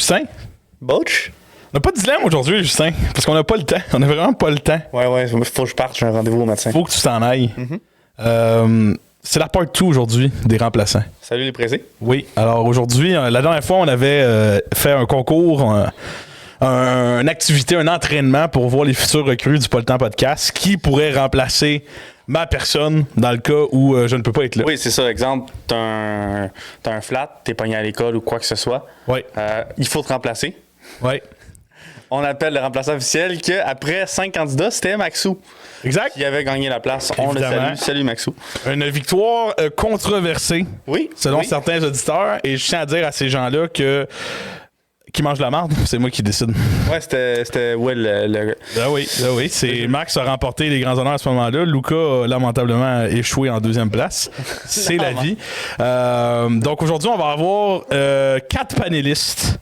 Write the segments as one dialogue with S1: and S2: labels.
S1: Justin?
S2: Butch?
S1: On n'a pas de dilemme aujourd'hui, Justin, parce qu'on n'a pas le temps. On n'a vraiment pas le temps.
S2: Ouais, faut que je parte, j'ai un rendez-vous au médecin.
S1: Faut que tu t'en ailles. C'est la part 2 aujourd'hui des remplaçants.
S2: Salut les pressés.
S1: Oui, alors aujourd'hui, la dernière fois, on avait fait un concours, une activité, un entraînement pour voir les futurs recrues du Pas le temps podcast qui pourrait remplacer ma personne dans le cas où je ne peux pas être là.
S2: Oui, c'est ça. Exemple, t'as un flat, t'es pogné à l'école ou quoi que ce soit.
S1: Oui.
S2: Il faut te remplacer.
S1: Oui.
S2: On appelle le remplaçant officiel qu'après 5 candidats, c'était Maxou.
S1: Exact.
S2: Qui avait gagné la place. On le salue. Salut Maxou.
S1: Une victoire controversée.
S2: Oui.
S1: Selon certains auditeurs. Et je tiens à dire à ces gens-là que qui mange la marde, c'est moi qui décide.
S2: Ouais, c'était Will.
S1: Ben oui. C'est Max a remporté les grands honneurs à ce moment-là. Luca a lamentablement échoué en deuxième place. C'est la vie. Donc aujourd'hui, on va avoir 4 panélistes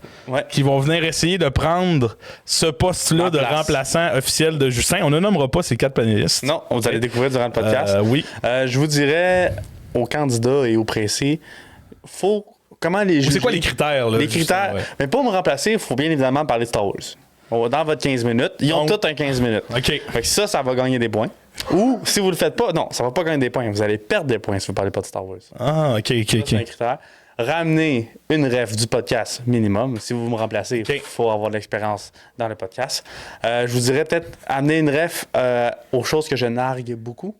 S1: qui vont venir essayer de prendre ce poste-là de remplaçant officiel de Justin. On ne nommera pas ces 4 panélistes.
S2: Non, vous allez découvrir durant le podcast.
S1: Oui.
S2: Je vous dirais aux candidats et aux pressés, comment les juger?
S1: C'est quoi les critères? Là,
S2: les critères. Ouais. Mais pour me remplacer, il faut bien évidemment parler de Star Wars. Dans votre 15 minutes. Ils ont tous un 15 minutes.
S1: OK.
S2: Fait que ça va gagner des points. Ou si vous le faites pas, non, ça va pas gagner des points. Vous allez perdre des points si vous parlez pas de Star Wars.
S1: Ah, OK.
S2: C'est un critère. Ramener une ref du podcast minimum. Si vous me remplacez, il faut avoir de l'expérience dans le podcast. Je vous dirais peut-être amener une ref aux choses que je nargue beaucoup.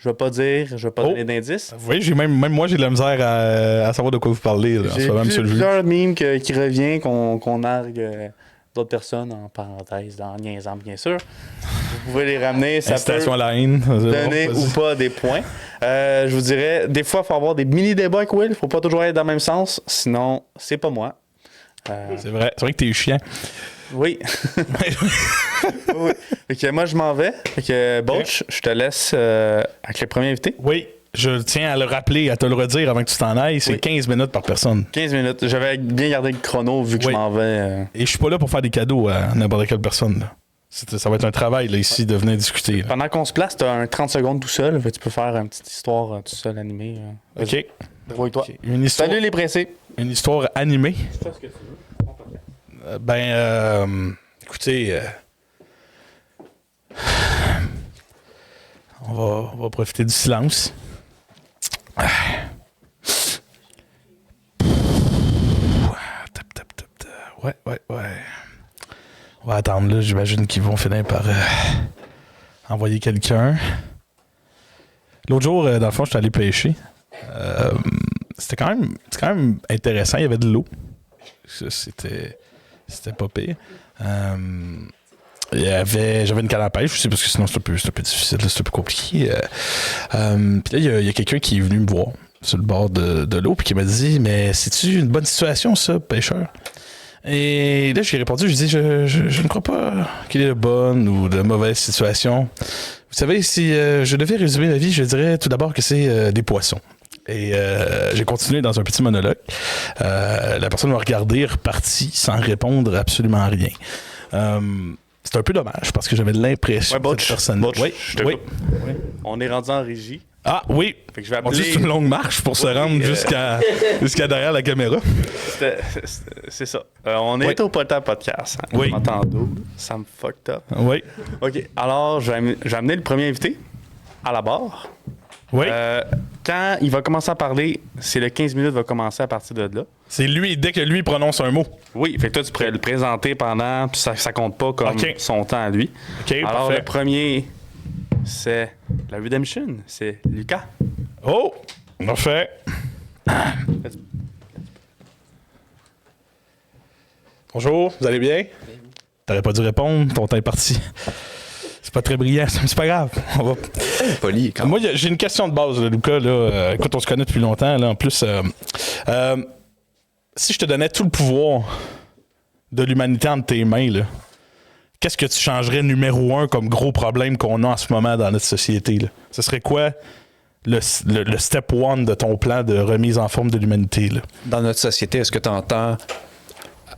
S2: Je vais pas donner d'indices.
S1: Oui, même moi, j'ai de la misère à savoir de quoi vous parlez. Là,
S2: j'ai plusieurs memes qui reviennent, qu'on nargue d'autres personnes en parenthèse, en niaisant bien sûr. Vous pouvez les ramener, ça peut
S1: à la haine.
S2: donner ou pas des points. Je vous dirais, des fois, il faut avoir des mini-débats avec Will. Il faut pas toujours être dans le même sens, sinon, c'est pas moi.
S1: C'est vrai que t'es chiant.
S2: Oui. Oui. Fait que moi, je m'en vais. Fait que, Butch, je te laisse avec le premier invité.
S1: Oui. Je tiens à le rappeler, à te le redire avant que tu t'en ailles. C'est 15 minutes par personne. 15
S2: minutes. J'avais bien gardé le chrono vu que je m'en vais.
S1: Et je suis pas là pour faire des cadeaux à n'importe quelle personne. Là. Ça va être un travail là, ici de venir discuter. Là.
S2: Pendant qu'on se place, tu as un 30 secondes tout seul. Tu peux faire une petite histoire tout seul animée.
S1: OK.
S2: Débrouille-toi.
S1: Okay. Histoire...
S2: Salut les pressés.
S1: Une histoire animée.
S2: Fais ce que tu
S1: veux. Écoutez... On va profiter du silence. Ouais. On va attendre là. J'imagine qu'ils vont finir par envoyer quelqu'un. L'autre jour, dans le fond, je suis allé pêcher. C'était quand même intéressant. Il y avait de l'eau. C'était pas pire. J'avais une canne à pêche aussi parce que sinon c'est un peu difficile, c'est un peu compliqué. Puis là, il y a quelqu'un qui est venu me voir sur le bord de l'eau puis qui m'a dit « Mais c'est-tu une bonne situation, ça, pêcheur? » Et là, j'ai répondu, je dis je ne crois pas qu'il y ait de bonne ou de mauvaise situation. Vous savez, si je devais résumer ma vie, je dirais tout d'abord que c'est des poissons. Et j'ai continué dans un petit monologue. La personne m'a regardé, reparti sans répondre absolument à rien. C'est un peu dommage parce que j'avais l'impression que cette personne...
S2: Oui. On est rendu en régie.
S1: Ah oui!
S2: Fait que je vais appeler...
S1: C'est une longue marche pour se rendre jusqu'à derrière la caméra.
S2: C'est ça. On est au Pas le temps podcast. Hein.
S1: Oui.
S2: Je m'entends double. Ça me fucked up.
S1: Oui.
S2: OK. Alors, je vais amener le premier invité à la barre.
S1: Oui.
S2: Quand il va commencer à parler, c'est le 15 minutes va commencer à partir de là.
S1: C'est lui, dès que lui prononce un mot.
S2: Oui, fait que toi, tu pourrais le présenter pendant, puis ça compte pas comme son temps à lui.
S1: OK,
S2: alors,
S1: parfait.
S2: Le premier, c'est la Redemption. C'est Lucas.
S1: Oh! Parfait. Bonjour, vous allez bien? T'aurais pas dû répondre, ton temps est parti. C'est pas très brillant, c'est pas grave. On va...
S3: Poli, quand même.
S1: Moi, j'ai une question de base, là, Lucas. Là, écoute, on se connaît depuis longtemps. Là, en plus, si je te donnais tout le pouvoir de l'humanité entre tes mains, là, qu'est-ce que tu changerais numéro 1 comme gros problème qu'on a en ce moment dans notre société? Là? Ce serait quoi le step 1 de ton plan de remise en forme de l'humanité? Là?
S3: Dans notre société, est-ce que tu entends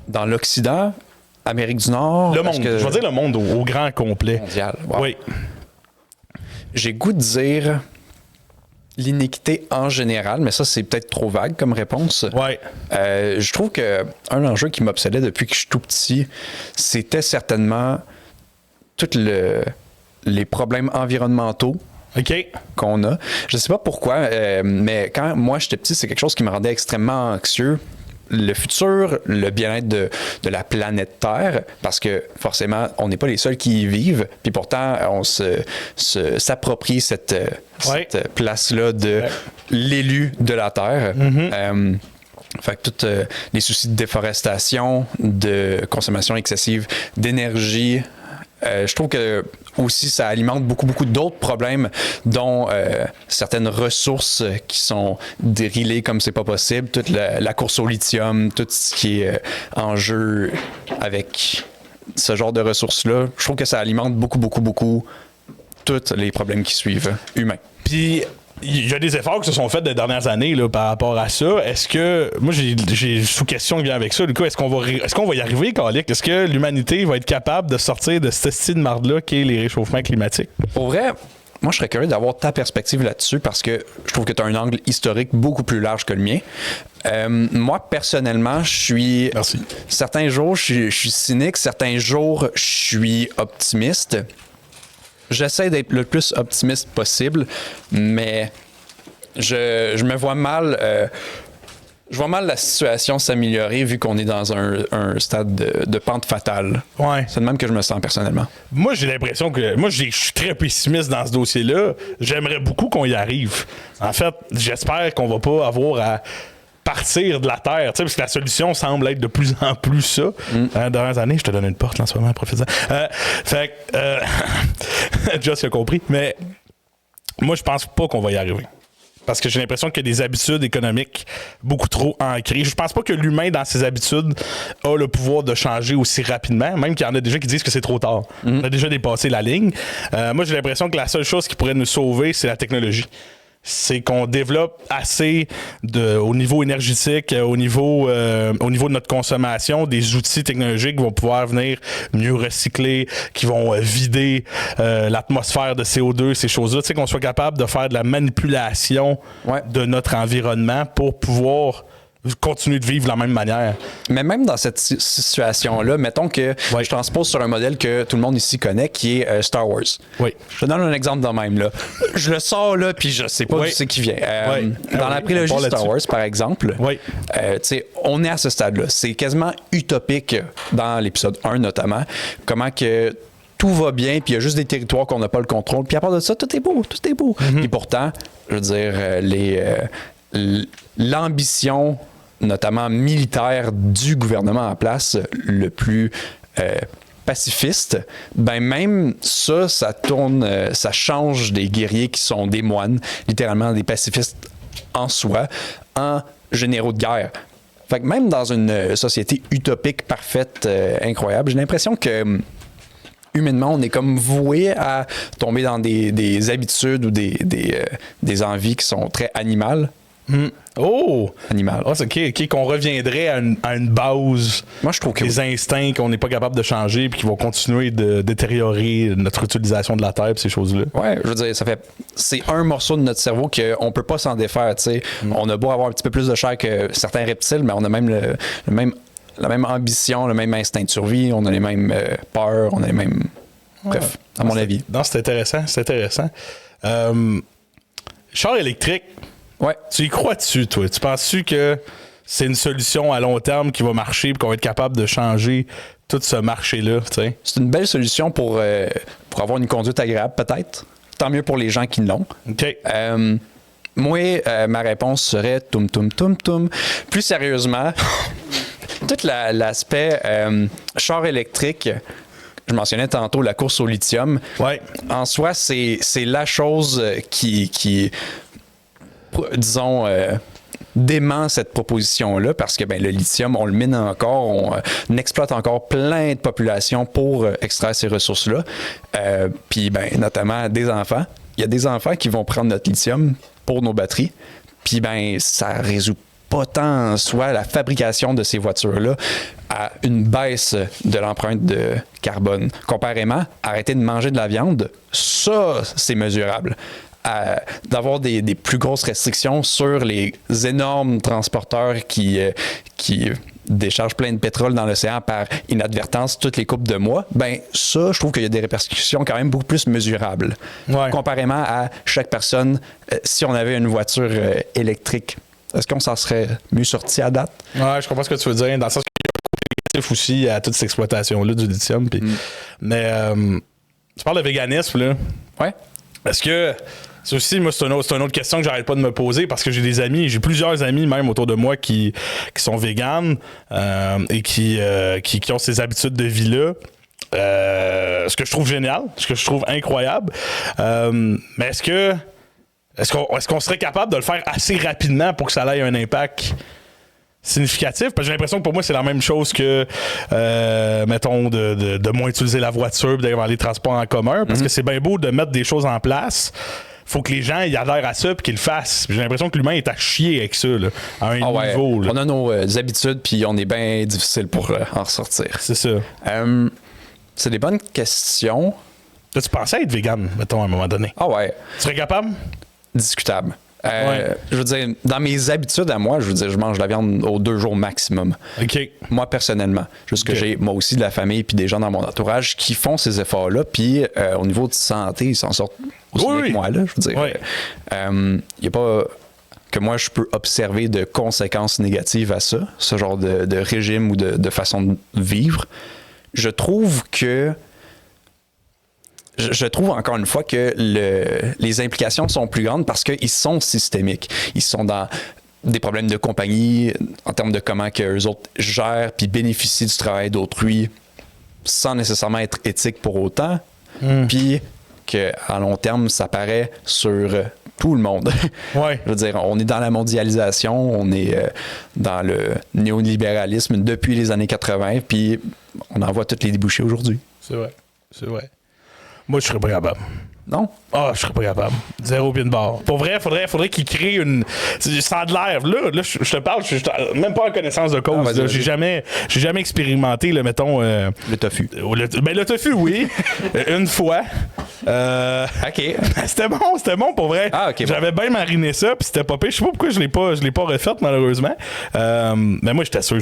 S3: dans l'Occident, Amérique du Nord?
S1: Le monde. Je veux dire le monde au grand complet.
S3: Mondial. Wow.
S1: Oui.
S3: J'ai goût de dire l'inéquité en général, mais ça, c'est peut-être trop vague comme réponse.
S1: Ouais.
S3: Je trouve qu'un enjeu qui m'obsédait depuis que je suis tout petit, c'était certainement tous les problèmes environnementaux
S1: OK.
S3: qu'on a. Je ne sais pas pourquoi, mais quand moi j'étais petit, c'est quelque chose qui me rendait extrêmement anxieux. Le futur, le bien-être de la planète Terre, parce que forcément, on n'est pas les seuls qui y vivent, puis pourtant, on s'approprie cette place-là de l'élu de la Terre. Fait que tous les soucis de déforestation, de consommation excessive d'énergie, je trouve que aussi ça alimente beaucoup d'autres problèmes, dont certaines ressources qui sont dérilées comme c'est pas possible, toute la course au lithium, tout ce qui est en jeu avec ce genre de ressources-là. Je trouve que ça alimente beaucoup tous les problèmes qui suivent humains.
S1: Puis il y a des efforts qui se sont faits des dernières années là, par rapport à ça. Est-ce que. Moi, j'ai sous-question qui vient avec ça. Du coup, est-ce qu'on va y arriver, Calic? Est-ce que l'humanité va être capable de sortir de cette style de marde-là qui est les réchauffements climatiques?
S3: Pour vrai, moi, je serais curieux d'avoir ta perspective là-dessus parce que je trouve que tu as un angle historique beaucoup plus large que le mien. Moi, personnellement, je suis.
S1: Merci.
S3: Certains jours, je suis cynique. Certains jours, je suis optimiste. J'essaie d'être le plus optimiste possible, mais je me vois mal. Je vois mal la situation s'améliorer vu qu'on est dans un stade de pente fatale.
S1: Ouais.
S3: C'est de même que je me sens personnellement.
S1: Moi, j'ai l'impression que. Moi, je suis très pessimiste dans ce dossier-là. J'aimerais beaucoup qu'on y arrive. En fait, j'espère qu'on va pas avoir à partir de la Terre, parce que la solution semble être de plus en plus ça. Dans les dernières années, je te donne une porte là, en ce moment, professeur. Fait que, Just a compris. Mais moi, je pense pas qu'on va y arriver. Parce que j'ai l'impression qu'il y a des habitudes économiques beaucoup trop ancrées. Je pense pas que l'humain, dans ses habitudes, a le pouvoir de changer aussi rapidement. Même qu'il y en a déjà qui disent que c'est trop tard. On a déjà dépassé la ligne. Moi, j'ai l'impression que la seule chose qui pourrait nous sauver, c'est la technologie. C'est qu'on développe assez au niveau énergétique, au niveau de notre consommation, des outils technologiques qui vont pouvoir venir mieux recycler, qui vont vider l'atmosphère de CO2, ces choses-là. Tu sais, qu'on soit capable de faire de la manipulation de notre environnement pour pouvoir continuer de vivre de la même manière.
S3: Mais même dans cette situation-là, mettons que je transpose sur un modèle que tout le monde ici connaît, qui est Star Wars.
S1: Oui.
S3: Je te donne un exemple de même. Là. Je le sors là, puis je sais pas d'où c'est qui vient. Dans la prélogie Star Wars, par exemple, on est à ce stade-là. C'est quasiment utopique dans l'épisode 1 notamment, comment que tout va bien, puis il y a juste des territoires qu'on n'a pas le contrôle. Puis à part de ça, tout est beau. Et pourtant, je veux dire, l'ambition notamment militaire du gouvernement en place, le plus pacifiste, ben même ça tourne, ça change des guerriers qui sont des moines, littéralement des pacifistes en soi, en généraux de guerre. Fait que même dans une société utopique, parfaite, incroyable, j'ai l'impression que humainement, on est comme voué à tomber dans des habitudes ou des envies qui sont très animales.
S1: Oh!
S3: Animal.
S1: Oh, c'est OK, qu'on reviendrait à une base.
S3: Moi, je trouve que
S1: des instincts qu'on n'est pas capable de changer puis qui vont continuer de détériorer notre utilisation de la Terre et ces choses-là.
S3: Ouais, je veux dire, c'est un morceau de notre cerveau qu'on peut pas s'en défaire, tu sais. On a beau avoir un petit peu plus de chair que certains reptiles, mais on a même la même ambition, le même instinct de survie, on a les mêmes peurs, on a les mêmes... Bref, à mon avis.
S1: Non, c'est intéressant, char électrique.
S3: Ouais.
S1: Tu y crois-tu, toi? Tu penses-tu que c'est une solution à long terme qui va marcher et qu'on va être capable de changer tout ce marché-là? T'sais?
S3: C'est une belle solution pour avoir une conduite agréable, peut-être. Tant mieux pour les gens qui l'ont.
S1: OK.
S3: Moi, ma réponse serait toum. Plus sérieusement, tout l'aspect char électrique, je mentionnais tantôt la course au lithium.
S1: Ouais.
S3: En soi, c'est la chose qui disons, dément cette proposition-là parce que le lithium, on le mine encore, on exploite encore plein de populations pour extraire ces ressources-là. Puis, notamment des enfants. Il y a des enfants qui vont prendre notre lithium pour nos batteries. Puis, ça résout pas tant en soi la fabrication de ces voitures-là à une baisse de l'empreinte de carbone. Comparément, arrêter de manger de la viande, ça, c'est mesurable. d'avoir des plus grosses restrictions sur les énormes transporteurs qui déchargent plein de pétrole dans l'océan par inadvertance toutes les coupes de mois, ben ça, je trouve qu'il y a des répercussions quand même beaucoup plus mesurables.
S1: Ouais.
S3: Comparément à chaque personne, si on avait une voiture électrique. Est-ce qu'on s'en serait mieux sorti à date?
S1: Ouais, je comprends ce que tu veux dire. Dans le sens qu'il y a un côté négatif aussi à toute cette exploitation-là du lithium. Mais tu parles de véganisme, là.
S3: Ouais.
S1: Est-ce que... C'est aussi, moi, c'est une autre question que j'arrête pas de me poser parce que j'ai plusieurs amis même autour de moi qui sont véganes et qui ont ces habitudes de vie-là. Ce que je trouve génial, ce que je trouve incroyable. Mais est-ce qu'on serait capable de le faire assez rapidement pour que ça ait un impact significatif? Parce que j'ai l'impression que pour moi, c'est la même chose que, mettons, de moins utiliser la voiture et d'aller dans les transports en commun. Parce que c'est bien beau de mettre des choses en place. Faut que les gens y adhèrent à ça et qu'ils le fassent. J'ai l'impression que l'humain est à chier avec ça, là, à un niveau. Là.
S3: On a nos habitudes, puis on est bien difficile pour en ressortir.
S1: C'est ça.
S3: C'est des bonnes questions.
S1: Là, tu pensais être vegan, mettons, à un moment donné?
S3: Ah ouais.
S1: Tu serais capable?
S3: Discutable. Je veux dire, dans mes habitudes à moi, je mange la viande aux 2 jours maximum.
S1: OK.
S3: Moi, personnellement. Juste que j'ai, moi aussi, de la famille puis des gens dans mon entourage qui font ces efforts-là. Puis, au niveau de santé, ils s'en sortent aussi bien que moi, là, je veux dire. Il n'y a pas que moi, je peux observer de conséquences négatives à ça, ce genre de régime ou de façon de vivre. Je trouve encore une fois que les implications sont plus grandes parce qu'ils sont systémiques. Ils sont dans des problèmes de compagnie en termes de comment que eux autres gèrent puis bénéficient du travail d'autrui sans nécessairement être éthique pour autant. Puis qu'à long terme, ça paraît sur tout le monde.
S1: Ouais.
S3: Je veux dire, on est dans la mondialisation, on est dans le néolibéralisme depuis les années 80, puis on en voit toutes les débouchés aujourd'hui.
S1: C'est vrai. C'est vrai. Moi, je serais pas capable.
S3: Non?
S1: Ah, je serais pas capable. 0 pied de barre. Pour vrai, faudrait qu'il crée une. Ça a de l'air. Là, je te parle, je suis même pas en connaissance de cause. Là, j'ai jamais expérimenté, là, mettons.
S3: Le tofu.
S1: Le tofu, oui. Une fois.
S3: OK.
S1: C'était bon pour vrai.
S3: Ah, OK.
S1: J'avais bien mariné ça, puis c'était pas pire. Je sais pas pourquoi je l'ai pas refait, malheureusement. Mais moi, j'étais sûr.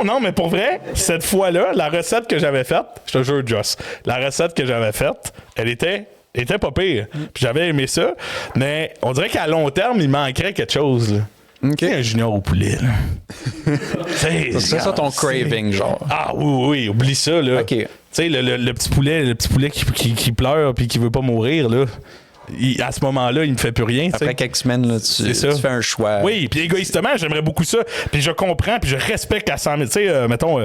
S1: Non, mais pour vrai, cette fois-là, la recette que j'avais faite, je te jure, Joss, la recette que j'avais faite, elle était pas pire. Puis j'avais aimé ça, mais on dirait qu'à long terme, il manquerait quelque chose. Là.
S3: OK.
S1: Un junior au poulet.
S3: C'est ça ton craving, genre.
S1: Ah oui, oublie ça. Là.
S3: OK.
S1: Tu sais, le petit poulet qui pleure puis qui veut pas mourir, là. À ce moment-là, il me fait plus rien.
S3: Après quelques semaines, là, tu fais un choix.
S1: Oui, puis égoïstement, j'aimerais beaucoup ça. Puis je comprends, puis je respecte à 100 000. Tu sais, mettons...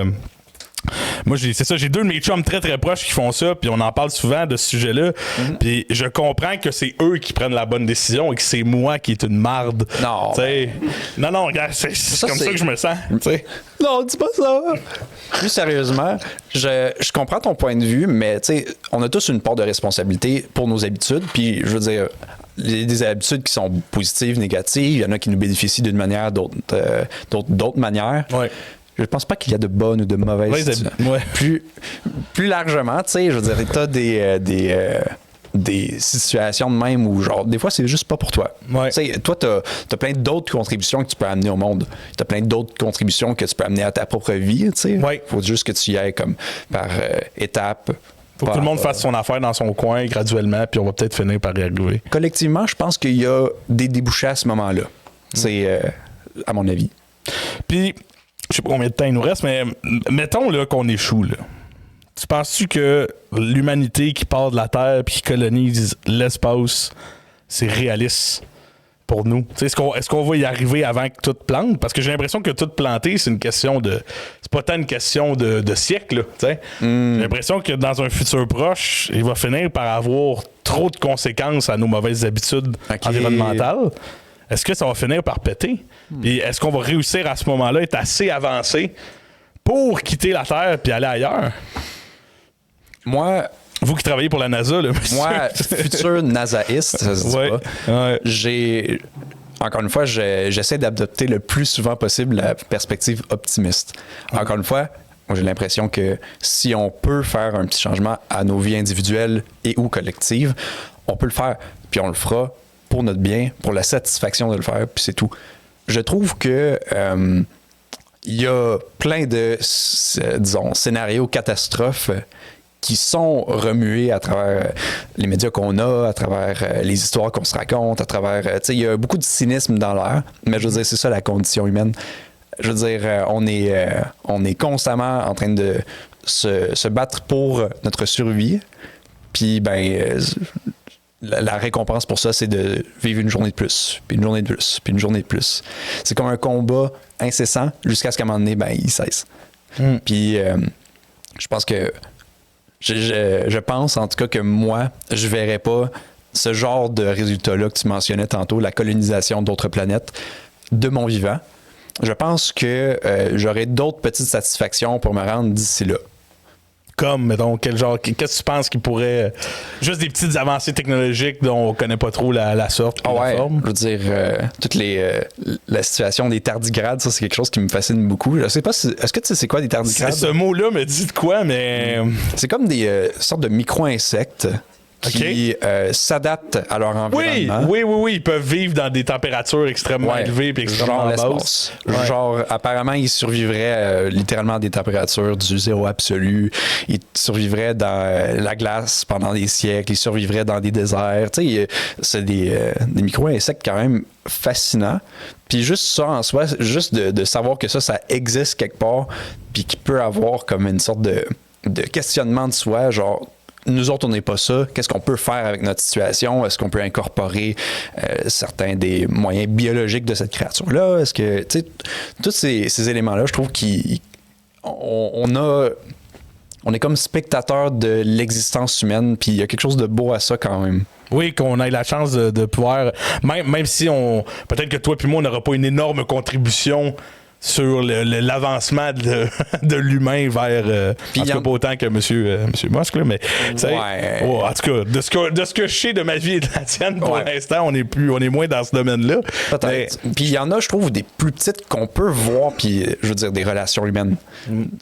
S1: moi, j'ai 2 de mes chums très très proches qui font ça, puis on en parle souvent de ce sujet-là. Puis je comprends que c'est eux qui prennent la bonne décision et que c'est moi qui est une marde.
S3: Non.
S1: T'sais, non, regarde, c'est comme ça que je me sens. T'sais.
S3: Non, dis pas ça. Plus sérieusement, je comprends ton point de vue, mais on a tous une part de responsabilité pour nos habitudes. Puis, je veux dire, il y a des habitudes qui sont positives, négatives. Il y en a qui nous bénéficient d'une manière, d'autres manières.
S1: Ouais.
S3: Je pense pas qu'il y a de bonnes ou de mauvaises.
S1: Ouais.
S3: Plus largement, tu sais, je veux dire, t'as des situations de même où, genre, des fois, c'est juste pas pour toi.
S1: Ouais.
S3: Tu sais, toi, t'as plein d'autres contributions que tu peux amener au monde. T'as plein d'autres contributions que tu peux amener à ta propre vie, tu sais.
S1: Ouais.
S3: Faut juste que tu y ailles comme par étapes.
S1: Faut que tout le monde fasse son affaire dans son coin graduellement, puis on va peut-être finir par y arriver.
S3: Collectivement, je pense qu'il y a des débouchés à ce moment-là. C'est, à mon avis.
S1: Puis, je sais pas combien de temps il nous reste, mais mettons là, qu'on échoue. Là. Tu penses-tu que l'humanité qui part de la Terre et qui colonise l'espace, c'est réaliste pour nous? Est-ce qu'on va y arriver avant que tout plante? Parce que j'ai l'impression que tout planter, c'est une question de... C'est pas tant une question de siècle. J'ai l'impression que dans un futur proche, il va finir par avoir trop de conséquences à nos mauvaises habitudes environnementales. Est-ce que ça va finir par péter? Et est-ce qu'on va réussir à ce moment-là être assez avancé pour quitter la Terre puis aller ailleurs?
S3: Moi...
S1: Vous qui travaillez pour la NASA, là, monsieur.
S3: Moi, futur nasaïste, ça se dit pas. Ouais. Encore une fois, j'essaie d'adopter le plus souvent possible la perspective optimiste. Encore une fois, moi, j'ai l'impression que si on peut faire un petit changement à nos vies individuelles et ou collectives, on peut le faire. Puis on le fera pour notre bien, pour la satisfaction de le faire, puis c'est tout. Je trouve que il y a plein de, disons, scénarios catastrophes qui sont remués à travers les médias qu'on a, à travers les histoires qu'on se raconte, à travers... tu sais, il y a beaucoup de cynisme dans l'air, mais je veux dire, c'est ça la condition humaine. Je veux dire, on est constamment en train de se battre pour notre survie, puis ben... la récompense pour ça, c'est de vivre une journée de plus, puis une journée de plus, puis une journée de plus. C'est comme un combat incessant jusqu'à ce qu'à un moment donné, ben, il cesse. Puis je pense que je pense en tout cas que moi, je verrais pas ce genre de résultat-là que tu mentionnais tantôt, la colonisation d'autres planètes, de mon vivant. Je pense que j'aurais d'autres petites satisfactions pour me rendre d'ici là.
S1: Comme, mettons, quel genre, qu'est-ce que tu penses qu'il pourrait. Juste des petites avancées technologiques dont on connaît pas trop la sorte, la forme?
S3: Je veux dire, toute la situation des tardigrades, ça, c'est quelque chose qui me fascine beaucoup. Je sais pas si. Est-ce que tu sais c'est quoi des tardigrades?
S1: Ce mot-là me dit de quoi, mais.
S3: C'est comme des sortes de micro-insectes qui s'adaptent à leur environnement.
S1: Oui. Ils peuvent vivre dans des températures extrêmement élevées et extrêmement basses.
S3: Genre, apparemment, ils survivraient littéralement à des températures du zéro absolu. Ils survivraient dans la glace pendant des siècles. Ils survivraient dans des déserts. Tu sais, c'est des micro-insectes quand même fascinants. Puis juste ça en soi, juste de savoir que ça existe quelque part, puis qu'il peut avoir comme une sorte de questionnement de soi, genre... Nous autres, on n'est pas ça. Qu'est-ce qu'on peut faire avec notre situation? Est-ce qu'on peut incorporer certains des moyens biologiques de cette créature-là? Est-ce que, tu sais, tous ces éléments-là, je trouve qu'on est comme spectateur de l'existence humaine, puis il y a quelque chose de beau à ça quand même.
S1: Oui, qu'on ait la chance de pouvoir, même si peut-être que toi puis moi, on n'aura pas une énorme contribution sur l'avancement de l'humain vers en tout cas pas autant que monsieur Musk là, mais en tout cas de ce que je sais de ma vie et de la tienne pour l'instant, on est moins dans ce domaine-là.
S3: Peut-être. Puis il y en a, je trouve, des plus petites qu'on peut voir, puis je veux dire des relations humaines.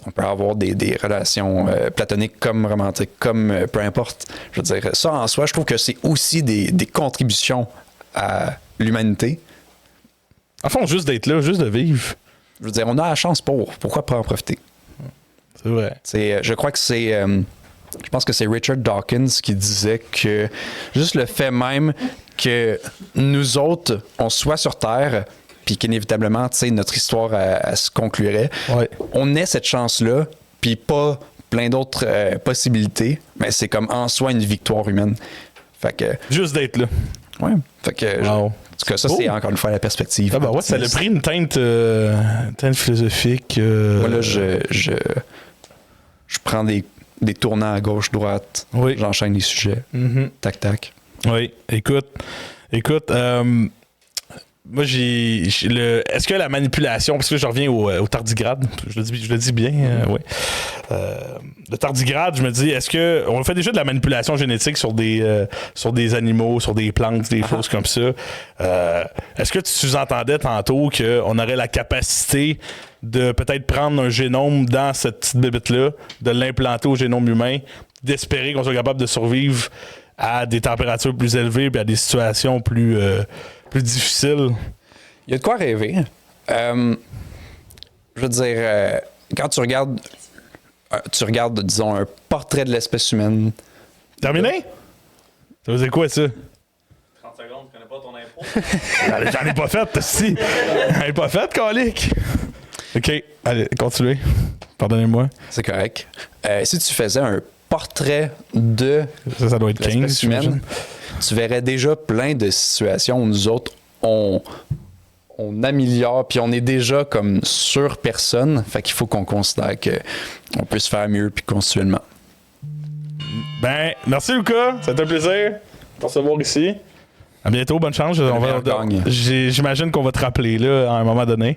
S3: On peut avoir des relations platoniques comme romantiques, comme peu importe. Je veux dire, ça en soi, je trouve que c'est aussi des contributions à l'humanité.
S1: En fond, juste d'être là, juste de vivre.
S3: Je veux dire, on a la chance pourquoi pas en profiter?
S1: C'est vrai.
S3: Je crois que c'est... je pense que c'est Richard Dawkins qui disait que juste le fait même que nous autres, on soit sur Terre, puis qu'inévitablement, tu sais, notre histoire elle se conclurait, on ait cette chance-là, puis pas plein d'autres possibilités, mais c'est comme en soi une victoire humaine. Fait que... Juste
S1: d'être là.
S3: Ouais. Fait que... En tout cas, ça, c'est encore une fois la perspective.
S1: Ah bah ouais, ça a pris une teinte philosophique.
S3: Moi, là, je prends des tournants à gauche-droite.
S1: Oui.
S3: J'enchaîne les sujets. Tac-tac.
S1: Oui. Écoute, moi, est-ce que la manipulation, parce que je reviens au tardigrade, je le dis bien, oui. Le tardigrade, je me dis, est-ce que on fait déjà de la manipulation génétique sur des animaux, sur des plantes, des choses comme ça? Est-ce que tu sous-entendais tantôt qu'on aurait la capacité de peut-être prendre un génome dans cette petite bébête-là, de l'implanter au génome humain, d'espérer qu'on soit capable de survivre à des températures plus élevées et à des situations plus difficiles?
S3: Il y a de quoi rêver. Je veux dire, quand tu regardes, disons, un portrait de l'espèce humaine.
S1: Terminé? Ça veut dire quoi, ça?
S2: 30 secondes, tu connais pas ton impôt?
S1: J'en ai pas fait, si. J'en ai pas fait, colique. OK, allez, continuez. Pardonnez-moi.
S3: C'est correct. Si tu faisais un portrait de
S1: ça doit être 15
S3: humaine, tu verrais déjà plein de situations où nous autres, on améliore, puis on est déjà comme sur personne. Fait qu'il faut qu'on considère qu'on peut se faire mieux, puis constituellement.
S1: Ben, merci Lucas, ça a été un plaisir de te recevoir ici. À bientôt, bonne chance. J'imagine qu'on va te rappeler là, à un moment donné.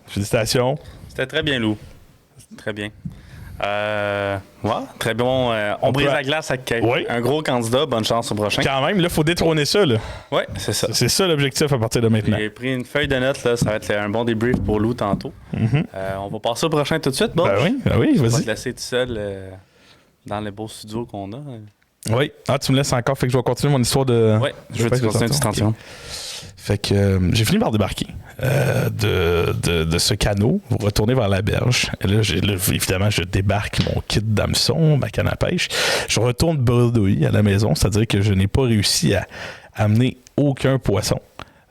S1: Félicitations.
S2: C'était très bien, Lou. Très bien. Ouais, très bon. On brise la glace avec un gros candidat. Bonne chance au prochain.
S1: Quand même, là, il faut détrôner ça. Là.
S2: Oui, c'est ça.
S1: C'est ça l'objectif à partir de maintenant.
S2: J'ai pris une feuille de notes. Là, ça va être un bon débrief pour Lou tantôt. On va passer au prochain tout de suite. Bon,
S1: oui,
S2: je vais
S1: vas-y.
S2: te laisser tout seul dans les beaux studios qu'on a.
S1: Oui. Ah, tu me laisses encore. Fait que je vais continuer mon histoire de...
S2: Oui, je veux que tu continues une extension.
S1: Fait que j'ai fini par débarquer de ce canot, retourner vers la berge. Et là, évidemment, je débarque mon kit d'hameçon, ma canne à pêche. Je retourne bredouille à la maison, c'est-à-dire que je n'ai pas réussi à amener aucun poisson.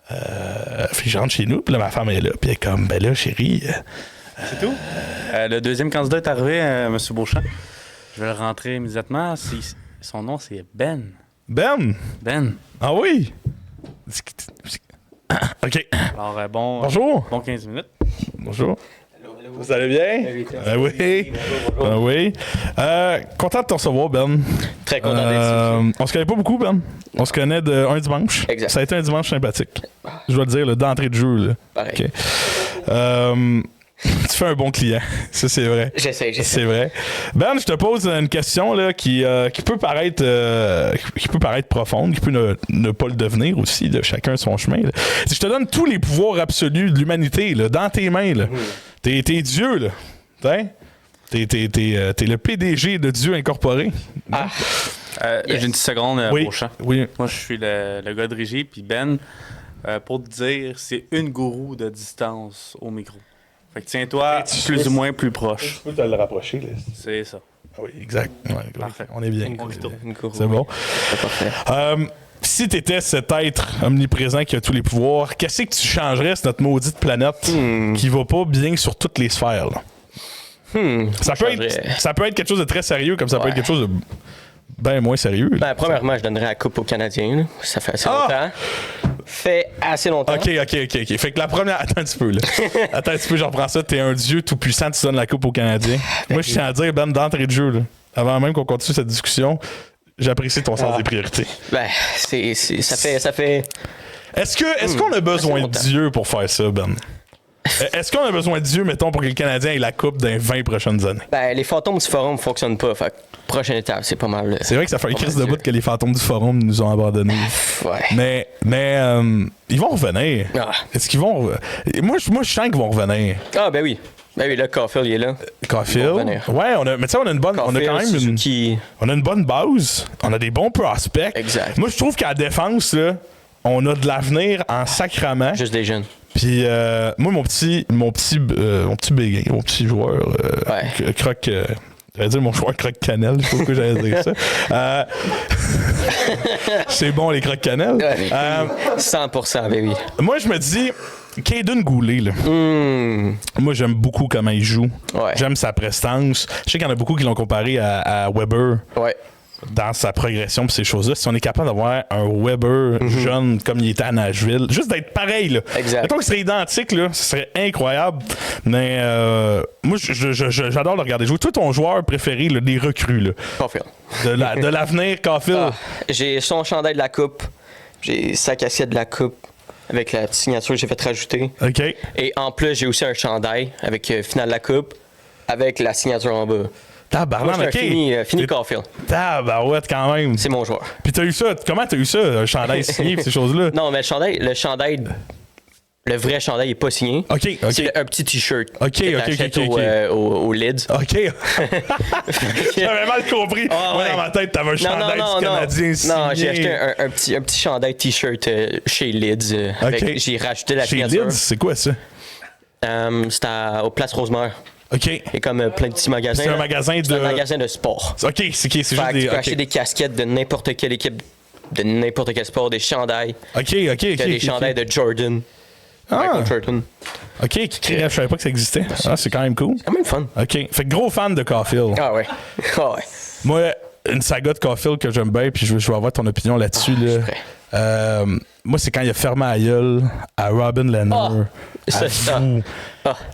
S1: Fait que je rentre chez nous, puis là, ma femme est là, puis elle est comme, ben là, chérie...
S2: C'est tout? Le deuxième candidat est arrivé, M. Beauchamp. Je vais le rentrer immédiatement. Son nom, c'est Ben.
S1: Ben?
S2: Ben.
S1: Ah oui? OK.
S2: Alors,
S1: Bonjour.
S2: Bon 15 minutes.
S1: Bonjour. Vous allez bien? Oui. Oui. Content de te recevoir, Ben.
S4: Très content d'être
S1: On se connaît pas beaucoup, Ben. On se connaît d'un dimanche.
S4: Exact.
S1: Ça a été un dimanche sympathique. Je dois le dire, d'entrée de jeu. Là.
S4: Pareil.
S1: OK. Tu fais un bon client. Ça, c'est vrai.
S4: J'essaie.
S1: C'est vrai. Ben, je te pose une question là, qui peut paraître profonde, qui peut ne pas le devenir aussi, de chacun son chemin. Là. Si je te donne tous les pouvoirs absolus de l'humanité là, dans tes mains, là, t'es Dieu, là. T'es le PDG de Dieu Incorporé.
S2: J'ai une petite seconde, Beauchamp.
S1: Oui.
S2: Moi, je suis le gars de régie, puis Ben, pour te dire, c'est une gourou de distance au micro. Fait que tiens-toi plus ou moins plus proche.
S1: Tu peux te le rapprocher. Là.
S2: C'est ça.
S1: Ah oui, exact. Ouais,
S2: parfait.
S1: On est bien.
S4: Une gourou.
S1: C'est bon.
S4: C'est parfait.
S1: Si tu étais cet être omniprésent qui a tous les pouvoirs, qu'est-ce que tu changerais sur notre maudite planète qui va pas bien sur toutes les sphères? Là? Ça peut être quelque chose de très sérieux, comme ça peut être quelque chose de bien moins sérieux.
S4: Ben, premièrement, je donnerais la coupe aux Canadiens. Là. Ça fait assez longtemps. Fait assez longtemps.
S1: OK. Fait que la première... Attends un petit peu, là. Attends un petit peu, je reprends ça. T'es un dieu tout-puissant, tu donnes la coupe aux Canadiens. Moi, je tiens à dire, Ben, d'entrée de jeu, là, avant même qu'on continue cette discussion, j'apprécie ton sens des priorités.
S4: Ben, ça fait...
S1: Est-ce qu'on a besoin de Dieu pour faire ça, Ben? Est-ce qu'on a besoin de Dieu, mettons, pour que le Canadien ait la coupe dans les 20 prochaines années?
S4: Ben, les fantômes du forum ne fonctionnent pas. Fait que prochaine étape, c'est pas mal.
S1: C'est vrai que ça fait une crise de bout que les fantômes du forum nous ont abandonnés.
S4: Ouais.
S1: Mais ils vont revenir.
S4: Ah.
S1: Est-ce qu'ils vont... Moi, je sens qu'ils vont revenir.
S4: Ah, ben oui. Ben oui, là, Caulfield, il est là.
S1: Caulfield? Ouais, mais tu sais, on a une bonne...
S4: Caulfield,
S1: on a quand même
S4: Suzuki.
S1: On a une bonne base. On a des bons prospects.
S4: Exact.
S1: Moi, je trouve qu'à la défense, là, on a de l'avenir en sacrament.
S4: Juste des jeunes.
S1: Puis moi, mon petit béguin, mon petit joueur, croque... j'allais dire mon joueur croque-cannelle, je sais pas pourquoi j'allais dire ça. C'est bon, les croque-cannelle.
S4: Ouais, 100%, baby.
S1: Moi, je me dis, Caden Goulet, là. Moi, j'aime beaucoup comment il joue.
S4: Ouais.
S1: J'aime sa prestance. Je sais qu'il y en a beaucoup qui l'ont comparé à Weber.
S4: Ouais.
S1: Dans sa progression et ces choses-là, si on est capable d'avoir un Weber jeune comme il était à Nashville, juste d'être pareil, là.
S4: Exact.
S1: Mettons qu'il serait identique, là, ce serait incroyable. Mais moi, j'adore le regarder jouer. Toi, ton joueur préféré, là, des recrues, là.
S4: Caulfield.
S1: De l'avenir, Caulfield.
S4: J'ai son chandail de la coupe. J'ai sa casquette de la coupe avec la petite signature que j'ai fait rajouter.
S1: OK.
S4: Et en plus, j'ai aussi un chandail avec finale de la coupe avec la signature en bas.
S1: Tabarnak,
S4: Moi,
S1: OK.
S4: fini Caulfield.
S1: Tabarouette, quand même.
S4: C'est mon joueur.
S1: Puis t'as eu ça, comment t'as eu ça, un chandail signé et ces choses-là?
S4: Non, mais le chandail, le vrai chandail est pas signé.
S1: OK.
S4: C'est un petit t-shirt.
S1: OK.
S4: Au lids.
S1: OK. J'avais mal compris. Moi, dans ma tête, t'avais un chandail du Canadien signé.
S4: Non, j'ai acheté un petit chandail t-shirt chez Lids. J'ai rajouté la signature.
S1: Chez Lids, c'est quoi ça?
S4: C'était au Place Rosemère.
S1: OK.
S4: Il y a comme plein de petits magasins.
S1: C'est un magasin
S4: C'est un magasin de sport.
S1: OK, c'est juste
S4: Fait que
S1: des...
S4: tu peux acheter des casquettes de n'importe quelle équipe, de n'importe quel sport, des chandails.
S1: OK.
S4: Il y a des chandails de Jordan. Michael Jordan.
S1: OK, je savais pas que ça existait. C'est quand même cool.
S4: C'est quand même fun.
S1: OK. Fait que gros fan de Caulfield.
S4: Ah ouais. Ah ouais.
S1: Moi, une saga de Caulfield que j'aime bien, puis je veux avoir ton opinion là-dessus. Là. Moi, c'est quand il a fermé la gueule à Robin Lehner.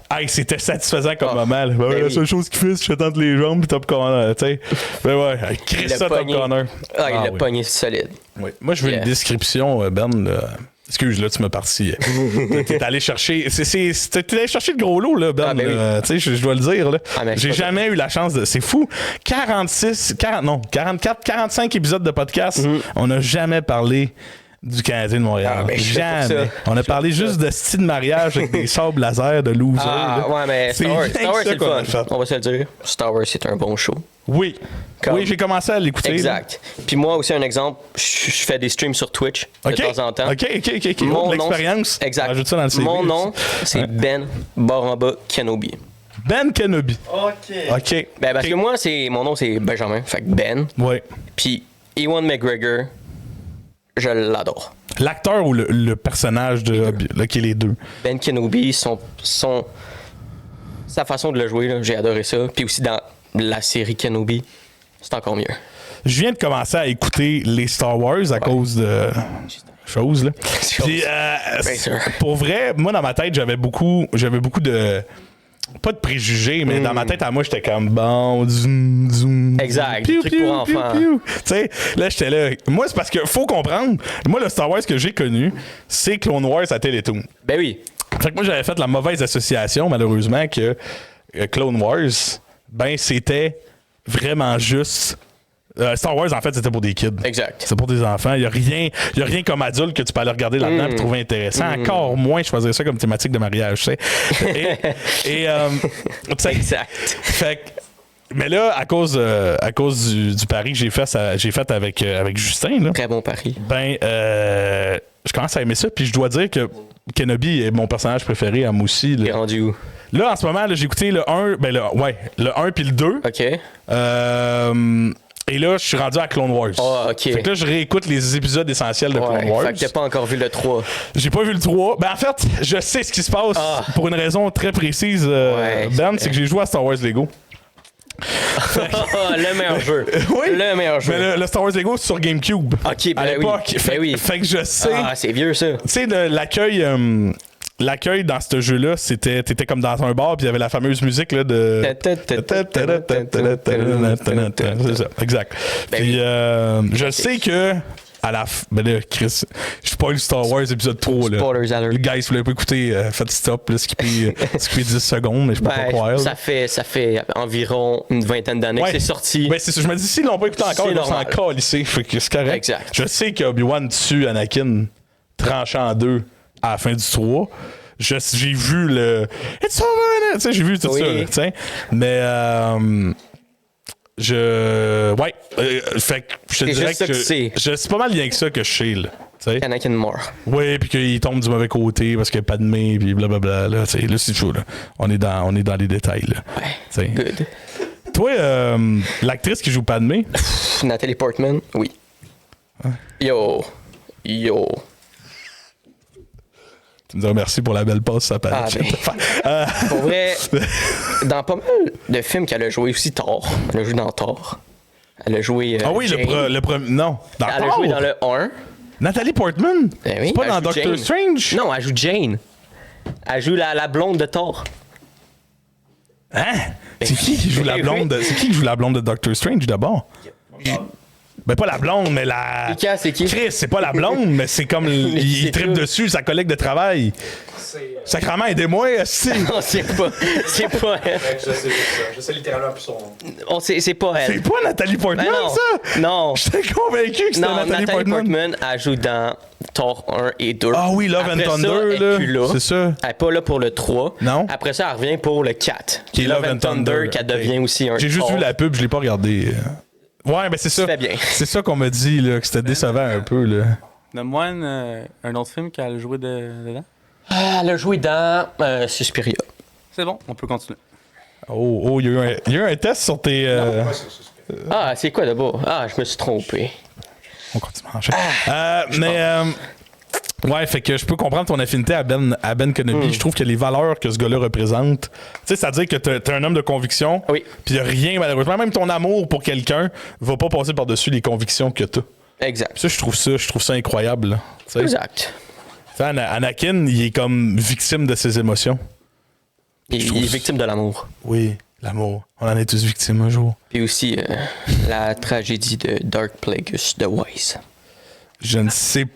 S1: Hey, c'était satisfaisant comme moment. Là. La seule chose qu'il fait, c'est que je tente les jambes puis top corner. Ben ouais, crée ça top corner.
S4: Il l'a pogné solide.
S1: Oui. Moi, je veux une description, Ben. Excuse, là, tu m'as parti. T'es allé chercher. T'es allé chercher le gros lot, là, Ben.
S4: Ah, ben oui.
S1: Tu sais, je dois le dire, là.
S4: Ah, mais
S1: J'ai
S4: c'est pas
S1: jamais eu la chance de. C'est fou. 44, 45 épisodes de podcast. On n'a jamais parlé du Canadien de Montréal.
S4: Ah, ben, je suis fait pour
S1: jamais.
S4: ça.
S1: On a parlé juste de style de mariage avec des sabres laser de loser.
S4: Ah,
S1: là.
S4: ouais, mais
S1: C'est
S4: Star Wars,
S1: rien
S4: Star Wars
S1: que ça
S4: c'est
S1: qu'on a
S4: le
S1: fait.
S4: fun. On va se le dire. Star Wars, c'est un bon show.
S1: Oui.
S4: Comme-
S1: Oui, j'ai commencé à l'écouter. là.
S4: Exact. Puis moi aussi, un exemple, je fais des streams sur Twitch
S1: OK.
S4: de temps en temps.
S1: OK.
S4: Mon
S1: Oh, de
S4: nom-
S1: l'expérience.
S4: Exact.
S1: Rajoute ça dans le CV.
S4: Mon nom, c'est
S1: Ouais.
S4: Ben Baramba Kenobi.
S1: Ben Kenobi.
S5: OK.
S1: OK.
S4: Ben, parce
S1: OK.
S4: que moi, mon nom, c'est Benjamin. Fait que Ben.
S1: Ouais.
S4: Puis Ewan McGregor, je l'adore.
S1: L'acteur ou le personnage de Hobbit, là, qui est les deux.
S4: Ben Kenobi, sa façon de le jouer, là, j'ai adoré ça. Puis aussi dans la série Kenobi, c'est encore mieux.
S1: Je viens de commencer à écouter les Star Wars à cause de choses, là. Puis,
S4: Bien sûr.
S1: pour vrai, moi, dans ma tête, j'avais beaucoup de... Pas de préjugés, mais dans ma tête, à moi, j'étais comme bon, zoom, zoom.
S4: Exact,
S1: piou,
S4: des trucs pour
S1: piou,
S4: enfants.
S1: piou, piou. Tu sais, là, j'étais là. Moi, c'est parce que faut comprendre. Moi, le Star Wars que j'ai connu, c'est Clone Wars à Télétoon.
S4: Ben oui.
S1: Fait que moi, j'avais fait la mauvaise association, malheureusement, que Clone Wars, ben, c'était vraiment juste. Star Wars, en fait, c'était pour des kids.
S4: Exact.
S1: C'est pour des enfants. Il n'y a rien comme adulte que tu peux aller regarder là-dedans et trouver intéressant. Encore moins choisir ça comme thématique de mariage, tu sais. Tu sais,
S4: Exact.
S1: fait que- mais là, à cause du pari que j'ai fait avec Justin, là,
S4: Très bon pari.
S1: ben, je commence à aimer ça. Puis je dois dire que Kenobi est mon personnage préféré à moi aussi.
S4: T'es
S1: Là,
S4: rendu où?
S1: là en ce moment, là, j'ai écouté le 1, le 1 puis le 2.
S4: OK.
S1: Et là, je suis rendu à Clone Wars.
S4: Ah, OK.
S1: Fait que là, je réécoute les épisodes essentiels de Clone Wars.
S4: Fait que t'as pas encore vu le 3.
S1: J'ai pas vu le 3. Ben, en fait, je sais ce qui se passe pour une raison très précise,
S4: Ouais,
S1: Ben, c'est que j'ai joué à Star Wars Lego.
S4: Le meilleur jeu.
S1: Oui.
S4: Le meilleur jeu.
S1: Mais le Star Wars Lego, c'est sur GameCube.
S4: OK, ben
S1: à l'époque.
S4: oui.
S1: Fait,
S4: Ben oui.
S1: fait que je sais.
S4: Ah, c'est vieux, ça.
S1: Tu sais, l'accueil dans ce jeu-là, c'était t'étais comme dans un bar, puis il y avait la fameuse musique là, de. C'est ça, exact.
S4: Ben
S1: Puis je sais que à la ben là, Chris, je spoil Star Wars épisode 3 là.
S4: Spoilers alert.
S1: Les gars, si vous l'avez pas écouté, faites stop, là, skippez 10 secondes, mais je peux pas croire.
S4: Ben,
S1: là.
S4: ça fait environ une vingtaine d'années
S1: Ouais.
S4: que c'est sorti.
S1: Ben, c'est ça, je me dis, s'ils l'ont pas écouté encore,
S4: C'est
S1: ils vont s'en
S4: normal.
S1: calisser. Fait que c'est correct.
S4: Exact.
S1: Je sais que Obi-Wan tue Anakin tranchant en deux à la fin du 3. J'ai vu le It's over! Tu sais, j'ai vu tout
S4: Oui.
S1: ça, là, tu sais. Mais ouais. Fait que je te
S4: C'est
S1: dirais
S4: juste ça que tu sais.
S1: c'est pas mal bien que ça que je sais, là. Tu sais.
S4: Anakin mort.
S1: Oui, puis qu'il tombe du mauvais côté parce qu'il n'y a pas de main, puis blablabla. Là, tu sais, là, c'est chaud, là. On est dans les détails, là.
S4: Ouais.
S1: Tu sais.
S4: Good.
S1: Toi, l'actrice qui joue Padmé,
S4: Nathalie Portman, oui. Yo.
S1: tu me dis merci pour la belle passe, ça paraît.
S4: Ah, Pour vrai, dans pas mal de films qu'elle a joué aussi Thor. Elle a joué dans Thor. Elle a joué.
S1: Ah oui,
S4: Jane.
S1: le premier. Non, dans
S4: Elle a
S1: Thor.
S4: joué dans le 1.
S1: Nathalie Portman.
S4: Ben oui,
S1: c'est pas
S4: elle
S1: dans
S4: joue
S1: Doctor
S4: Jane.
S1: Strange.
S4: Non, elle joue Jane. Elle joue la blonde de Thor.
S1: Hein? C'est qui joue la
S4: oui.
S1: blonde de... C'est qui joue la blonde de Doctor Strange d'abord? Ben pas la blonde, mais la.
S4: Mika, c'est qui?
S1: Chris, c'est pas la blonde, mais c'est comme il
S4: C'est
S1: tripe
S4: tout.
S1: dessus, sa collègue de travail. Sacrement, aidez-moi, esti.
S4: Non, c'est pas elle.
S5: Je sais juste ça. Je sais littéralement plus son nom.
S4: C'est pas elle.
S1: C'est pas Nathalie Portman,
S4: Ben non.
S1: ça?
S4: Non.
S1: J'étais convaincu que c'était
S4: Non,
S1: Nathalie Portman.
S4: elle joue dans Thor 1 et 2.
S1: Ah oui, Love and
S4: Après ça,
S1: Thunder,
S4: elle est
S1: là.
S4: plus là.
S1: C'est ça.
S4: Elle est pas là pour le 3.
S1: Non.
S4: Après ça, elle revient pour le 4.
S1: Qui est Love and Thunder.
S4: Qui devient aussi un
S1: J'ai juste
S4: Thor.
S1: vu la pub, je l'ai pas regardé. Ouais, mais c'est ça.
S4: fais bien.
S1: C'est ça qu'on m'a dit, là, que c'était décevant un peu, là.
S2: Donne-moi un autre film qu'elle a joué dedans.
S4: Elle a joué dans Suspiria.
S2: C'est bon, on peut continuer.
S1: Oh, il y a eu un test sur tes.
S4: Ah, c'est quoi d'abord? Ah, je me suis trompé.
S1: On continue à manger. Ouais, fait que je peux comprendre ton affinité à Ben Kenobi. Je trouve que les valeurs que ce gars-là représente, tu sais, c'est-à-dire que t'es un homme de conviction.
S4: Oui.
S1: Puis y a rien, malheureusement, même ton amour pour quelqu'un va pas passer par-dessus les convictions que t'as.
S4: Exact.
S1: Ça, je trouve ça incroyable. Là. Tu sais.
S4: Exact.
S1: Tu sais, Anakin, il est comme victime de ses émotions.
S4: Il est victime de l'amour.
S1: Oui, l'amour. On en est tous victimes un jour.
S4: Puis aussi la tragédie de Dark Plagueis de Wise.
S1: Je ne sais pas.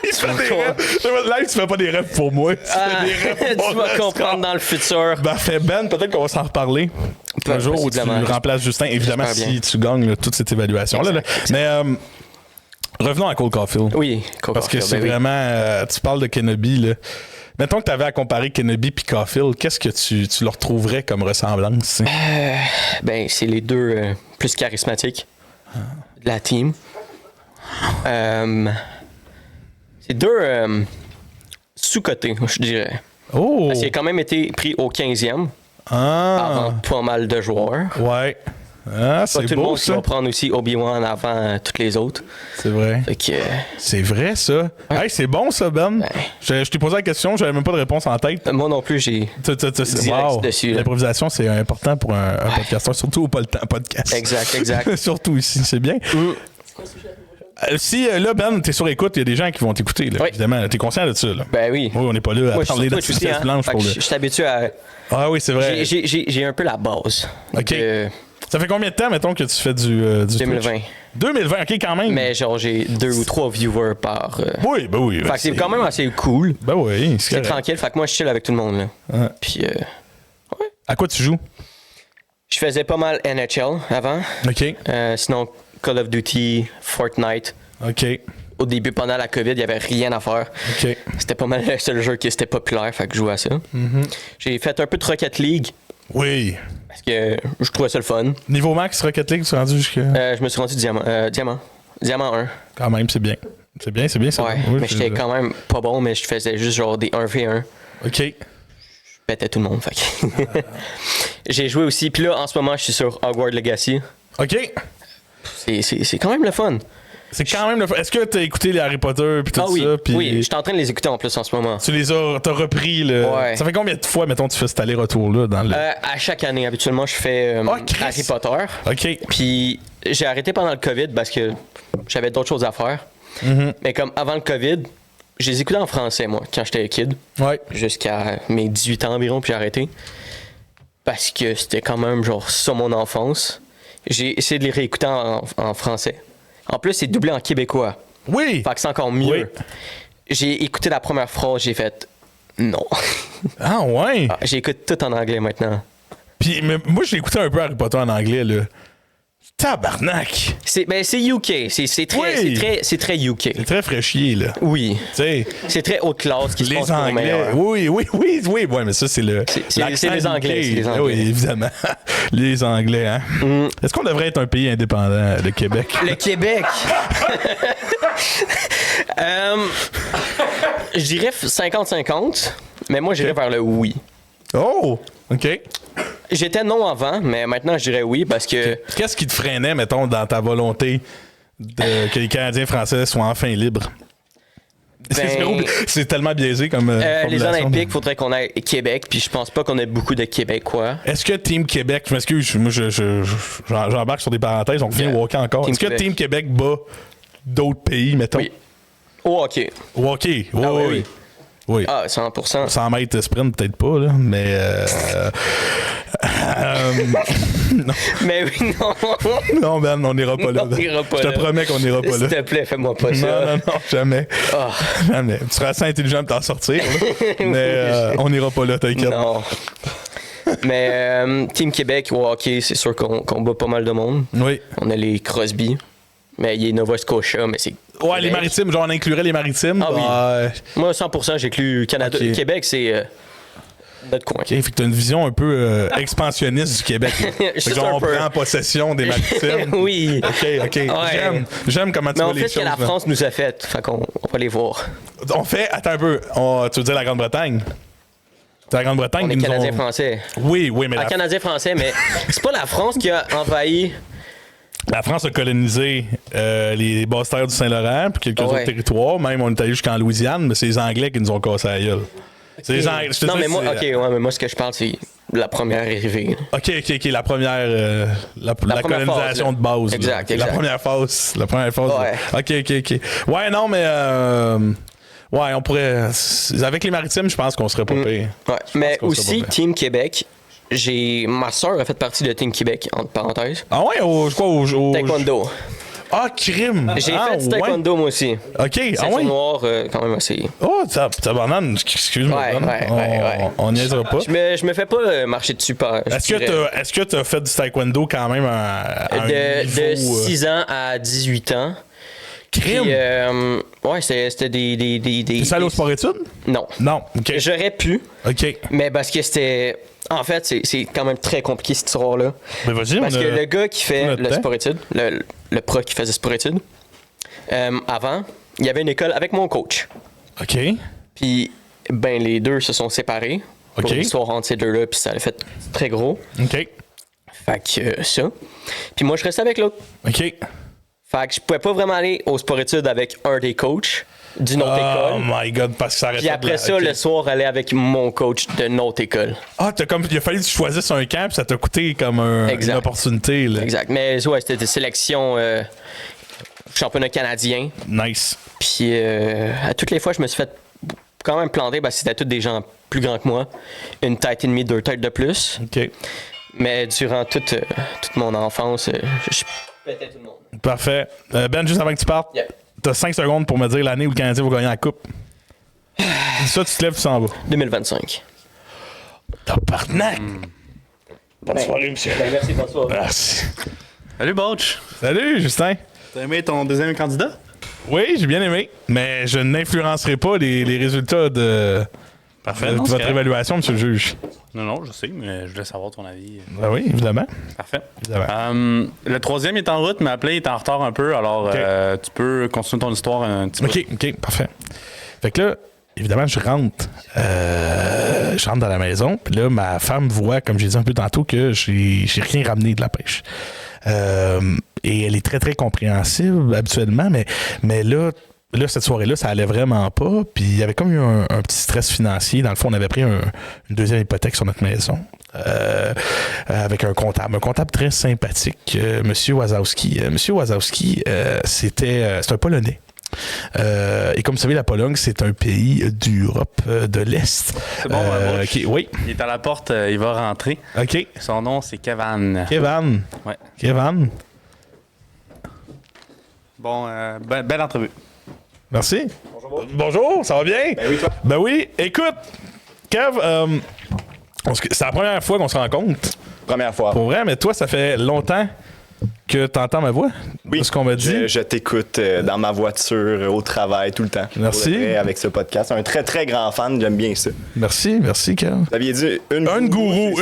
S1: Il se fait des rêves. Là, tu fais pas des rêves pour moi. Tu fais des rêves pour
S4: Tu vas
S1: Forrest
S4: comprendre
S1: Gump.
S4: dans le futur.
S1: Parfait. Ben, peut-être qu'on va s'en reparler. Un jour où tu
S4: Possiblement.
S1: remplaces Justin, évidemment,
S4: J'espère
S1: si tu gagnes là, toute cette évaluation-là. là.
S4: Exact.
S1: Mais revenons à Cole Caulfield.
S4: Oui,
S1: Parce que c'est
S4: ben oui.
S1: vraiment... tu parles de Kenobi, là. Mettons que tu avais à comparer Kenobi et Caulfield, qu'est-ce que tu leur trouverais comme ressemblance? Tu sais?
S4: Ben, c'est les deux plus charismatiques de la team. C'est deux sous-cotés, je dirais.
S1: Oh!
S4: Parce qu'il a quand même été pris au 15e
S1: Ah!
S4: avant pas mal de joueurs.
S1: Ouais. Ah,
S4: Pas
S1: c'est
S4: tout le
S1: beau,
S4: monde qui
S1: ça.
S4: va prendre aussi Obi-Wan avant toutes les autres.
S1: C'est vrai.
S4: Fait que,
S1: C'est vrai, ça. Hey, c'est bon, ça, Ben.
S4: Ouais.
S1: Je t'ai posé la question, j'avais même pas de réponse en tête.
S4: moi non plus, j'ai... Direct
S1: Wow.
S4: dessus, là.
S1: L'improvisation, c'est important pour un podcasteur, surtout au podcast.
S4: Exact.
S1: Surtout ici, c'est bien. Si là, Ben, t'es sur écoute, il y a des gens qui vont t'écouter, là,
S4: Oui.
S1: évidemment. T'es conscient de ça, là?
S4: Ben oui.
S1: Oui, on n'est pas là à
S4: Moi, je
S1: parler
S4: suis
S1: de
S4: sur Twitch aussi, hein.
S1: blanche
S4: Fait
S1: pour
S4: que
S1: le...
S4: je suis habitué à...
S1: Ah oui, c'est vrai.
S4: J'ai un peu la base.
S1: OK.
S4: de
S1: Ça fait combien de temps, mettons, que tu fais du
S4: 2020.
S1: Twitch? 2020, OK, quand même.
S4: Mais genre, j'ai 2 ou 3 viewers par...
S1: Oui, ben oui.
S4: Fait que c'est quand même assez cool.
S1: Ben oui,
S4: C'est
S1: correct.
S4: tranquille. Fait que moi, je chill avec tout le monde, là.
S1: Ouais.
S4: Puis,
S1: À quoi tu joues?
S4: je faisais pas mal NHL avant.
S1: OK.
S4: Sinon, Call of Duty, Fortnite.
S1: OK.
S4: Au début, pendant la COVID, il y avait rien à faire.
S1: OK.
S4: C'était pas mal le seul jeu qui était populaire, fait que je jouais à ça. J'ai fait un peu de Rocket League,
S1: Oui.
S4: parce que je trouvais ça le fun.
S1: Niveau max Rocket League, tu es rendu jusqu'à...
S4: Je me suis rendu Diamant 1.
S1: Quand même, c'est bien. C'est bien ça.
S4: Ouais,
S1: Oui,
S4: mais j'étais quand même pas bon, mais je faisais juste genre des 1v1.
S1: OK.
S4: Je pétais tout le monde, fait que... J'ai joué aussi, puis là, en ce moment, je suis sur Hogwarts Legacy.
S1: OK.
S4: C'est quand même le fun.
S1: C'est quand même le... Est-ce que t'as écouté les Harry Potter puis tout
S4: Ah oui,
S1: ça? Puis
S4: oui, je suis en train de les écouter en plus en ce moment.
S1: tu les as... T'as repris le...
S4: Ouais.
S1: Ça fait combien de fois, mettons, tu fais cet aller-retour-là dans le...
S4: À chaque année, habituellement, je fais
S1: Christ.
S4: Harry Potter.
S1: OK.
S4: Puis j'ai arrêté pendant le COVID parce que j'avais d'autres choses à faire. Mais comme avant le COVID, je les écoutais en français, moi, quand j'étais kid.
S1: Ouais.
S4: Jusqu'à mes 18 ans environ, puis j'ai arrêté. Parce que c'était quand même, genre, ça mon enfance. J'ai essayé de les réécouter en français. En plus, c'est doublé en québécois.
S1: Oui!
S4: Fait que c'est encore mieux.
S1: Oui.
S4: J'ai écouté la première phrase, j'ai fait non.
S1: Ah ouais!
S4: J'écoute tout en anglais maintenant.
S1: Puis mais moi, j'ai écouté un peu Harry Potter en anglais, là. Tabarnak!
S4: C'est UK. C'est très,
S1: Oui.
S4: c'est très UK.
S1: C'est très fraîchier, là.
S4: Oui.
S1: Tu sais,
S4: C'est très haute classe qui se passe
S1: les
S4: pour
S1: Anglais.
S4: meilleur.
S1: Oui. Ouais, mais ça, c'est le.
S4: C'est
S1: l'accent
S4: les Anglais,
S1: UK.
S4: c'est les Anglais.
S1: Oui, évidemment. Les Anglais, hein. Est-ce qu'on devrait être un pays indépendant, le Québec?
S4: Le Québec. Je dirais 50-50, mais moi, j'irais vers le oui.
S1: Oh! OK.
S4: J'étais non avant, mais maintenant, je dirais oui parce que...
S1: Qu'est-ce qui te freinait, mettons, dans ta volonté que les Canadiens français soient enfin libres? C'est tellement biaisé comme.
S4: les
S1: formulation.
S4: Olympiques, faudrait qu'on ait Québec, puis je pense pas qu'on ait beaucoup de Québécois.
S1: Est-ce que Team Québec, je m'excuse, moi j'embarque sur des parenthèses, on revient au hockey encore.
S4: Team
S1: Est-ce que
S4: Québec.
S1: Team Québec bat d'autres pays, mettons?
S4: Oui. Au hockey.
S1: Au hockey, oui,
S4: Ah,
S1: oui. Oui.
S4: Ah, 100%.
S1: 100 mètres de sprint, peut-être pas, là, mais. Non.
S4: Mais oui, non.
S1: Non, Ben, on n'ira pas là.
S4: On n'ira pas
S1: Je te
S4: là.
S1: promets qu'on n'ira pas là.
S4: S'il te plaît, fais-moi pas ça.
S1: Non, jamais.
S4: Ah.
S1: Jamais. Tu seras assez intelligent de t'en sortir, là. Mais on n'ira pas là, t'inquiète.
S4: Non. Mais Team Québec, au hockey, c'est sûr qu'on bat pas mal de monde.
S1: Oui.
S4: On a les Crosby. Mais il y a Nova Scotia, mais c'est.
S1: Ouais, les
S4: Québec.
S1: maritimes, genre on inclurait les maritimes.
S4: Ah oui.
S1: Ouais.
S4: Moi, 100%, j'inclus Canada.
S1: Ok.
S4: Québec, c'est notre coin.
S1: OK, fait que t'as une vision un peu expansionniste du Québec. là. Fait que
S4: Juste
S1: genre,
S4: un
S1: on
S4: peu.
S1: prend possession des maritimes.
S4: Oui.
S1: OK. J'aime comment tu
S4: Mais
S1: vois
S4: on
S1: les
S4: fait
S1: choses.
S4: ce que la
S1: là.
S4: France nous a fait. Fait qu'on va les voir.
S1: On fait, attends un peu, tu veux dire la Grande-Bretagne? C'est la Grande-Bretagne
S4: On est
S1: qui nous ont...
S4: Canadiens-Français.
S1: Oui, mais
S4: Ah, Canadiens-Français, mais c'est pas la France qui a envahi.
S1: la France a colonisé les basses terres du Saint-Laurent puis quelques
S4: Ouais.
S1: autres territoires. Même, on est allé jusqu'en Louisiane, mais c'est les Anglais qui nous ont cassé la gueule. C'est les Anglais. je te
S4: Non,
S1: dis,
S4: mais moi,
S1: c'est-
S4: mais moi, ce que je parle, c'est la première arrivée.
S1: OK, la première, la
S4: première
S1: colonisation
S4: phase,
S1: de base. là.
S4: Exact.
S1: La première phase.
S4: Ouais.
S1: OK. Ouais, non, mais ouais, on pourrait. Avec les maritimes, je pense qu'on serait pas pire.
S4: Ouais. Mais
S1: qu'on serait
S4: aussi,
S1: pas pire.
S4: Team Québec, ma soeur a fait partie de Team Québec, entre parenthèses.
S1: Ah ouais, je crois au
S4: Taekwondo.
S1: Ah, crime!
S4: J'ai fait du taekwondo, moi aussi.
S1: OK,
S4: Ceinture noire, quand même assez.
S1: Oh, ta banane, excuse-moi.
S4: Ouais.
S1: On niaisera pas.
S4: Je me fais pas marcher dessus par.
S1: Est-ce que tu as fait du taekwondo quand même à un niveau...
S4: De 6 ans à 18 ans.
S1: Crime!
S4: Ouais, c'était des.
S1: T'es allé au sport-études?
S4: Non.
S1: Non, OK.
S4: J'aurais pu.
S1: OK.
S4: Mais parce que c'était. En fait, c'est quand même très compliqué cette histoire-là.
S1: Mais vas-y,
S4: parce que le gars qui fait le sport-études, le pro qui faisait sport-études, avant, il y avait une école avec mon coach.
S1: OK.
S4: Puis, ben, les deux se sont séparés. Pour l'histoire entre ces deux-là, puis ça a fait très gros.
S1: OK.
S4: Fait que ça. Puis moi, je restais avec l'autre.
S1: OK.
S4: Fait que je pouvais pas vraiment aller au sport-études avec un des coachs d'une autre école.
S1: Oh my God, parce que ça arrête
S4: Puis après ça, le soir, aller avec mon coach d'une autre école.
S1: Ah, il a fallu que tu choisisses un camp, puis ça t'a coûté comme une opportunité. Là.
S4: Exact. Mais ouais, c'était des sélections championnat canadien.
S1: Nice.
S4: Puis à toutes les fois, je me suis fait quand même planter parce que c'était tous des gens plus grands que moi. Une tête et demie, 2 têtes de plus.
S1: OK.
S4: Mais durant toute mon enfance, je pétais tout le monde.
S1: Parfait. Ben, juste avant que tu partes, t'as 5 secondes pour me dire l'année où le Canadien va gagner la Coupe. Dis ça, tu te lèves, tu s'en vas.
S4: 2025.
S1: Tabarnak! Bonne soirée, monsieur.
S4: Merci, bonne soirée.
S1: Merci.
S2: Salut, Botch.
S1: Salut, Justin.
S2: T'as aimé ton deuxième candidat?
S1: Oui, j'ai bien aimé, mais je n'influencerai pas les résultats de votre évaluation, monsieur le juge.
S2: Non, je sais, mais je voulais savoir ton avis.
S1: Ben oui, évidemment.
S2: Parfait. Le troisième est en route, mais appelé est en retard un peu, alors tu peux continuer ton histoire un petit peu.
S1: OK, parfait. Fait que là, évidemment, je rentre dans la maison, puis là, ma femme voit, comme j'ai dit un peu tantôt, que j'ai rien ramené de la pêche. Et elle est très, très compréhensible habituellement, mais là, cette soirée-là, ça allait vraiment pas. Puis il y avait comme eu un petit stress financier. Dans le fond, on avait pris une deuxième hypothèque sur notre maison avec un comptable très sympathique, M. Wazowski. M. Wazowski, c'est un Polonais. Et comme vous savez, la Pologne, c'est un pays d'Europe de l'Est.
S2: C'est bon,
S1: oui.
S2: Il est à la porte, il va rentrer.
S1: OK.
S2: Son nom, c'est Kevan.
S1: Kevan.
S2: Ouais.
S1: Kevan.
S2: Bon, belle entrevue.
S1: Merci. Bonjour, ça va bien?
S5: Ben oui, toi.
S1: Ben oui. Écoute, Kev, c'est la première fois qu'on se rencontre.
S5: Première fois.
S1: Pour vrai, mais toi, ça fait longtemps que tu entends ma voix?
S5: Oui,
S1: c'est ce qu'on m'a dit.
S5: Je t'écoute dans ma voiture, au travail, tout le temps.
S1: Merci.
S5: Vrai, avec ce podcast. Un très, très grand fan, j'aime bien ça.
S1: Merci, Kev.
S5: Vous aviez dit une
S1: gourou.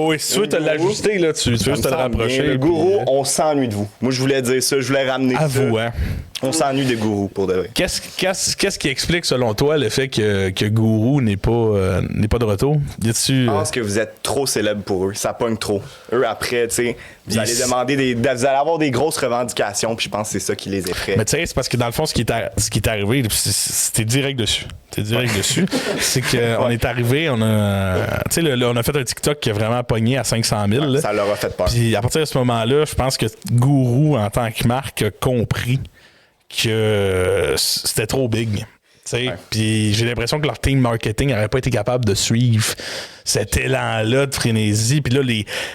S1: Oui, si tu veux te l'ajuster, là, tu veux te le rapprocher.
S5: Le gourou, on s'ennuie de vous. Moi, je voulais dire ça, je voulais ramener ça.
S1: À vous, hein.
S5: On s'ennuie des gourous, pour de vrai.
S1: Qu'est-ce qui explique, selon toi, le fait que Gourou n'est pas de retour?
S5: Je pense que vous êtes trop célèbre pour eux. Ça pogne trop. Eux, après, tu sais, vous allez demander vous allez avoir des grosses revendications, puis je pense que c'est ça qui les effraie.
S1: Mais tu sais, c'est parce que dans le fond, ce qui est arrivé, c'était direct dessus. C'est qu'on est arrivé, on a fait un TikTok qui a vraiment pogné à 500 000.
S5: Ouais, ça leur a fait peur.
S1: Puis à partir de ce moment-là, je pense que Gourou, en tant que marque, a compris que c'était trop big. Ouais. Puis j'ai l'impression que leur team marketing n'aurait pas été capable de suivre cet élan-là de frénésie. Puis là,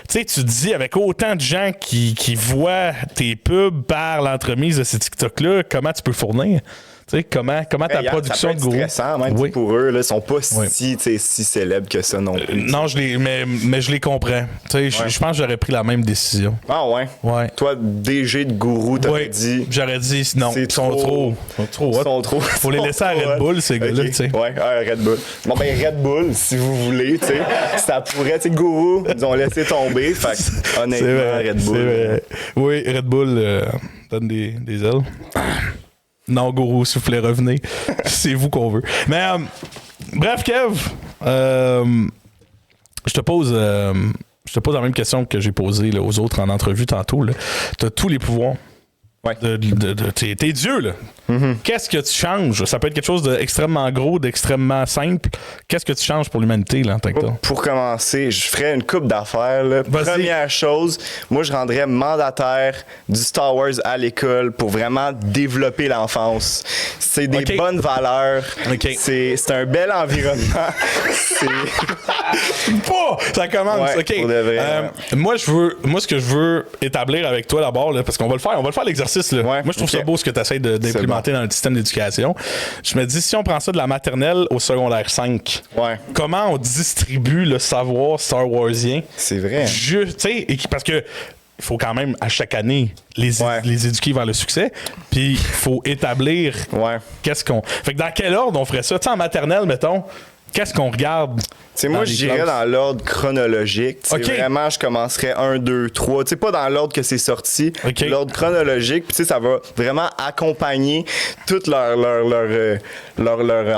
S1: tu te dis, avec autant de gens qui voient tes pubs par l'entremise de ces TikTok-là, comment tu peux fournir? Tu sais, comment ta production de Gourou...
S5: C'est stressant, même pour eux. Là, ils sont pas si célèbres que ça non plus.
S1: Non, mais je les comprends. Je pense que j'aurais pris la même décision.
S5: Ah ouais? Ouais. Toi, DG de Gourou, t'aurais dit...
S1: J'aurais dit non, ils sont trop hot. Faut les laisser à Red Bull, ces gars-là, tu sais.
S5: Ouais, Red Bull. Bon, ben Red Bull, si vous voulez, tu sais, ça pourrait, tu sais, Gourou, ils ont laissé tomber. Fait que, honnêtement, Red Bull...
S1: C'est vrai. Oui, Red Bull donne des ailes. Non, Gourou, s'il vous plaît, revenez. C'est vous qu'on veut. Mais, bref, Kev, je te pose la même question que j'ai posée là, aux autres en entrevue tantôt. Tu as tous les pouvoirs. Ouais. T'es Dieu, là. Mm-hmm. Qu'est-ce que tu changes? Ça peut être quelque chose d'extrêmement gros, d'extrêmement simple. Qu'est-ce que tu changes pour l'humanité, là, en tant que tel?
S5: Pour commencer, je ferais une couple d'affaires. Là. Première chose, moi, je rendrais mandataire du Star Wars à l'école pour vraiment développer l'enfance. C'est des bonnes valeurs. C'est un bel environnement.
S1: Ça commence,
S5: Ouais,
S1: OK.
S5: pour de vrai,
S1: Moi, ce que je veux établir avec toi d'abord, là, parce qu'on va le faire l'exercice. Là.
S5: Ouais,
S1: moi, je trouve
S5: ok.
S1: ça beau ce que tu essaies d'implémenter dans le système d'éducation. Je me dis, si on prend ça de la maternelle au secondaire 5,
S5: Ouais.
S1: comment on distribue le savoir Star Warsien?
S5: C'est vrai.
S1: Parce que il faut quand même, à chaque année, les éduquer vers le succès. Puis il faut établir qu'est-ce qu'on... Fait que dans quel ordre on ferait ça? Tu sais, en maternelle, mettons, qu'est-ce qu'on regarde?
S5: Moi, je dirais dans l'ordre chronologique. Vraiment, je commencerais 1, 2, 3. Pas dans l'ordre que c'est sorti. L'ordre chronologique. Puis ça va vraiment accompagner tout leur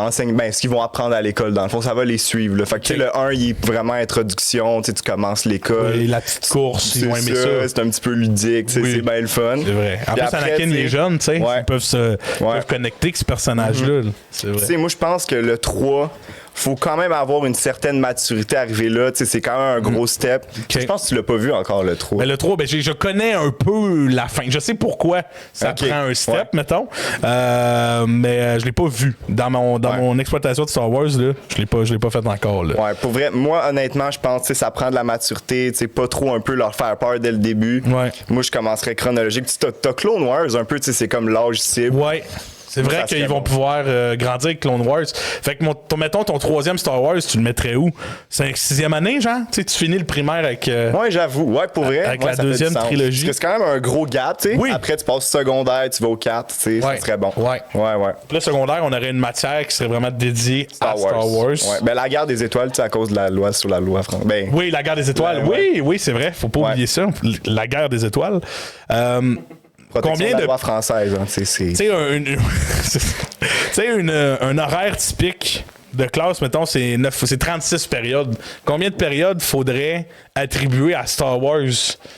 S5: enseignement. Ce qu'ils vont apprendre à l'école. Dans le fond, ça va les suivre. Là. Fait que le 1, il est vraiment introduction. Tu commences l'école.
S1: Oui, la petite course, ils vont aimer ça.
S5: C'est un petit peu ludique. C'est bien le fun.
S1: C'est vrai. En plus, Anakin, il est jeune. Ils peuvent connecter avec ce personnage-là. C'est vrai.
S5: Moi, je pense que le 3... faut quand même avoir une certaine maturité arrivée là. C'est quand même un gros step. Je pense que tu l'as pas vu encore, le 3.
S1: Mais le 3, je connais un peu la fin. Je sais pourquoi ça prend un step, mettons. Mais je l'ai pas vu. Dans mon exploitation de Star Wars, là, je l'ai pas fait encore. Là.
S5: Ouais, pour vrai, moi, honnêtement, je pense que ça prend de la maturité. Pas trop un peu leur faire peur dès le début.
S1: Ouais.
S5: Moi, je commencerais chronologique. T'as Clone Wars un peu, c'est comme l'âge cible.
S1: Ouais. C'est vrai qu'ils vont pouvoir grandir avec Clone Wars. Fait que, mettons, ton 3e Star Wars, tu le mettrais où? C'est 6e année, genre? Tu finis le primaire avec...
S5: Ouais, j'avoue. Ouais, pour vrai.
S1: Avec la deuxième trilogie.
S5: Parce que c'est quand même un gros gap, tu sais.
S1: Oui.
S5: Après, tu passes secondaire, tu vas au 4, tu sais. Ça serait bon.
S1: Ouais. Puis le secondaire, on aurait une matière qui serait vraiment dédiée à Star Wars.
S5: Ouais. Ben, la guerre des étoiles, tu sais, à cause de la loi sur la loi française. Ben,
S1: oui, la guerre des étoiles. Oui, c'est vrai. Faut pas oublier ça. La guerre des étoiles.
S5: Combien de la loi française, hein, tu sais,
S1: un horaire typique de classe, mettons, c'est 36 périodes. Combien de périodes faudrait attribuer à Star Wars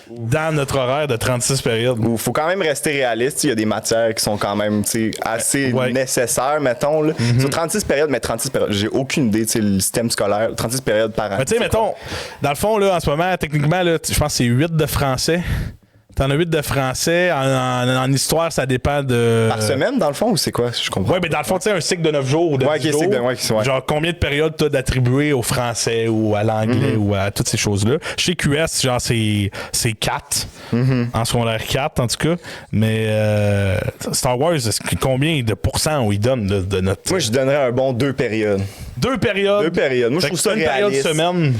S1: dans notre horaire de 36 périodes?
S5: Il faut quand même rester réaliste. Il y a des matières qui sont quand même assez nécessaires, mettons. Là. Sur 36 périodes, mais 36 périodes, j'ai aucune idée, le système scolaire, 36 périodes par an.
S1: Tu sais, mettons, dans le fond, là, en ce moment, techniquement, là, je pense que c'est 8 de français. T'en as 8 de français. En histoire, ça dépend de...
S5: Par semaine, dans le fond, ou c'est quoi? Je comprends.
S1: Oui, mais dans le fond, tu sais, un cycle de 9 jours ou de 10 jours. Genre, combien de périodes t'as d'attribuer au français ou à l'anglais ou à toutes ces choses-là? Chez QS, genre, c'est 4. En secondaire 4, en tout cas. Mais Star Wars, combien de pourcents on y donne de notre...
S5: Moi, je donnerais un bon 2 périodes.
S1: 2 périodes?
S5: 2 périodes. Moi, je trouve ça réaliste.
S1: Une période semaine.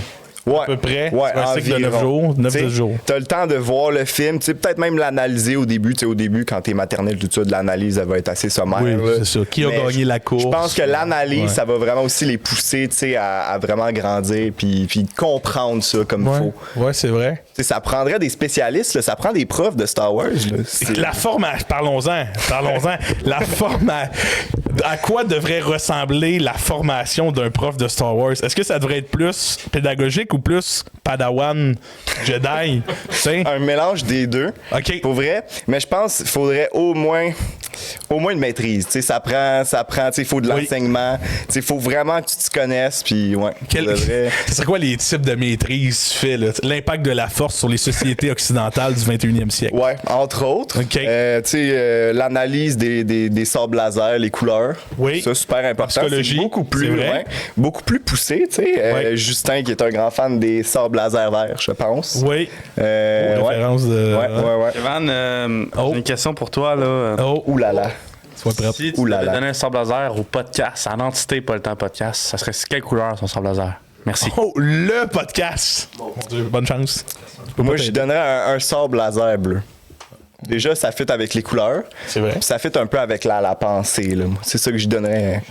S1: À peu près.
S5: Ouais,
S1: c'est un cycle de 9 jours. 9 jours.
S5: T'as le temps de voir le film. Peut-être même l'analyser au début. Au début, quand t'es maternelle, tout ça, de l'analyse, elle va être assez sommaire.
S1: Oui, c'est ça. Qui a gagné la course?
S5: Je pense que l'analyse, ça va vraiment aussi les pousser à vraiment grandir puis comprendre ça comme il faut.
S1: Ouais, c'est vrai.
S5: Ça prendrait des spécialistes. Là, ça prend des profs de Star Wars. Là.
S1: La formation... Parlons-en. La formation... À quoi devrait ressembler la formation d'un prof de Star Wars? Est-ce que ça devrait être plus pédagogique ou plus Padawan Jedi?
S5: Un mélange des deux.
S1: OK.
S5: Pour vrai. Mais je pense qu'il faudrait au moins une maîtrise. Ça prend il faut de l'enseignement. Il faut vraiment que tu te connaisses. Puis,
S1: c'est quoi les types de maîtrise tu fais? Là? L'impact de la force sur les sociétés occidentales du 21e siècle.
S5: Ouais, entre autres.
S1: Okay.
S5: L'analyse des sabres laser, les couleurs.
S1: Oui.
S5: Ça, super important.
S1: C'est
S5: beaucoup plus poussé. Justin, qui est un grand fan des sabres laser verts, je pense.
S1: Oui. Référence de...
S5: Ouais.
S2: Evan, j'ai une question pour toi. Là.
S5: Oulala.
S1: Sois prêt.
S2: Si tu devais donner un sabre laser au podcast, en entité, pas le temps podcast, ça serait quelle couleur son sabre laser? Merci.
S1: Oh, le podcast! Mon Dieu, bonne chance.
S5: Moi, je donnerais un sabre laser bleu. Déjà, ça fit avec les couleurs.
S1: C'est vrai.
S5: Ça fit un peu avec la pensée. Là. C'est ça que je donnerais.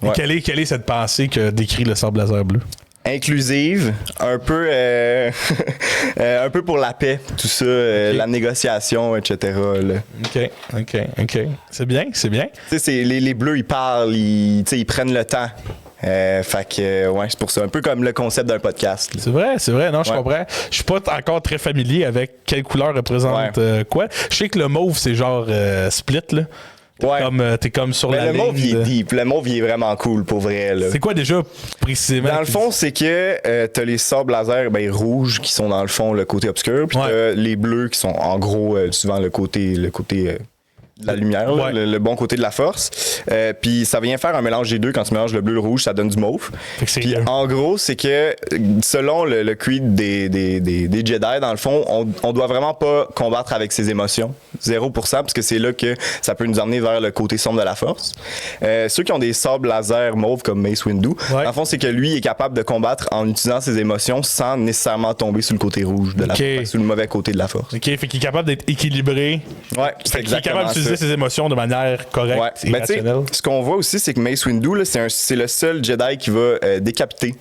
S1: Okay. Ouais. Quelle est cette pensée que décrit le sabre laser bleu?
S5: Inclusive, un peu un peu pour la paix, tout ça, la négociation, etc. Là.
S1: OK. C'est bien.
S5: Tu sais, les bleus, ils parlent, ils prennent le temps. Fait que, c'est pour ça. Un peu comme le concept d'un podcast. Là.
S1: C'est vrai. Non, je comprends. Je suis pas encore très familier avec quelle couleur représente quoi. Je sais que le mauve, c'est genre split, là. T'es comme sur la ligne.
S5: Le mauve, il est deep. Le mauve, il est vraiment cool, pour vrai. Là.
S1: C'est quoi déjà, précisément?
S5: Dans le fond, c'est que t'as les sabres laser rouges qui sont dans le fond le côté obscur, puis t'as les bleus qui sont en gros souvent le côté la lumière, là,
S1: Ouais.
S5: le bon côté de la force. Puis ça vient faire un mélange des deux. Quand tu mélanges le bleu et le rouge, ça donne du mauve.
S1: Fait que c'est
S5: Puis
S1: bien.
S5: en gros, c'est que selon le creed des Jedi, dans le fond, on doit vraiment pas combattre avec ses émotions. 0%, parce que c'est là que ça peut nous emmener vers le côté sombre de la force. Ceux qui ont des sabres laser mauve comme Mace Windu,
S1: Ouais.
S5: dans le fond, c'est que lui est capable de combattre en utilisant ses émotions sans nécessairement tomber sur le côté rouge de la
S1: Ok.
S5: force, sur le mauvais côté de la force.
S1: OK, fait qu'il est capable d'être équilibré.
S5: Ouais,
S1: Fait qu'il est capable d'utiliser ses émotions de manière correcte
S5: Ouais.
S1: et
S5: Mais tu sais,
S1: rationnelle.
S5: ce qu'on voit aussi, c'est que Mace Windu, là, c'est le seul Jedi qui va décapiter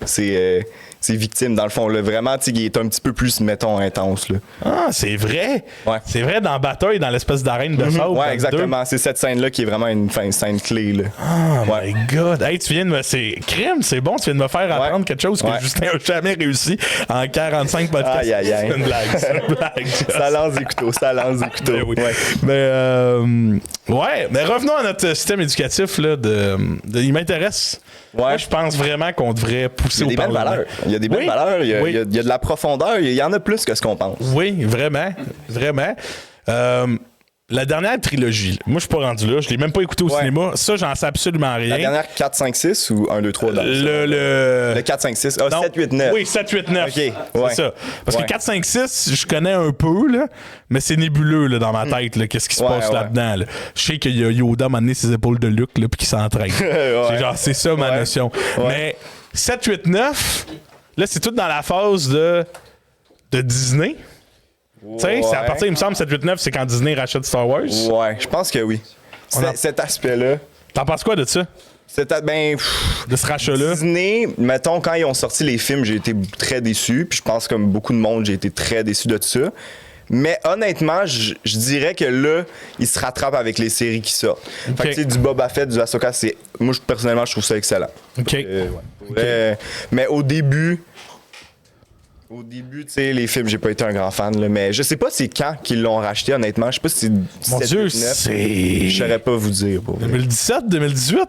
S5: ses victimes, dans le fond. Là. Vraiment, tu sais, il est un petit peu plus, mettons, intense. Là.
S1: Ah, c'est vrai.
S5: Ouais.
S1: C'est vrai dans Bataille, dans l'espèce d'arène de sable. dans
S5: Ouais,
S1: le
S5: exactement. C'est cette scène-là qui est vraiment une scène clé. Là.
S1: Oh
S5: Ouais.
S1: my god. Hey, tu viens de me. C'est crime, c'est bon, tu viens de me faire apprendre quelque chose que
S5: Ouais.
S1: Justin a jamais réussi en 45 podcasts.
S5: Aïe, aïe, aïe.
S1: C'est une blague, c'est une blague.
S5: Ça lance des couteaux, ça lance des couteaux.
S1: Ben oui.
S5: Ouais.
S1: Mais revenons à notre système éducatif là, il m'intéresse.
S5: Ouais.
S1: Moi, je pense vraiment qu'on devrait pousser
S5: Il y a des
S1: au
S5: belles
S1: Parlement.
S5: valeurs. Il y a des belles
S1: Oui.
S5: valeurs. Il y a,
S1: Oui.
S5: il y a- il y a de la profondeur. Il y en a plus que ce qu'on pense.
S1: Oui, vraiment. Vraiment. La dernière trilogie, moi, je suis pas rendu là. Je l'ai même pas écouté au
S5: Ouais.
S1: cinéma. Ça, j'en sais absolument rien.
S5: La dernière 4, 5, 6 ou 1, 2, 3 dans
S1: Le
S5: 4, 5, 6. Ah,
S1: Non.
S5: 7, 8, 9.
S1: Oui, 7, 8, 9.
S5: OK,
S1: C'est
S5: ouais.
S1: ça. Parce
S5: Ouais.
S1: que 4, 5, 6, je connais un peu, là, mais c'est nébuleux là, dans ma tête. Là, qu'est-ce qui se
S5: Ouais,
S1: passe
S5: ouais.
S1: là-dedans? Là. Je sais qu'il y a Yoda à m'amener ses épaules de Luke puis qu'il s'entraîne. C'est ça ma
S5: Ouais.
S1: notion.
S5: Ouais.
S1: Mais 7, 8, 9, là, c'est tout dans la phase de Disney. Tu sais, c'est à partir, il me semble, 7, 8, 9, c'est quand Disney rachète Star Wars.
S5: Ouais, je pense que oui. Cet aspect-là.
S1: T'en penses quoi de ça? De ce rachat-là?
S5: Disney, mettons, quand ils ont sorti les films, j'ai été très déçu. Puis je pense, comme beaucoup de monde, j'ai été très déçu de ça. Mais honnêtement, je dirais que là, ils se rattrapent avec les séries qui sortent. Fait que, tu sais, du Boba Fett, du Ahsoka, moi, personnellement, je trouve ça excellent.
S1: OK.
S5: Mais au début, tu sais, les films, j'ai pas été un grand fan, là, mais je sais pas c'est quand qu'ils l'ont racheté, honnêtement. Je sais pas si c'est
S1: Mon
S5: 17,
S1: Dieu,
S5: 9.
S1: c'est...
S5: Je saurais pas vous dire. Pour vrai.
S1: 2017, 2018?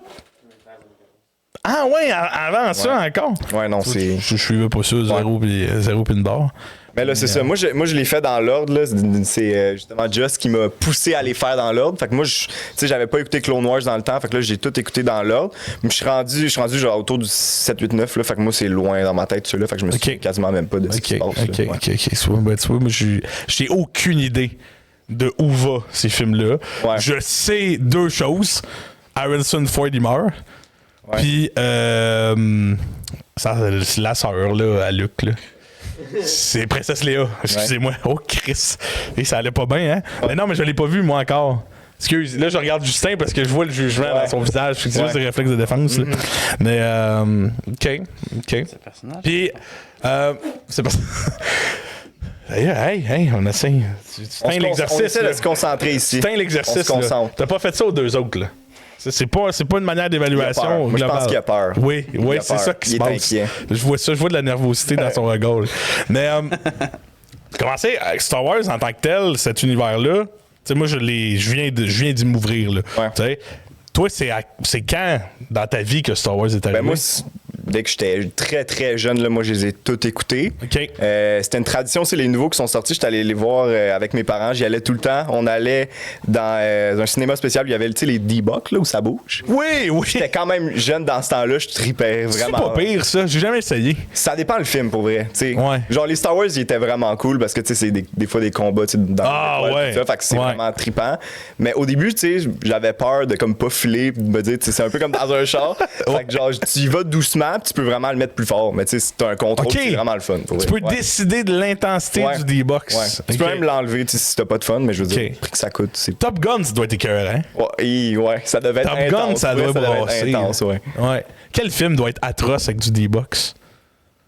S1: Ah ouais, avant ça encore?
S5: Ouais, non, c'est...
S1: Je suivais pas ça, zéro puis une barre.
S5: Mais là, c'est ça. Moi, je l'ai fait dans l'ordre. Là. C'est justement Just qui m'a poussé à les faire dans l'ordre. Fait que moi, tu sais, j'avais pas écouté Clone Wars dans le temps. Fait que là, j'ai tout écouté dans l'ordre. Mais je suis rendu genre autour du 7, 8, 9. Là. Fait que moi, c'est loin dans ma tête, ceux-là. Fait que je me suis quasiment même pas de ce qui se passe. là. Ouais.
S1: OK. Tu vois, moi, j'ai aucune idée de où va ces films-là.
S5: Ouais.
S1: Je sais deux choses. Harrison Ford, il meurt.
S5: Ouais.
S1: Puis, c'est la sœur, là, à Luke, là. C'est Princesse Léa. Excusez-moi. Oh, Chris. Et ça allait pas bien, hein? Mais non, mais je l'ai pas vu, moi, encore. Excuse, là, je regarde Justin parce que je vois le jugement dans son visage. C'est juste des réflexes de défense, là. Mais, OK.
S2: C'est personnage.
S1: Puis, c'est pas Hey, on essaie. Tu
S5: On
S1: teins l'exercice.
S5: essaie
S1: là.
S5: de se concentrer ici.
S1: Tu teins l'exercice.
S5: On se
S1: là.
S5: concentre.
S1: T'as pas fait ça aux deux autres, là. C'est pas une manière
S5: Il a peur.
S1: d'évaluation.
S5: Moi, je pense
S1: globale.
S5: qu'il a peur.
S1: Oui,
S5: Il a
S1: c'est
S5: peur.
S1: ça qui
S5: Il
S1: se
S5: est
S1: passe.
S5: inquiet.
S1: Je vois de la nervosité dans son regard. Là. Mais, commencer avec Star Wars en tant que tel, cet univers-là, tu sais, moi, je viens d'y m'ouvrir, là.
S5: Ouais.
S1: Tu sais, toi, c'est quand dans ta vie que Star Wars est arrivé?
S5: Ben moi, dès que j'étais très très jeune, là, moi je les ai tous écoutés.
S1: OK.
S5: C'était une tradition, c'est les nouveaux qui sont sortis. J'étais allé les voir avec mes parents, j'y allais tout le temps. On allait dans un cinéma spécial, il y avait les D-Box là où ça bouge.
S1: Oui.
S5: J'étais quand même jeune dans ce temps-là, je tripais
S1: C'est
S5: vraiment.
S1: pas pire, ça. J'ai jamais essayé.
S5: Ça dépend le film pour vrai. T'sais.
S1: Ouais.
S5: Genre les Star Wars, ils étaient vraiment cool parce que c'est des fois des combats dans
S1: Ah,
S5: les étoiles,
S1: ouais.
S5: tout ça, fait que c'est
S1: Ouais.
S5: vraiment trippant. Mais au début, j'avais peur de comme pas filer, de me dire, c'est un peu comme dans un char. Fait que genre tu y vas doucement, puis tu peux vraiment le mettre plus fort. Mais tu sais, si t'as un contrôle,
S1: OK.
S5: c'est vraiment le fun. Pour
S1: Tu
S5: vrai.
S1: peux
S5: Ouais.
S1: décider de l'intensité
S5: Ouais.
S1: du D-Box.
S5: Ouais. Tu peux
S1: OK.
S5: même l'enlever si t'as pas de fun, mais je veux dire,
S1: OK.
S5: le prix que ça coûte, c'est.
S1: Top Gun, ça doit être écœurant.
S5: Ouais, ça devait être
S1: Top
S5: intense.
S1: Gun, ça
S5: ouais,
S1: doit
S5: devait être
S1: brasser.
S5: intense, ouais.
S1: Ouais. Quel film doit être atroce avec du D-Box?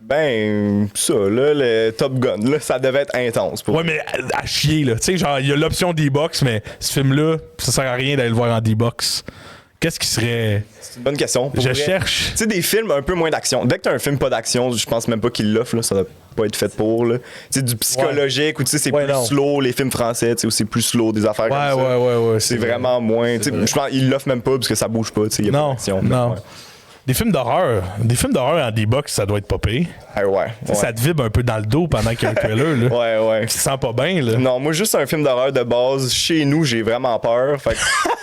S5: Ben, ça, là, le Top Gun, là, ça devait être intense. Pour
S1: Ouais, mais à chier, là. Tu sais, genre, il y a l'option D-Box, mais ce film-là, ça sert à rien d'aller le voir en D-Box. Qu'est-ce qui serait.
S5: C'est une bonne question. Pour
S1: Je
S5: vrai.
S1: cherche.
S5: Tu sais, des films un peu moins d'action. Dès que t'as un film pas d'action, je pense même pas qu'il l'offre, là, ça doit pas être fait pour. Tu sais, du psychologique ou tu sais, c'est
S1: Ouais,
S5: plus
S1: non.
S5: slow, les films français, tu sais, où c'est plus slow, des affaires comme ça.
S1: Ouais.
S5: C'est vraiment moins. Tu sais, je pense qu'il l'offre même pas parce que ça bouge pas, tu sais, il y a pas
S1: Non.
S5: d'action.
S1: Non.
S5: Ouais.
S1: Des films d'horreur en D-Box, ça doit être pas pire.
S5: Ah ouais.
S1: Ça te vibre un peu dans le dos pendant qu'il y a un trailer. Là.
S5: Ouais.
S1: Tu te sens pas bien. Là.
S5: Non, moi, juste un film d'horreur de base, chez nous, j'ai vraiment peur. Fait que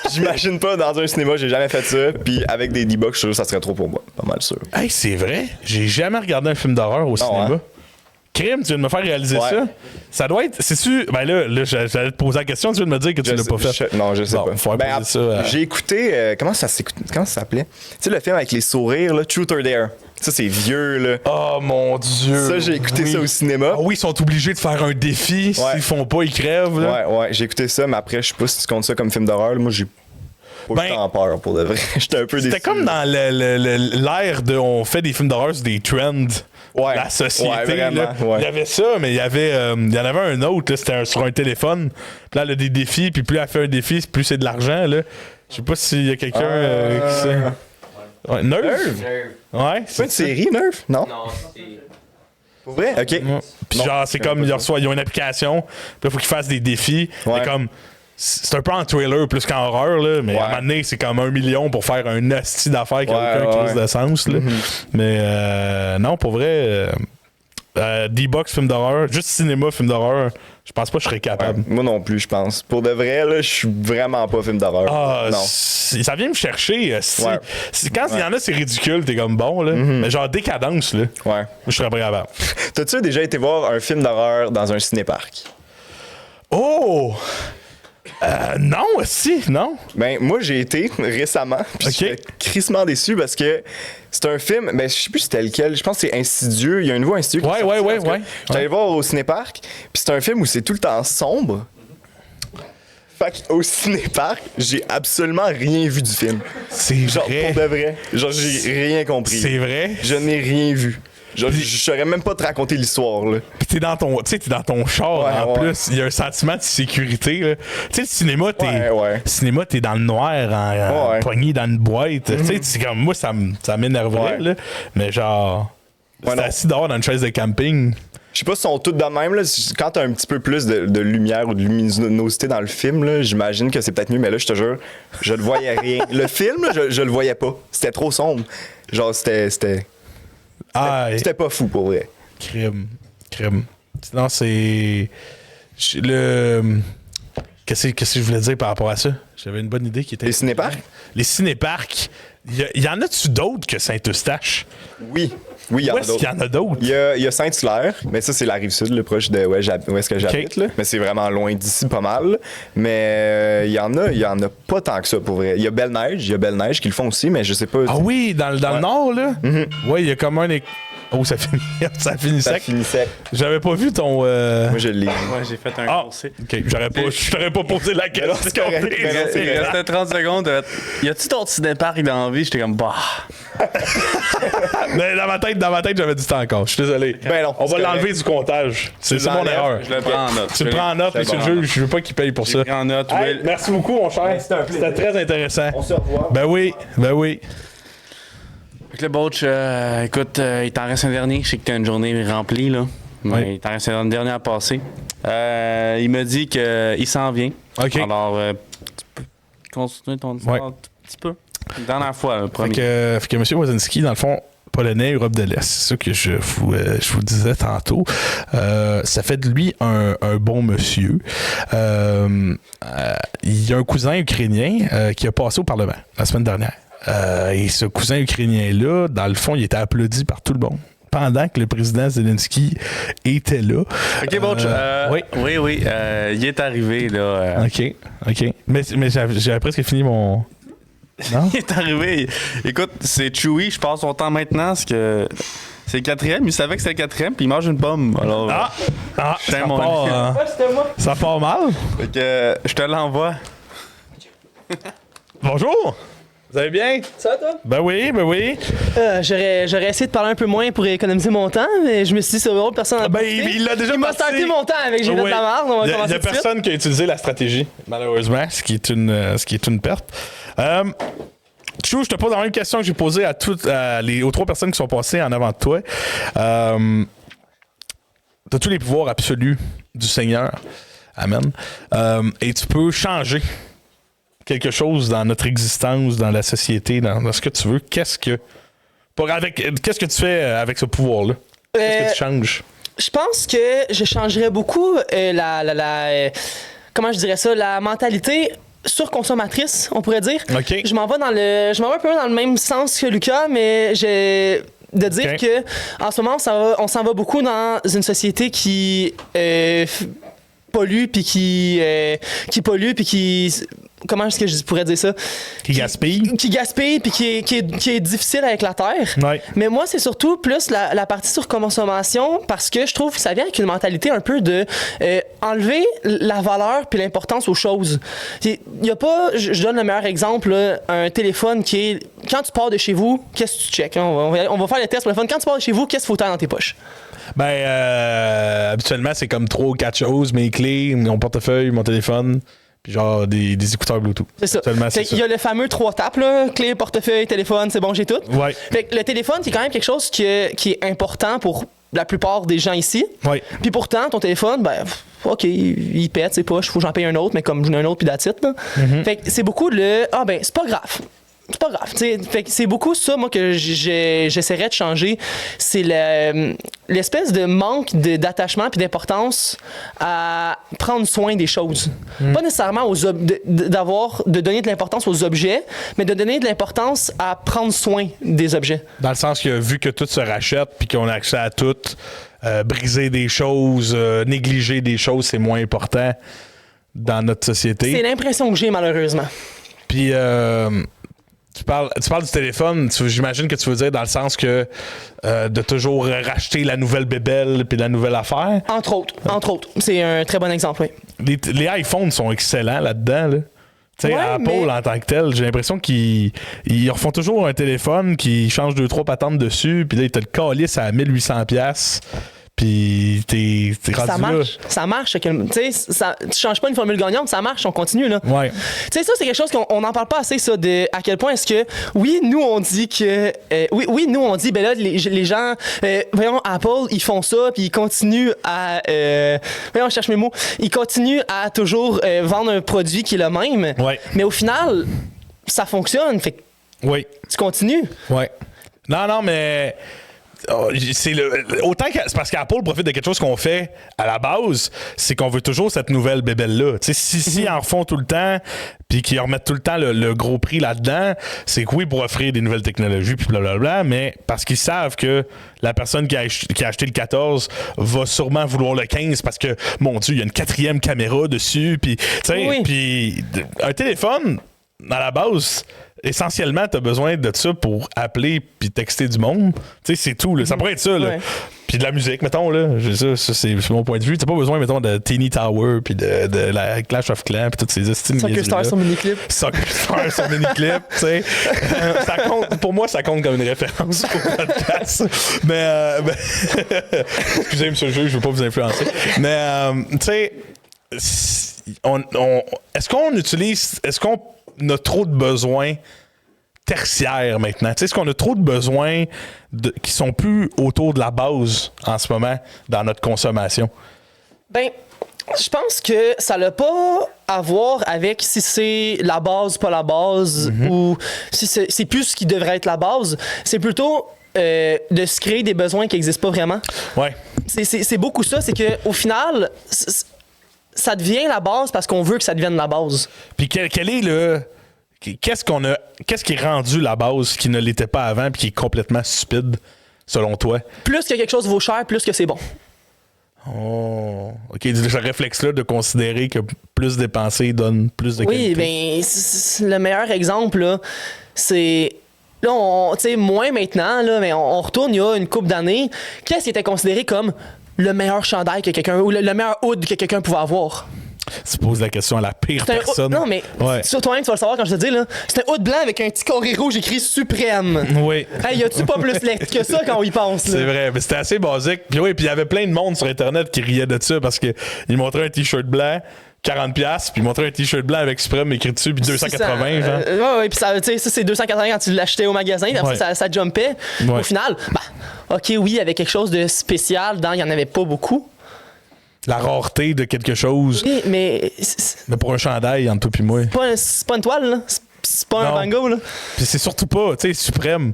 S5: j'imagine pas dans un cinéma, j'ai jamais fait ça. Puis avec des D-Box, je suis sûr que ça serait trop pour moi. Pas mal sûr.
S1: Hey, c'est vrai. J'ai jamais regardé un film d'horreur au cinéma.
S5: Hein?
S1: Crime, tu viens de me faire réaliser ça? Ça doit être. C'est-tu. Ben là j'allais te poser la question, tu viens de me dire que tu l'as pas fait.
S5: Non, je sais
S1: bon,
S5: pas.
S1: Faut poser ça.
S5: J'ai écouté. Comment ça s'appelait? Tu sais, le film avec les sourires, là, Truth or Dare. Ça, c'est vieux, là.
S1: Oh mon Dieu.
S5: Ça, j'ai écouté ça au cinéma.
S1: Ah oui, ils sont obligés de faire un défi. S'ils font pas, ils crèvent. Là.
S5: Ouais, j'ai écouté ça, mais après, je sais pas si tu comptes ça comme film d'horreur. Moi, j'ai pas eu tant peur pour de vrai. J'étais un peu déçu.
S1: C'était comme dans l'ère de on fait des films d'horreur sur des trends. La société.
S5: Vraiment,
S1: là. Il y avait ça, mais il y en avait un autre, là, c'était sur un téléphone. Puis là, elle a des défis, puis plus elle fait un défi, plus c'est de l'argent. Là. Je sais pas s'il y a quelqu'un qui sait. Ouais, Nerve? Ouais.
S5: C'est une série, Nerve? Non?
S4: Non, c'est.
S5: Pour vrai? Ok.
S1: Ouais. Puis genre, c'est comme, ils ont une application, puis là, il faut qu'ils fassent des défis.
S5: Ouais.
S1: C'est un peu en thriller plus qu'en horreur, là, mais à un moment donné, c'est comme 1 million pour faire un hostie d'affaires qui n'a aucun crise de sens. Là. Mais non, pour vrai, D-Box, film d'horreur, juste cinéma, film d'horreur, je pense pas que je serais capable.
S5: Moi non plus, je pense. Pour de vrai, là, je suis vraiment pas film d'horreur. Non.
S1: Ça vient me chercher. Quand il y en a, c'est ridicule, t'es comme bon, là. Mais genre décadence, là.
S5: Ouais.
S1: Je serais pas capable.
S5: T'as-tu déjà été voir un film d'horreur dans un cinéparc?
S1: Oh! Non, si, non.
S5: Ben, moi, j'ai été récemment, puis j'étais crissement déçu parce que c'est un film, ben, je sais plus c'était lequel, je pense que c'est Insidieux, il y a un nouveau Insidieux.
S1: Ouais.
S5: J'allais le voir au cinéparc, puis c'est un film où c'est tout le temps sombre. Fait qu'au cinéparc, j'ai absolument rien vu du film.
S1: C'est
S5: genre,
S1: vrai.
S5: Pour de vrai. Genre, j'ai rien compris.
S1: C'est vrai?
S5: Je n'ai rien vu. Genre, je saurais même pas te raconter l'histoire, là.
S1: Pis t'es dans ton char, en plus. Il y a un sentiment de sécurité, là. Tu sais, le cinéma, t'es dans le noir, poigné dans une boîte. Tu sais, c'est comme, moi, ça m'énerverait, là. Mais genre, t'es assis dehors dans une chaise de camping.
S5: Je sais pas si sont toutes de même, là. Quand t'as un petit peu plus de lumière ou de luminosité dans le film, là, j'imagine que c'est peut-être mieux, mais là, je te jure, je ne voyais rien. Le film, là, je le voyais pas. C'était trop sombre. Genre, c'était pas fou, pour vrai.
S1: Crime. Non, c'est... Qu'est-ce que je voulais dire par rapport à ça? J'avais une bonne idée qui était...
S5: Les cinéparcs?
S1: Les cinéparcs. Il y en a-tu d'autres que Saint-Eustache?
S5: Oui, il y en a d'autres.
S1: Où est-ce qu'il y en a d'autres?
S5: Il y a Saint-Hilaire, mais ça, c'est la Rive-Sud, le proche de où est-ce que j'habite. Là. Mais c'est vraiment loin d'ici, pas mal. Mais il y en a pas tant que ça, pour vrai. Il y a Belle-Neige qui le font aussi, mais je sais pas...
S1: Ah oui, dans le nord, là? Oui, il y a comme un... Oh, ça finit sec. J'avais pas vu ton...
S5: Moi, je l'ai vu.
S2: Ouais, j'ai fait un coursier.
S1: OK, je t'aurais pas posé la question.
S2: Il restait 30 secondes. Y a-tu d'autres cinéparcs dans la vie? J'étais comme, bah...
S1: Mais dans ma tête, j'avais du temps encore. Je suis désolé.
S5: Ben non,
S1: on va l'enlever du comptage. C'est mon erreur.
S2: Je le prends en note.
S1: Tu le prends en note, monsieur le juge. Je veux pas qu'il paye pour ça.
S2: En note,
S1: hey, merci beaucoup, mon cher. C'était très intéressant.
S5: On se revoit.
S1: Ben oui.
S2: Fait que le Botch, écoute, il t'en reste un dernier. Je sais que t'as une journée remplie, là. Mais il t'en reste un dernier à passer. Il m'a dit qu'il s'en vient.
S1: OK.
S2: Alors, tu peux continuer ton histoire un petit peu. Dernière fois, le premier.
S1: Fait que M. Wazinski, dans le fond, polonais, Europe de l'Est. C'est ça que je vous disais tantôt. Ça fait de lui un bon monsieur. Il y a un cousin ukrainien qui a passé au Parlement la semaine dernière. Et ce cousin ukrainien-là, dans le fond, il était applaudi par tout le monde pendant que le président Zelensky était là.
S2: OK, Botch. Oui. Il est arrivé, là.
S1: OK. Mais j'avais presque fini mon... Non?
S2: Il est arrivé. Écoute, c'est Chewie, je passe son temps maintenant, parce que c'est le 4e. Il savait que c'était le 4e, puis il mange une pomme. Alors,
S1: ça part mal.
S2: Fait que je te l'envoie.
S1: Bonjour! Vous allez bien?
S6: Ça va, toi?
S1: Ben oui.
S6: J'aurais essayé de parler un peu moins pour économiser mon temps, mais je me suis dit, c'est drôle, personne n'a
S1: il l'a déjà
S6: m'a starté mon temps avec j'ai fait de la merde, on va commencer.
S1: Il y a personne qui a utilisé la stratégie, malheureusement, ce qui est une perte. Chou, je te pose la même question que j'ai posée aux 3 personnes qui sont passées en avant de toi. T'as tous les pouvoirs absolus du Seigneur. Amen. Et tu peux changer quelque chose dans notre existence, dans la société, dans ce que tu veux. Qu'est-ce que Qu'est-ce que tu fais avec ce pouvoir-là? Qu'est-ce que tu changes?
S6: Je pense que je changerais beaucoup comment je dirais ça, la mentalité surconsommatrice, on pourrait dire.
S1: OK.
S6: Je m'en vais un peu dans le même sens que Lucas, mais de dire que en ce moment, on s'en va beaucoup dans une société qui pollue puis qui comment est-ce que je pourrais dire ça?
S1: Qui gaspille.
S6: Qui gaspille puis qui est difficile avec la terre.
S1: Ouais.
S6: Mais moi, c'est surtout plus la partie sur consommation parce que je trouve que ça vient avec une mentalité un peu de enlever la valeur puis l'importance aux choses. Il y a pas, je donne le meilleur exemple, là, un téléphone qui est, quand tu pars de chez vous, qu'est-ce que tu checkes? On va faire le test pour le fun. Quand tu pars de chez vous, qu'est-ce qu'il faut avoir dans tes poches?
S1: Habituellement, c'est comme 3 ou 4 choses, mes clés, mon portefeuille, mon téléphone. Puis genre des écouteurs Bluetooth.
S6: C'est ça. Il y a le fameux 3 tapes, là, clé, portefeuille, téléphone, c'est bon, j'ai tout.
S1: Ouais.
S6: Fait que le téléphone, c'est quand même quelque chose qui est important pour la plupart des gens ici.
S1: Ouais.
S6: Puis pourtant, ton téléphone, OK, il pète, c'est pas, il faut que j'en paye un autre, mais comme j'en ai un autre, puis that's it, là. Fait que c'est beaucoup c'est pas grave. C'est pas grave. Fait que c'est beaucoup ça, moi, que j'essaierais de changer. C'est l'espèce de manque d'attachement puis d'importance à prendre soin des choses. Pas nécessairement de donner de l'importance aux objets, mais de donner de l'importance à prendre soin des objets.
S1: Dans le sens que vu que tout se rachète puis qu'on a accès à tout, briser des choses, négliger des choses, c'est moins important dans notre société.
S6: C'est l'impression que j'ai, malheureusement.
S1: Puis... Tu parles du téléphone, j'imagine que tu veux dire dans le sens que de toujours racheter la nouvelle bébelle puis la nouvelle affaire.
S6: Entre autres. C'est un très bon exemple, oui.
S1: Les iPhones sont excellents là-dedans. Là. Tu sais, Apple en tant que tel, j'ai l'impression qu'ils refont toujours un téléphone qui change 2-3 patentes dessus, puis là, ils te le calissent à 1800$. Puis t'es rendu
S6: ça marche. Tu sais, tu changes pas une formule gagnante, ça marche, on continue, là.
S1: Ouais.
S6: Tu sais, ça, c'est quelque chose qu'on n'en parle pas assez, ça, de à quel point est-ce que, nous, on dit que... nous, on dit, ben là, les gens... voyons, Apple, ils font ça, puis ils continuent à... voyons, je cherche mes mots. Ils continuent à toujours vendre un produit qui est le même.
S1: Ouais.
S6: Mais au final, ça fonctionne, fait que tu continues.
S1: Ouais. Non, mais... c'est parce qu'Apple profite de quelque chose qu'on fait à la base, c'est qu'on veut toujours cette nouvelle bébelle-là. Si ils en refont tout le temps, puis qu'ils remettent tout le temps le gros prix là-dedans, c'est que oui, pour offrir des nouvelles technologies, puis blablabla, mais parce qu'ils savent que la personne qui a acheté le 14 va sûrement vouloir le 15 parce que, mon Dieu, il y a une 4e caméra dessus, puis puis un téléphone, à la base... Essentiellement, tu as besoin de ça pour appeler puis texter du monde. Tu sais, c'est tout. Là. Ça pourrait être ça. Là. Puis de la musique, mettons. Là. Ça c'est mon point de vue. Tu n'as pas besoin, mettons, de Teeny Tower puis de la Clash of Clans puis toutes ces estimes.
S6: Soccer Star sur mini-clip.
S1: Soccer Star sur mini-clip. Tu sais. Pour moi, ça compte comme une référence au podcast. Mais excusez, M. le juge, je ne veux pas vous influencer. Mais, tu sais, est-ce qu'on a trop de besoins tertiaires maintenant? Tu sais, est-ce qu'on a trop de besoins qui sont plus autour de la base en ce moment dans notre consommation?
S6: Ben, je pense que ça n'a pas à voir avec si c'est la base, pas la base, ou si c'est plus ce qui devrait être la base. C'est plutôt de se créer des besoins qui n'existent pas vraiment.
S1: Ouais.
S6: C'est beaucoup ça. C'est qu'au final... ça devient la base parce qu'on veut que ça devienne la base.
S1: Puis quel est le... Qu'est-ce qui est rendu la base qui ne l'était pas avant puis qui est complètement stupide, selon toi?
S6: Plus que quelque chose vaut cher, plus que c'est bon.
S1: Oh, OK. Ce réflexe-là de considérer que plus dépenser donne plus de qualité.
S6: Oui, bien, le meilleur exemple, là, c'est... Là, tu sais, moins maintenant, là, mais on retourne il y a une couple d'années. Qu'est-ce qui était considéré comme le meilleur chandail que quelqu'un... ou le meilleur hood que quelqu'un pouvait avoir?
S1: Tu poses la question à la pire personne.
S6: Non, mais toi-même, tu vas le savoir quand je te dis, là. C'est un hood blanc avec un petit carré rouge écrit Suprême.
S1: Oui.
S6: Hey, y a-tu pas plus laid que ça quand on y pense, là?
S1: C'est vrai, mais c'était assez basique. Puis oui, puis il y avait plein de monde sur Internet qui riait de ça parce qu'il montrait un t-shirt blanc, 40$, puis il montrait un t-shirt blanc avec Suprême écrit dessus, puis 280$, genre.
S6: Ouais, puis ça, tu sais, ça, c'est 280$ quand tu l'achetais au magasin, puis après ça jumpait. Au final, OK, oui, il y avait quelque chose de spécial il n'y en avait pas beaucoup.
S1: La rareté de quelque chose.
S6: Oui, mais
S1: pour un chandail, entre toi et moi.
S6: C'est pas une toile, là. C'est pas un bango, là.
S1: Puis c'est surtout pas, tu sais, Suprême.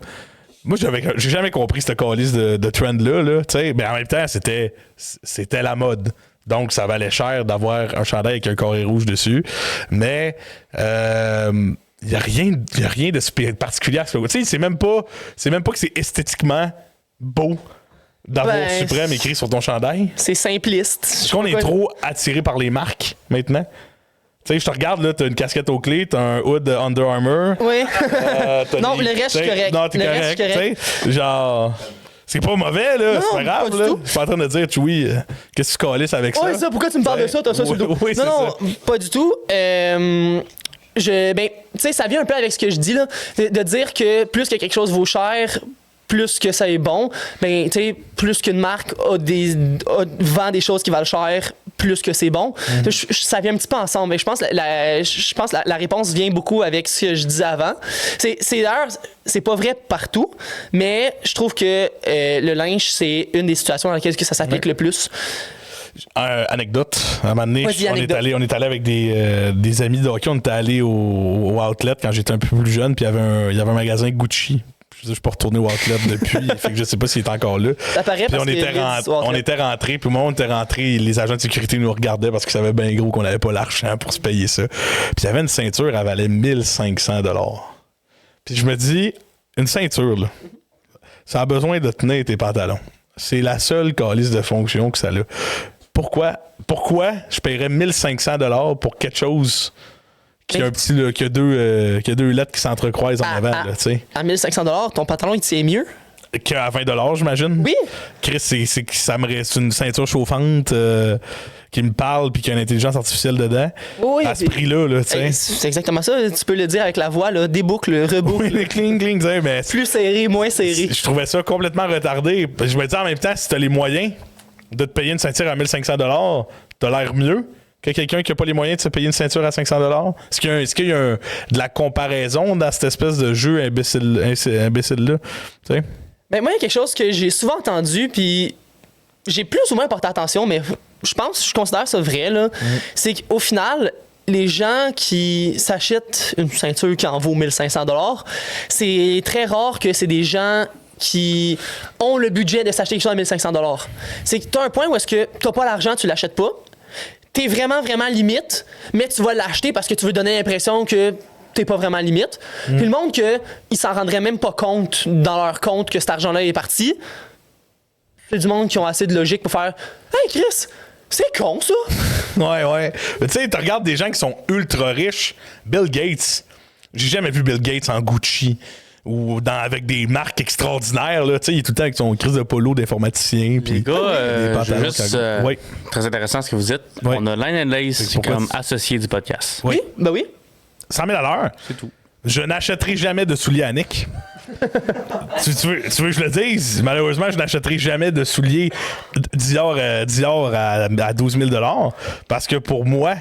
S1: Moi, j'ai jamais compris cette calice de trend-là. Là, mais en même temps, c'était la mode. Donc, ça valait cher d'avoir un chandail avec un carré rouge dessus. Mais il n'y a rien de particulier à ce que... C'est même pas que c'est esthétiquement beau d'avoir Suprême écrit sur ton chandail.
S6: C'est simpliste.
S1: Est-ce qu'on est trop attiré par les marques maintenant? Tu sais, je te regarde, là, t'as une casquette aux clés, t'as un hood Under Armour.
S6: Oui. Non, le reste, je suis correct.
S1: Non, t'es correct. Genre, c'est pas mauvais, là. C'est pas grave, là. Je suis pas en train de dire, Chewie, qu'est-ce que tu calisses avec ça?
S6: Ouais, ça, pourquoi tu me parles de ça? T'as ça sur le dos.
S1: Oui,
S6: non, pas du tout. Tu sais, ça vient un peu avec ce que je dis, là, de dire que plus que quelque chose vaut cher, plus que ça est bon, ben, tu sais, plus qu'une marque vend des choses qui valent cher, plus que c'est bon. Ça vient un petit peu ensemble. Mais je pense que la réponse vient beaucoup avec ce que je disais avant. D'ailleurs, c'est pas vrai partout, mais je trouve que le linge, c'est une des situations dans lesquelles ça s'applique le plus.
S1: Anecdote. À un moment donné, on est allé avec des amis de hockey. On était allé au Outlet quand j'étais un peu plus jeune, puis il y avait un magasin Gucci. Je suis pas retourné au Outlet depuis, fait que je sais pas s'il est encore là.
S6: Ça paraît
S1: puis on était rentrés, puis au moment où on était rentrés, les agents de sécurité nous regardaient parce qu'ils savaient bien gros qu'on n'avait pas l'argent pour se payer ça. Puis il y avait une ceinture, elle valait 1500 $. Puis je me dis, une ceinture, là, ça a besoin de tenir tes pantalons. C'est la seule calice de fonction que ça a. Pourquoi je paierais 1500 $ pour quelque chose qui a qui a deux lettres qui s'entrecroisent en avant, là, tu sais.
S6: À 1500 $, ton pantalon, il tient mieux?
S1: Qu'à 20 $, j'imagine.
S6: Oui.
S1: Chris, c'est une ceinture chauffante qui me parle puis qui a une intelligence artificielle dedans.
S6: Oui,
S1: à ce prix-là, là, tu sais.
S6: C'est exactement ça. Tu peux le dire avec la voix, là. Déboucle, reboucle.
S1: Oui, le cling, cling, tu sais, mais...
S6: Plus serré, moins serré.
S1: Je trouvais ça complètement retardé. Je me dis en même temps, si t'as les moyens de te payer une ceinture à 1500 $, t'as l'air mieux que quelqu'un qui n'a pas les moyens de se payer une ceinture à 500 $. Est-ce qu'il y a de la comparaison dans cette espèce de jeu imbécile-là? Tu sais?
S6: Ben, moi, il y a quelque chose que j'ai souvent entendu, puis j'ai plus ou moins porté attention, mais je considère ça vrai, là. C'est qu'au final, les gens qui s'achètent une ceinture qui en vaut 1500 $, c'est très rare que c'est des gens qui ont le budget de s'acheter quelque chose à 1500 $. C'est que tu as un point où est-ce que tu n'as pas l'argent, tu l'achètes pas. T'es vraiment, vraiment limite, mais tu vas l'acheter parce que tu veux donner l'impression que t'es pas vraiment limite. Puis le monde ils s'en rendraient même pas compte dans leur compte que cet argent-là est parti. C'est du monde qui ont assez de logique pour faire « Hey Chris, c'est con ça! »
S1: Ouais. Mais tu sais, tu regardes des gens qui sont ultra riches. Bill Gates. J'ai jamais vu Bill Gates en Gucci ou avec des marques extraordinaires, là. Tu sais, il est tout le temps avec son crise de polo d'informaticien.
S2: Les gars, juste
S1: oui.
S2: très intéressant ce que vous dites.
S1: Oui.
S2: On a Line & Lace comme associé du podcast.
S1: Oui.
S6: Ben oui.
S1: 100 000 $. C'est tout. Je n'achèterai jamais de souliers à Nick. tu veux que je le dise? Malheureusement, je n'achèterai jamais de souliers Dior à 12 000 $ parce que pour moi,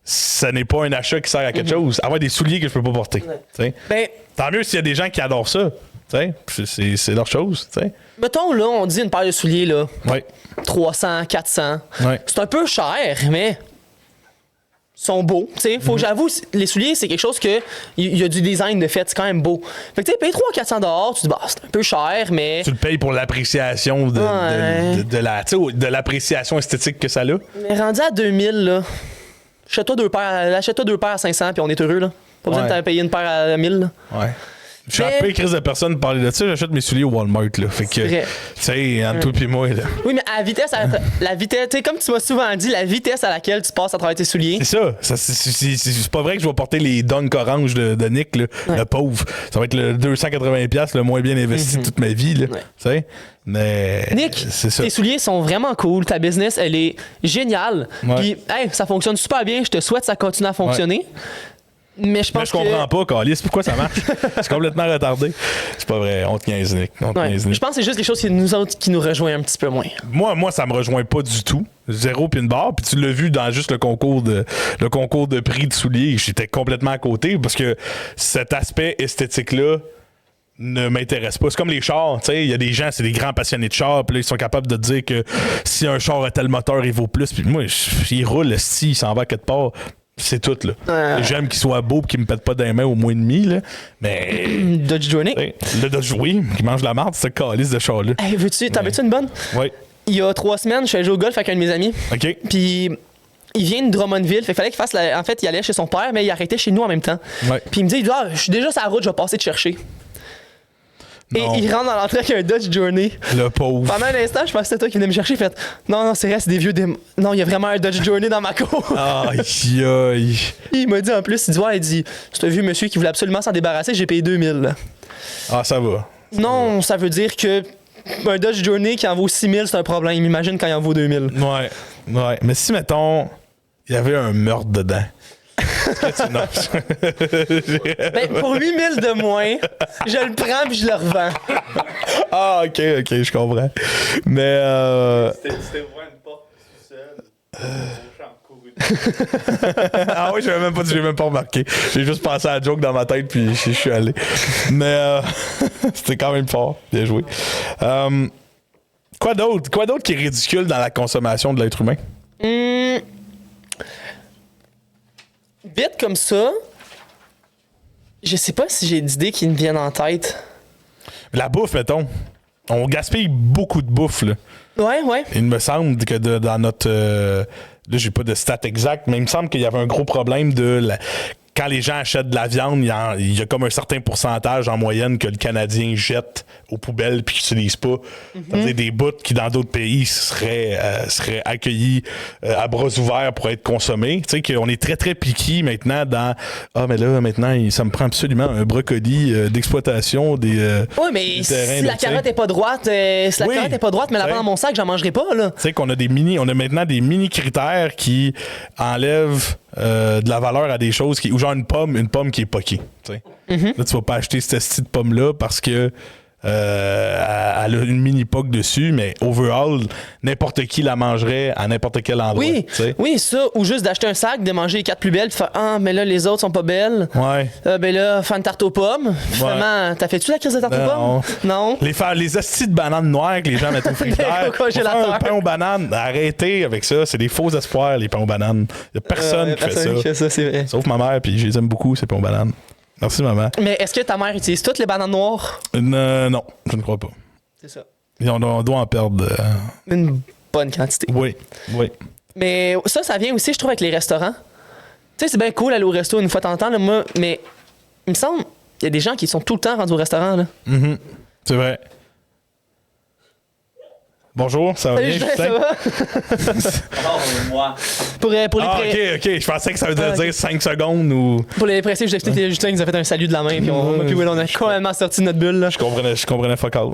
S1: ce n'est pas un achat qui sert à quelque chose. Avoir des souliers que je peux pas porter.
S6: Ben,
S1: tant mieux s'il y a des gens qui adorent ça. C'est leur chose. T'sais.
S6: Mettons, là, on dit une paire de souliers, là.
S1: Ouais.
S6: 300, 400.
S1: Ouais.
S6: C'est un peu cher, mais ils sont beaux. Faut que j'avoue, les souliers, c'est quelque chose que il y a du design de fait, c'est quand même beau. Fait que tu payes 300-400 $, tu te dis, bah, c'est un peu cher, mais.
S1: Tu le payes pour l'appréciation de l'appréciation esthétique que ça a.
S6: Mais rendu à 2000, là, achète-toi deux paires à 500, puis on est heureux, là. Pas besoin de t'en payer une paire à 1000, là.
S1: Ouais. Je suis appelé crise de personne parler de ça, j'achète mes souliers au Walmart, là. Fait que, tu sais, entre toi et moi, là.
S6: Oui, mais à la vitesse, tu sais, comme tu m'as souvent dit, la vitesse à laquelle tu passes à travers tes souliers.
S1: C'est ça. C'est pas vrai que je vais porter les Dunk orange de Nick, là, le pauvre. Ça va être le 280$ le moins bien investi de toute ma vie, là. Tu sais. Mais.
S6: Nick,
S1: c'est ça.
S6: Tes souliers sont vraiment cool. Ta business, elle est géniale. Puis, hey, ça fonctionne super bien. Je te souhaite que ça continue à fonctionner. Ouais. Mais je pense
S1: comprends pas, Calis, pourquoi ça marche? C'est complètement retardé. C'est pas vrai, on te niaise, Nick. Je
S6: pense que c'est juste quelque chose qui nous rejoint un petit peu moins.
S1: Moi, ça me rejoint pas du tout. 0 puis une barre. Puis tu l'as vu dans juste le concours de prix de souliers. J'étais complètement à côté parce que cet aspect esthétique-là ne m'intéresse pas. C'est comme les chars, tu sais, il y a des gens, c'est des grands passionnés de chars, puis là, ils sont capables de te dire que si un char a tel moteur, il vaut plus. Puis moi, il roule, il s'en va à quelque part. C'est tout, là. J'aime qu'il soit beau et qu'il me pète pas dans les mains au mois et demi, là. Mais.
S6: Dodge Journey.
S1: Le Dodge, oui, qui mange la marde, c'est ce calice de char-là.
S6: Hey, t'en veux-tu une bonne?
S1: Oui.
S6: Il y a 3 semaines, je suis allé jouer au golf avec un de mes amis.
S1: OK.
S6: Puis il vient de Drummondville. Fait qu'il fallait qu'il fasse En fait, il allait chez son père, mais il arrêtait chez nous en même temps.
S1: Ouais.
S6: Puis il me dit, je suis déjà sur la route, je vais passer te chercher.
S1: Non.
S6: Et il rentre dans l'entrée avec un Dodge Journey.
S1: Le pauvre.
S6: Pendant un instant, je pensais que c'était toi qui venais me chercher. Fait non, c'est vrai, c'est des vieux. Non, il y a vraiment un Dodge Journey dans ma cour.
S1: Aïe, aïe.
S6: Il m'a dit en plus, il dit, c'est un vieux monsieur qui voulait absolument s'en débarrasser, j'ai payé 2000. Là.
S1: Ah, ça va.
S6: Non, ça veut dire que un Dodge Journey qui en vaut 6000, c'est un problème. Imagine quand il en vaut 2000.
S1: Ouais. Mais si, mettons, il y avait un meurtre dedans.
S6: Ben, pour 8000 de moins, je le prends puis je le revends.
S1: Ah, ok, je comprends. Mais
S2: C'était ouvert une porte seule.
S1: ah oui, j'ai même pas remarqué. J'ai juste pensé à la joke dans ma tête puis je suis allé. Mais c'était quand même fort. Bien joué. Quoi d'autre qui est ridicule dans la consommation de l'être humain?
S6: Vite comme ça, je sais pas si j'ai d'idées qui me viennent en tête.
S1: La bouffe, mettons. On gaspille beaucoup de bouffe, là.
S6: Ouais.
S1: Il me semble que dans notre... là, j'ai pas de stats exactes, mais il me semble qu'il y avait un gros problème quand les gens achètent de la viande, il y a comme un certain pourcentage en moyenne que le Canadien jette aux poubelles puis qu'il n'utilise pas. C'est-à-dire des bouts qui, dans d'autres pays, seraient accueillis à bras ouverts pour être consommés. Tu sais qu'on est très, très piqué maintenant dans « Ah, mais là, maintenant, ça me prend absolument un brocoli d'exploitation des
S6: oui, mais
S1: terrains,
S6: si la carotte est pas droite, mais la dans mon sac, j'en mangerai pas, là.
S1: Tu sais qu'on a on a maintenant des mini critères qui enlèvent de la valeur à des choses ou genre une pomme qui est poquée. Là, tu vas pas acheter cette petite pomme-là parce que elle a une mini poque dessus, mais overall, n'importe qui la mangerait à n'importe quel endroit.
S6: Oui, ça, ou juste d'acheter un sac, de manger les 4 plus belles, puis faire ah, mais là, les autres sont pas belles.
S1: Ouais.
S6: Ben là, faire une tarte aux pommes. Finalement, t'as fait-tu la crise de tarte aux pommes? Non.
S1: Les hosties de bananes noires que les gens mettent au frigidaire. Un pain aux bananes, arrêtez avec ça. C'est des faux espoirs, les pains aux bananes. Il y a personne qui fait ça.
S6: C'est vrai.
S1: Sauf ma mère, puis je les aime beaucoup, ces pains aux bananes. Merci, maman.
S6: Mais est-ce que ta mère utilise toutes les bananes noires?
S1: Non, je ne crois pas.
S6: C'est ça.
S1: On doit en perdre.
S6: Une bonne quantité.
S1: Oui.
S6: Mais ça vient aussi, je trouve, avec les restaurants. Tu sais, c'est bien cool aller au resto une fois de temps en temps, là, moi, mais il me semble, il y a des gens qui sont tout le temps rendus au restaurant. Là.
S1: Mm-hmm. C'est vrai. Bonjour, ça va bien, Justin?
S6: Ça va?
S2: moi.
S6: Pour les
S1: ok. Je pensais que ça veut dire 5 secondes ou...
S6: Pour les pressés, je vous explique que Justin nous a fait un salut de la main, puis on a complètement sorti de notre bulle. Là.
S1: Je comprenais fuck all.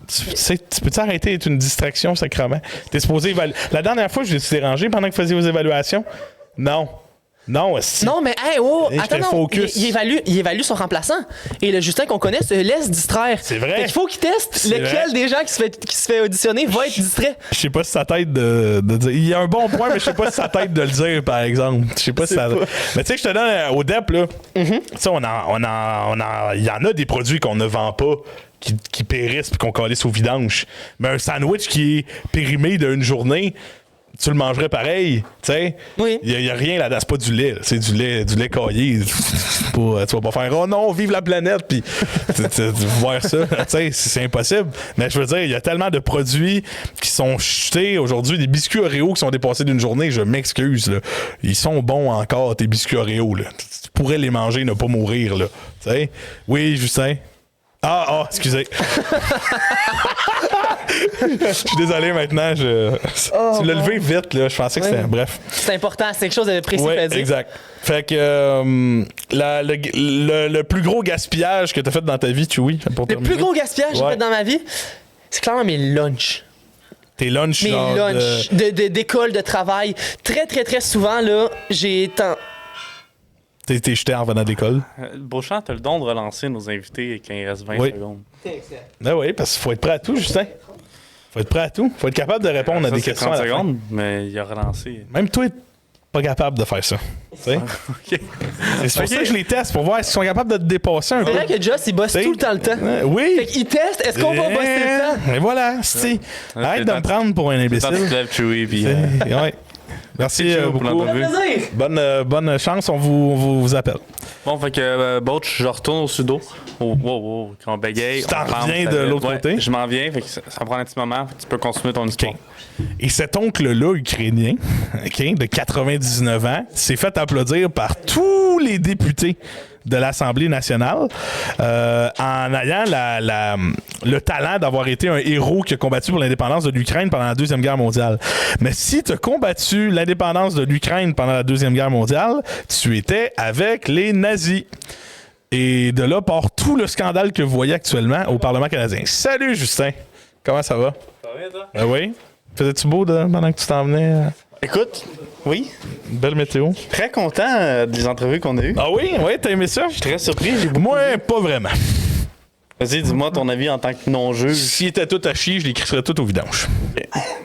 S1: Tu peux-tu arrêter d'être une distraction, sacrément? T'es supposé évaluer. La dernière fois, je l'ai dérangé pendant que vous faisiez vos évaluations? Non, si.
S6: Non, mais attends, non, il évalue son remplaçant. Et le Justin qu'on connaît se laisse distraire.
S1: C'est vrai.
S6: Il faut qu'il teste lequel des gens qui se fait auditionner va être distrait.
S1: Je sais pas si ça t'aide de dire. Il y a un bon point, mais je sais pas si ça t'aide de le dire, par exemple. Je sais pas si ça. Mais tu sais, je te donne au DEP, là. Tu sais, il y en a des produits qu'on ne vend pas. Qui périssent puis qu'on calisse au vidange. Mais un sandwich qui est périmé d'une journée, tu le mangerais pareil, tu sais.
S6: Oui.
S1: Il y a rien là-dedans, c'est pas du lait, c'est du lait caillé. Tu vas pas faire oh non, vive la planète puis voir ça, tu sais, c'est impossible. Mais je veux dire, il y a tellement de produits qui sont jetés aujourd'hui, des biscuits Oreo qui sont dépassés d'une journée, je m'excuse là. Ils sont bons encore tes biscuits Oreo là. Tu pourrais les manger, ne pas mourir là, tu sais. Oui, Justin. Excusez. Je suis désolé maintenant. Tu l'as levé vite, là. Je pensais que c'était. Bref.
S6: C'est important, c'est quelque chose de précis à dire.
S1: Exact. Fait que le plus gros gaspillage que tu as fait dans ta vie, Chewy, pour terminer.
S6: Le plus gros gaspillage que j'ai fait dans ma vie, c'est clairement mes lunchs.
S1: Tes lunchs,
S6: mes lunchs d'école, de travail. Très, très, très souvent, là, j'ai tant.
S1: T'es jeté en revenant d'école.
S2: Beauchamp, t'as le don de relancer nos invités quand il reste 20 secondes.
S1: Ben oui, parce qu'il faut être prêt à tout, Justin. Faut être prêt à tout. Faut être capable de répondre à des questions
S2: 30
S1: à la
S2: secondes, mais il a relancé.
S1: Même toi, pas capable de faire ça. Okay. C'est pour ça que je les teste, pour voir s'ils sont capables de te dépasser un peu.
S6: C'est vrai que Joss, il bosse tout le temps le temps.
S1: Oui.
S6: Fait qu'il teste, est-ce qu'on va bosser le temps?
S1: Et voilà, c'est. Arrête de me prendre pour un imbécile.
S2: Chewy, puis...
S1: Ouais. Merci
S2: Ciao pour
S1: beaucoup.
S2: l'entrevue.
S1: Bonne chance, on vous appelle.
S2: Bon, fait que, Botch, je retourne au sudo. Wow, quand on bégaye.
S1: Tu t'en
S2: on
S1: reviens de l'autre côté?
S2: Je m'en viens, fait que ça prend un petit moment. Tu peux continuer ton histoire.
S1: Et cet oncle-là, ukrainien, de 99 ans, s'est fait applaudir par tous les députés de l'Assemblée nationale en ayant le talent d'avoir été un héros qui a combattu pour l'indépendance de l'Ukraine pendant la Deuxième Guerre mondiale. Mais si tu as combattu l'indépendance de l'Ukraine pendant la Deuxième Guerre mondiale, tu étais avec les nazis. Et de là part tout le scandale que vous voyez actuellement au Parlement canadien. Salut Justin! Comment ça va?
S2: Ça va bien, toi?
S1: Oui? Faisais-tu beau pendant que tu t'en venais?
S2: Écoute, oui,
S1: Une belle météo.
S2: très content des entrevues qu'on a eues.
S1: Ah oui? Oui, t'as aimé ça?
S2: Je suis très surpris.
S1: Moi, pas vraiment.
S2: Vas-y, dis-moi ton avis en tant que non-juge.
S1: S'il était tout à chier, je les crisserais tout au vidange.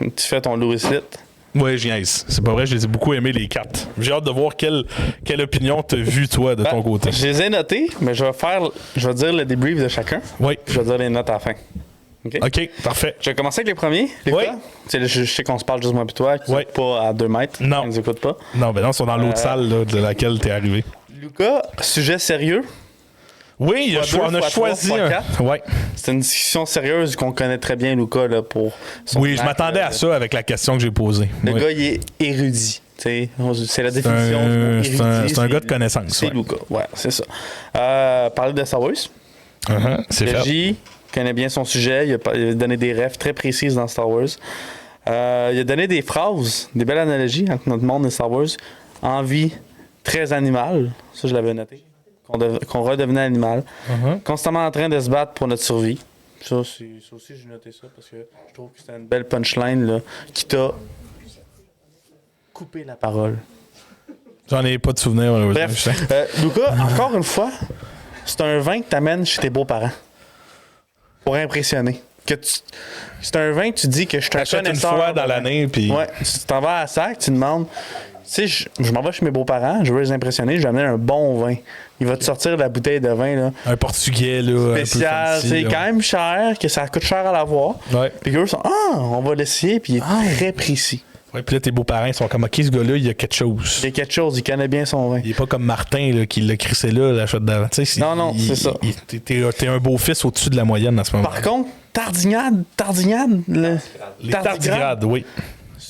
S2: Tu fais ton Louis Litt.
S1: Ouais, j'y niaise. C'est pas vrai, je les ai beaucoup aimés, les quatre. J'ai hâte de voir quelle opinion t'as vu, toi, de ton côté.
S2: Je les ai notés, mais je vais dire le débrief de chacun.
S1: Oui.
S2: Je vais dire les notes à la fin.
S1: OK, parfait.
S2: Je vais commencer avec les premiers.
S1: Oui.
S2: Je sais qu'on se parle juste moi et toi, qui
S1: Oui.
S2: sont pas à 2 mètres.
S1: Non.
S2: Qui nous écoutent pas.
S1: Non, ben non, ils sont dans l'autre salle là, de laquelle t'es arrivé.
S2: Lucas, sujet sérieux.
S1: Oui,
S2: Fois
S1: on
S2: deux,
S1: a
S2: fois
S1: choisi
S2: trois, fois
S1: un.
S2: quatre.
S1: Ouais.
S2: C'est une discussion sérieuse qu'on connaît très bien, Lucas, là, pour son
S1: Oui, je
S2: acte,
S1: m'attendais à ça avec la question que j'ai posée.
S2: Le
S1: Oui.
S2: gars, il est érudit. C'est la définition
S1: un-
S2: du mot
S1: c'est un-
S2: érudit,
S1: c'est un gars de connaissance,
S2: C'est
S1: ouais.
S2: Lucas, ouais, c'est ça. Parler de Star Wars.
S1: C'est
S2: Le
S1: fait.
S2: J connaît bien son sujet. Il a donné des refs très précises dans Star Wars. Il a donné des phrases, des belles analogies entre notre monde et Star Wars. Envie très animale. Ça, je l'avais noté. Qu'on redevenait animal. Constamment en train de se battre pour notre survie. Ça aussi, j'ai noté ça parce que je trouve que c'était une belle punchline là, qui t'a coupé la parole.
S1: J'en ai pas de souvenir. malheureusement,
S2: Bref,
S1: Justin.
S2: Lucas, encore une fois, c'est un vin que t'amènes chez tes beaux-parents pour impressionner. C'est un vin que tu dis que je suis un
S1: T'achètes une
S2: connaisseur.
S1: fois dans l'année, puis.
S2: Ouais, tu t'en vas à la sac, tu demandes. Tu sais, je m'en vais chez mes beaux-parents, je veux les impressionner, je vais amener un bon vin. Il va te sortir de la bouteille de vin, là.
S1: Un portugais, là.
S2: Spécial,
S1: un peu fancy,
S2: c'est
S1: là.
S2: quand même cher, que ça coûte cher à l'avoir.
S1: Ouais.
S2: Puis eux sont, on va l'essayer, puis il est très précis.
S1: Ouais, puis là, tes beaux-parents, ils sont comme, OK, ce gars-là, il y a quelque chose.
S2: Il y a quelque chose, il connaît bien son vin.
S1: Il est pas comme Martin, là, qui l'a crissé là, la shot d'avant. Tu sais,
S2: Non, c'est ça.
S1: T'es un beau fils au-dessus de la moyenne à ce moment.
S2: Par contre, tardigrade,
S1: Les tardigrades, oui.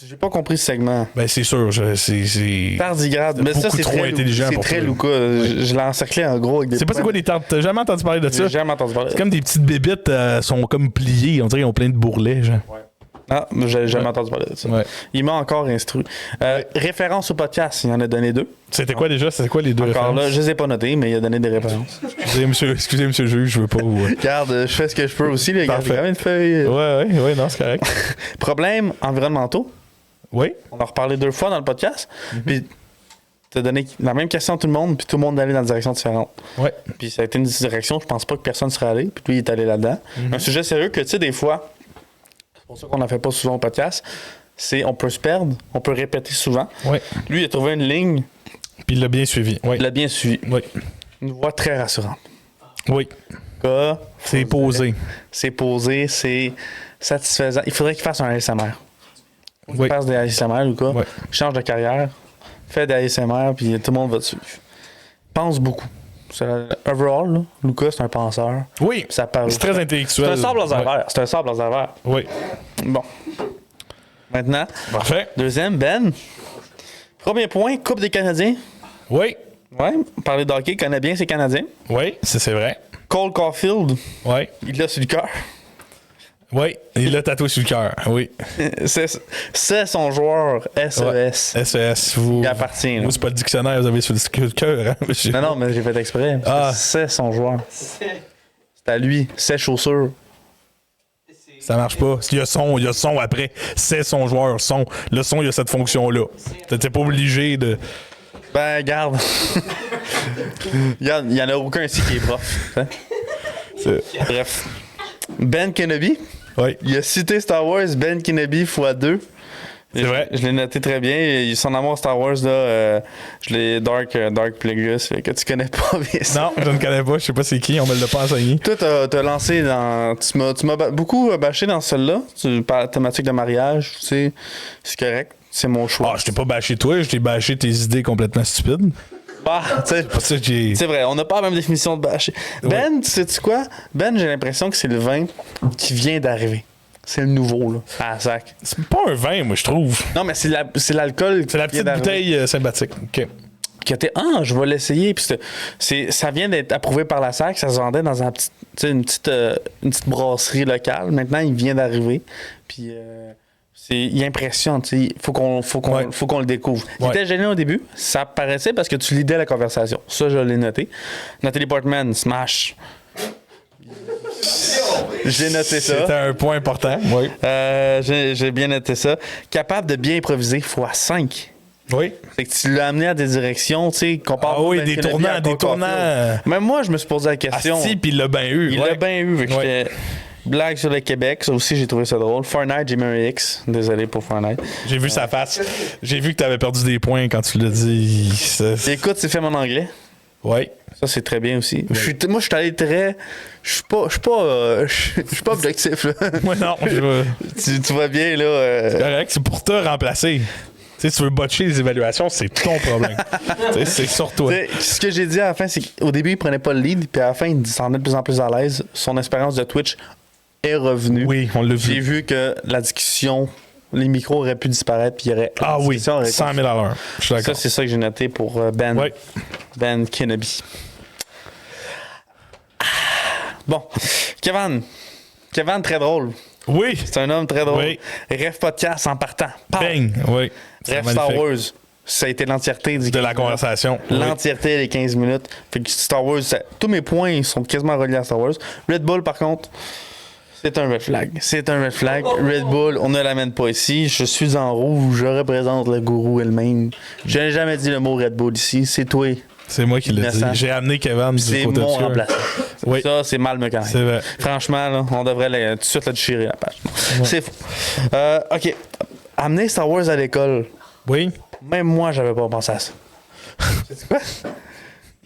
S2: J'ai pas compris ce segment.
S1: Ben, c'est sûr. C'est
S2: Tardigrade. Mais ça,
S1: beaucoup
S2: c'est
S1: trop
S2: très
S1: intelligent
S2: C'est
S1: pour
S2: très
S1: toi.
S2: Lucas. Je l'ai encerclé en gros avec des.
S1: C'est pas c'est quoi des tardigrades? T'as jamais entendu parler de ça?
S2: J'ai jamais entendu parler.
S1: C'est comme des petites bébites, sont comme pliées. On dirait qu'ils ont plein de bourrelets, genre.
S2: Non, j'ai jamais entendu parler de ça.
S1: Ouais.
S2: Il m'a encore instruit. Référence au podcast, il en a donné 2.
S1: C'était quoi déjà? C'était quoi les deux
S2: Encore là,
S1: références?
S2: je les ai pas notés, mais il a donné des références.
S1: Excusez, monsieur le juge, je veux pas vous...
S2: Regarde, je fais ce que je peux aussi, les gars.
S1: Parfait.
S2: J'ai quand même une feuille.
S1: Ouais, non, c'est correct.
S2: Problèmes environnementaux.
S1: Oui?
S2: On en a reparlé 2 fois dans le podcast. Puis, t'as donné la même question à tout le monde, puis tout le monde est allé dans une direction différente.
S1: Ouais.
S2: Puis ça a été une direction, je pense pas que personne serait allé, puis lui, il est allé là-dedans. Un sujet sérieux que, tu sais, des fois, c'est pour ça qu'on n'en fait pas souvent au podcast, c'est on peut se perdre, on peut répéter souvent.
S1: Ouais.
S2: Lui, il a trouvé une ligne,
S1: Puis il l'a bien suivi. Oui.
S2: il l'a bien suivi.
S1: Oui.
S2: Une voix très rassurante.
S1: Oui.
S2: Gars,
S1: C'est posé.
S2: c'est posé, c'est satisfaisant. Il faudrait qu'il fasse un ASMR.
S1: Oui.
S2: Fasse des ASMR, Lucas.
S1: Ouais.
S2: Change de carrière, fait des ASMR, puis tout le monde va te suivre. Pense beaucoup. Overall, là, Lucas, c'est un penseur.
S1: Oui.
S2: Ça parle.
S1: C'est très
S2: C'est
S1: intellectuel.
S2: un sable laser
S1: Ouais.
S2: vert. C'est un sable laser vert.
S1: Oui.
S2: Bon. Maintenant,
S1: Parfait.
S2: deuxième, Ben. Premier point, Coupe des Canadiens.
S1: Oui.
S2: Ouais, parler de hockey, il connaît bien ses Canadiens.
S1: Oui, c'est vrai.
S2: Cole Caulfield,
S1: Oui.
S2: il l'a sur le cœur.
S1: Oui. Il l'a tatoué sur le cœur. Oui.
S2: C'est son joueur SES.
S1: SES. Vous,
S2: Il appartient. là.
S1: vous, c'est pas le dictionnaire, vous avez sur le cœur, hein, monsieur?
S2: Non, mais j'ai fait exprès.
S1: Ah.
S2: C'est son joueur. C'est à lui. Ses chaussures.
S1: Ça marche pas. Il y a son après. C'est son joueur. Son. Le son, il y a cette fonction-là. T'es pas obligé de.
S2: Ben, garde. Il y en a aucun ici qui est prof. Hein? Bref. Ben Kenobi.
S1: Oui.
S2: Il a cité Star Wars Ben Kenobi x2.
S1: C'est vrai.
S2: Je l'ai noté très bien. Son amour à Star Wars, là, je l'ai Dark Plagueis, que tu connais pas bien ça.
S1: Non, je ne connais pas. Je sais pas c'est qui. On me l'a pas enseigné.
S2: Toi, t'as lancé dans... Tu m'as beaucoup bâché dans celle-là. Tu parles thématique de mariage, tu sais. C'est correct. C'est mon choix.
S1: Ah, je t'ai pas bâché toi. Je t'ai bâché tes idées complètement stupides.
S2: Bah, c'est vrai, on n'a pas la même définition de bâcher. Ben, tu sais-tu quoi? Ben, j'ai l'impression que c'est le vin qui vient d'arriver. C'est le nouveau, là, à la sac.
S1: C'est pas un vin, moi, je trouve.
S2: Non, mais c'est l'alcool.
S1: C'est la petite bouteille sympathique. OK.
S2: Je vais l'essayer. Puis ça vient d'être approuvé par la SAC. Ça se vendait dans une petite brasserie locale. Maintenant, il vient d'arriver. Puis il impressionne. Il faut qu'on le découvre. Il était gêné au début. Ça paraissait parce que tu lidais la conversation. Ça, je l'ai noté. Nathalie Portman, Smash. J'ai noté ça.
S1: C'était un point important. Oui.
S2: J'ai bien noté ça. Capable de bien improviser x5.
S1: Oui.
S2: C'est que tu l'as amené à des directions, tu sais, comparé
S1: oui, des tournants.
S2: Même moi, je me suis posé la question.
S1: Asti, puis il l'a bien eu.
S2: Il l'a bien eu. Fait que j'étais blague sur le Québec. Ça aussi, j'ai trouvé ça drôle. Fortnite, j'ai mis un X. Désolé pour Fortnite.
S1: J'ai vu sa face. J'ai vu que tu avais perdu des points quand tu l'as dit.
S2: Écoute, c'est fait en anglais.
S1: Oui.
S2: Ça, c'est très bien aussi. Oui. Moi, je suis allé très... Je suis pas objectif, là.
S1: Moi, non.
S2: tu vois bien, là...
S1: C'est correct, c'est pour te remplacer. Tu sais, tu veux botcher les évaluations, c'est ton problème. C'est sur toi.
S2: Ce que j'ai dit à la fin, c'est qu'au début, il prenait pas le lead, puis à la fin, il s'en est de plus en plus à l'aise. Son expérience de Twitch est revenue.
S1: Oui, on l'a vu.
S2: J'ai vu que la discussion, les micros auraient pu disparaître, puis il y aurait...
S1: Ah oui, 100 000 à l'heure. Je suis d'accord.
S2: Ça, c'est ça que j'ai noté pour Ben.
S1: Oui.
S2: Ben Kenobi. Bon, Kevin, très drôle.
S1: Oui.
S2: C'est un homme très drôle.
S1: Oui.
S2: Ref podcast en partant.
S1: Bang. Oui.
S2: Ref Star Wars. Ça a été l'entièreté
S1: de la conversation.
S2: L'entièreté des 15 minutes. Fait que Star Wars, tous mes points sont quasiment reliés à Star Wars. Red Bull, par contre, c'est un red flag. C'est un red flag. Red Bull, on ne l'amène pas ici. Je suis en rouge. Je représente le gourou elle-même. Je n'ai jamais dit le mot Red Bull ici. C'est toi.
S1: C'est moi qui l'ai dit. J'ai amené Kevin du côté
S2: obscur. C'est mon remplaçant.
S1: Oui.
S2: Ça, c'est mal me connaître.
S1: C'est vrai.
S2: Franchement, là, on devrait tout de suite la déchirer, la page. Ouais. C'est fou. OK. Amener Star Wars à l'école.
S1: Oui.
S2: Même moi, j'avais pas pensé à ça. C'est quoi?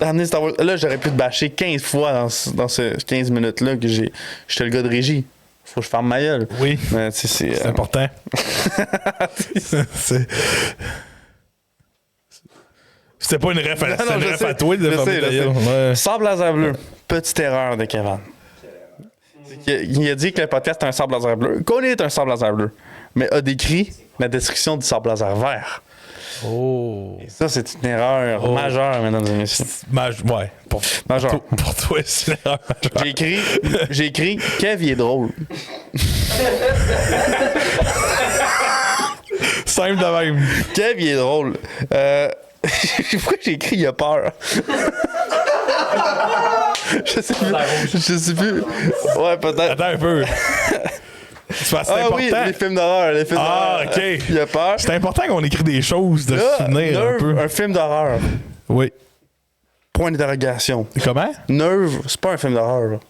S2: Amener Star Wars. Là, j'aurais pu te bâcher 15 fois dans ces 15 minutes-là que j'étais le gars de régie. Faut que je ferme ma gueule.
S1: Oui.
S2: Mais,
S1: c'est important. C'était pas une ref à toi de fermer ta gueule.
S2: Sable laser bleu. Petite erreur de Kevin. Il a dit que le podcast est un sable laser bleu. Qu'on est un sable laser bleu. Mais a décrit la description du sable laser vert.
S1: Oh.
S2: Et ça, c'est une erreur majeure, mesdames et messieurs.
S1: Ouais.
S2: Majeure.
S1: Pour toi, c'est une erreur majeure.
S2: J'ai écrit Kev, il est drôle.
S1: Simple de même.
S2: Kev, il est drôle. Pourquoi j'ai écrit il a peur? Je sais plus. Ouais, peut-être.
S1: Attends un peu. C'est important.
S2: Oui, les films d'horreur.
S1: OK.
S2: Il a peur.
S1: C'est important qu'on écrit des choses de se souvenir un peu.
S2: Un film d'horreur.
S1: Oui.
S2: Point d'interrogation.
S1: Comment?
S2: Nerve, c'est pas un film d'horreur.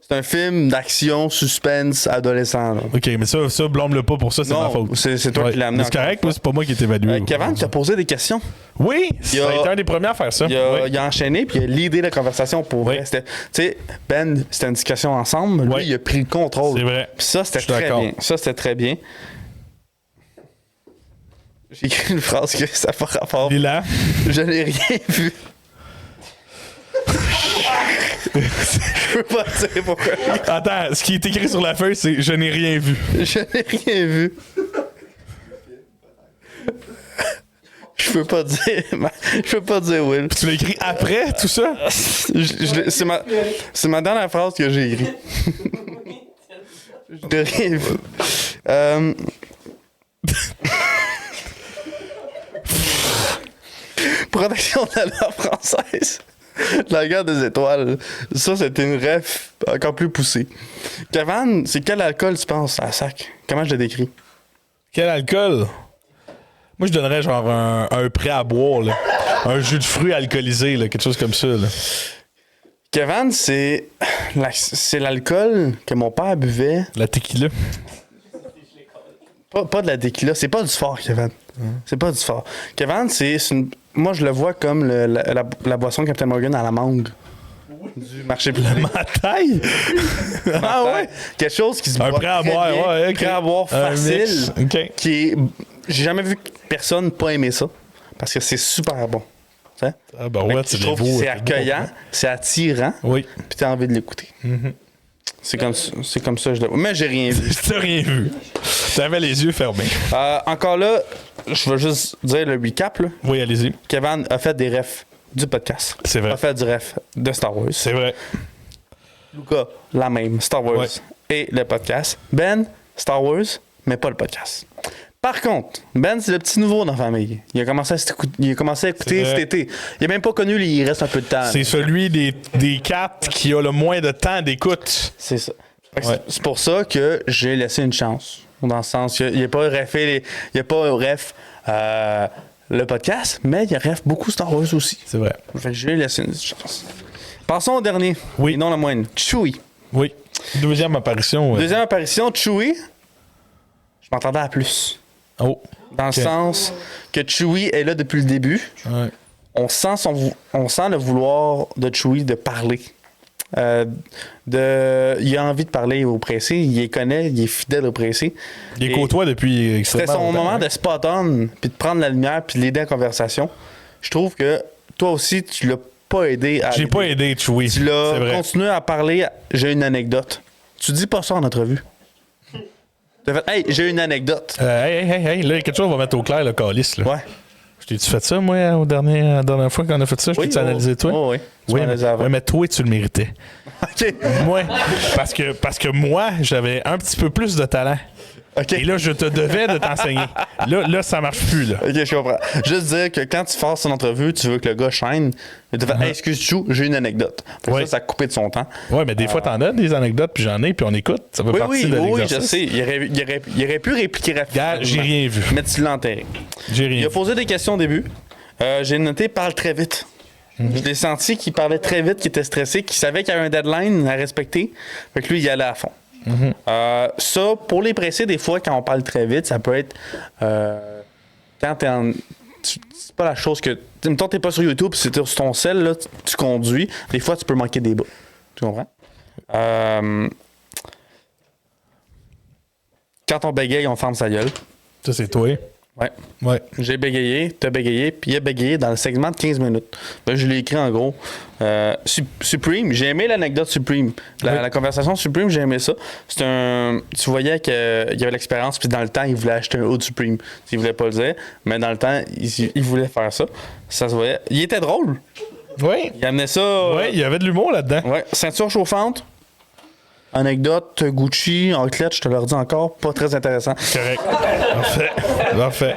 S2: C'est un film d'action, suspense, adolescent. Là.
S1: OK, mais ça blâme-le pas pour ça, c'est ma faute.
S2: C'est toi qui l'as amené.
S1: C'est correct, c'est pas moi qui ai évalué.
S2: Kevin, tu as posé des questions.
S1: Oui, ça a été un des premiers à faire ça.
S2: Il a enchaîné, puis il a l'idée de la conversation pour vrai. Tu sais, Ben, c'était une discussion ensemble. Lui, il a pris le contrôle.
S1: C'est vrai.
S2: Puis ça, c'était très bien. Ça, c'était très bien. J'ai écrit une phrase que ça n'a pas rapport.
S1: Lila.
S2: Je n'ai rien vu. Je peux pas te dire pourquoi.
S1: Attends, ce qui est écrit sur la feuille, c'est « Je n'ai rien vu ».
S2: Je n'ai rien vu. Je peux pas dire Will.
S1: Tu l'as écrit après tout ça?
S2: C'est ma dernière phrase que j'ai écrite. Je n'ai rien vu. Protection de la loi française. La guerre des étoiles. Ça, c'était une ref encore plus poussée. Kevin, c'est quel alcool tu penses à sac? Comment je le décris?
S1: Quel alcool? Moi, je donnerais genre un prêt à boire, là. Un jus de fruits alcoolisé, là, quelque chose comme ça. Là.
S2: Kevin, c'est l'alcool que mon père buvait.
S1: La tequila.
S2: pas de la tequila, c'est pas du fort, Kevin. C'est pas du fort. Kevin, moi, je le vois comme la boisson Captain Morgan à la mangue. Du marché public.
S1: Ma taille? Ah ouais?
S2: Quelque chose qui se boit
S1: prêt à
S2: très
S1: boire,
S2: bien,
S1: ouais, ok.
S2: prêt à boire facile.
S1: OK.
S2: J'ai jamais vu personne pas aimer ça. Parce que c'est super bon. T'sais?
S1: Ah ben ouais,
S2: Je trouve que c'est accueillant, c'est attirant,
S1: Oui.
S2: puis t'as envie de l'écouter. C'est comme ça que je le vois. Mais j'ai rien vu.
S1: T'as rien vu. T'avais les yeux fermés.
S2: Encore là, je vais juste dire le recap. Là.
S1: Oui, allez-y.
S2: Kevin a fait des refs du podcast.
S1: C'est vrai.
S2: A fait du ref de Star Wars.
S1: C'est vrai.
S2: Luca, la même. Star Wars
S1: Ouais.
S2: et le podcast. Ben, Star Wars, mais pas le podcast. Par contre, Ben, c'est le petit nouveau dans la famille. Il a commencé à écouter cet été. Il n'a même pas connu, il reste un peu de temps.
S1: C'est celui des 4 qui a le moins de temps d'écoute.
S2: C'est ça.
S1: Ouais.
S2: C'est pour ça que j'ai laissé une chance. Dans le sens qu'il n'y a pas ref le podcast, mais il y a ref beaucoup Star Wars aussi.
S1: C'est vrai.
S2: Fait que j'ai laissé une chance. Passons au dernier.
S1: Oui.
S2: Et non le moindre. Chewie.
S1: Oui. Deuxième apparition.
S2: Deuxième apparition, Chewie. Je m'attendais à plus.
S1: Oh.
S2: Dans le sens que Chewie est là depuis le début.
S1: Ouais.
S2: On sent le vouloir de Chewie de parler. Il a envie de parler au pressé, il les connaît, il est fidèle au pressé.
S1: Il est côtoie depuis extrêmement
S2: C'était son
S1: longtemps,
S2: moment
S1: hein.
S2: de spot on, puis de prendre la lumière, puis de l'aider à la conversation. Je trouve que toi aussi, tu l'as pas aidé à.
S1: J'ai pas aidé Chewie.
S2: Tu
S1: C'est
S2: l'as
S1: vrai.
S2: continué à parler. J'ai une anecdote. Tu dis pas ça en entrevue. T'as fait, hey, j'ai une anecdote.
S1: Hey, là, il y a quelque chose, on va mettre au clair le calice. Là.
S2: Ouais.
S1: Je t'ai-tu fait ça, moi, la dernière fois qu'on a fait ça? Je t'ai-tu analysé, toi?
S2: Oui.
S1: Oui, mais toi, tu le méritais.
S2: OK.
S1: Moi, parce que moi, j'avais un petit peu plus de talent.
S2: OK.
S1: Et là, je te devais de t'enseigner. Là, ça marche plus, là.
S2: OK, je comprends. Juste dire que quand tu fasses une entrevue, tu veux que le gars chaîne. Tu fais, hey, excuse Chou, j'ai une anecdote. Fait que
S1: Ouais.
S2: ça a coupé de son temps.
S1: Ouais, mais des fois, t'en as des anecdotes, puis j'en ai, puis on écoute. Ça fait partie de l'exercice.
S2: je sais. Il aurait pu répliquer rapidement.
S1: J'ai rien vu.
S2: Mais tu l'as enterré.
S1: J'ai rien
S2: Il a
S1: vu.
S2: posé des questions au début. J'ai noté parle très vite. Je l'ai senti qu'il parlait très vite, qu'il était stressé, qu'il savait qu'il y avait un deadline à respecter. Fait que lui, il allait à fond. Ça, pour les pressés, des fois, quand on parle très vite, ça peut être quand t'es en. C'est pas la chose que. Mettons, t'es pas sur YouTube, c'est sur ton cell, là, tu conduis. Des fois, tu peux manquer des bouts. Tu comprends? Quand on bégaye, on ferme sa gueule.
S1: Ça, c'est toi.
S2: Ouais.
S1: Ouais.
S2: J'ai bégayé, t'as bégayé, puis il a bégayé dans le segment de 15 minutes. Ben, je l'ai écrit en gros. Supreme, j'ai aimé l'anecdote Supreme. La conversation Supreme, j'ai aimé ça. C'est un. Tu voyais qu'il y avait l'expérience, puis dans le temps, il voulait acheter un haut de Supreme. Il voulait pas le dire, mais dans le temps, il voulait faire ça. Ça se voyait. Il était drôle.
S1: Oui.
S2: Il amenait ça.
S1: Oui, il y avait de l'humour là-dedans.
S2: Ouais. Ceinture chauffante. Anecdote, Gucci, en clette, je te le redis encore, pas très intéressant.
S1: Correct. Parfait.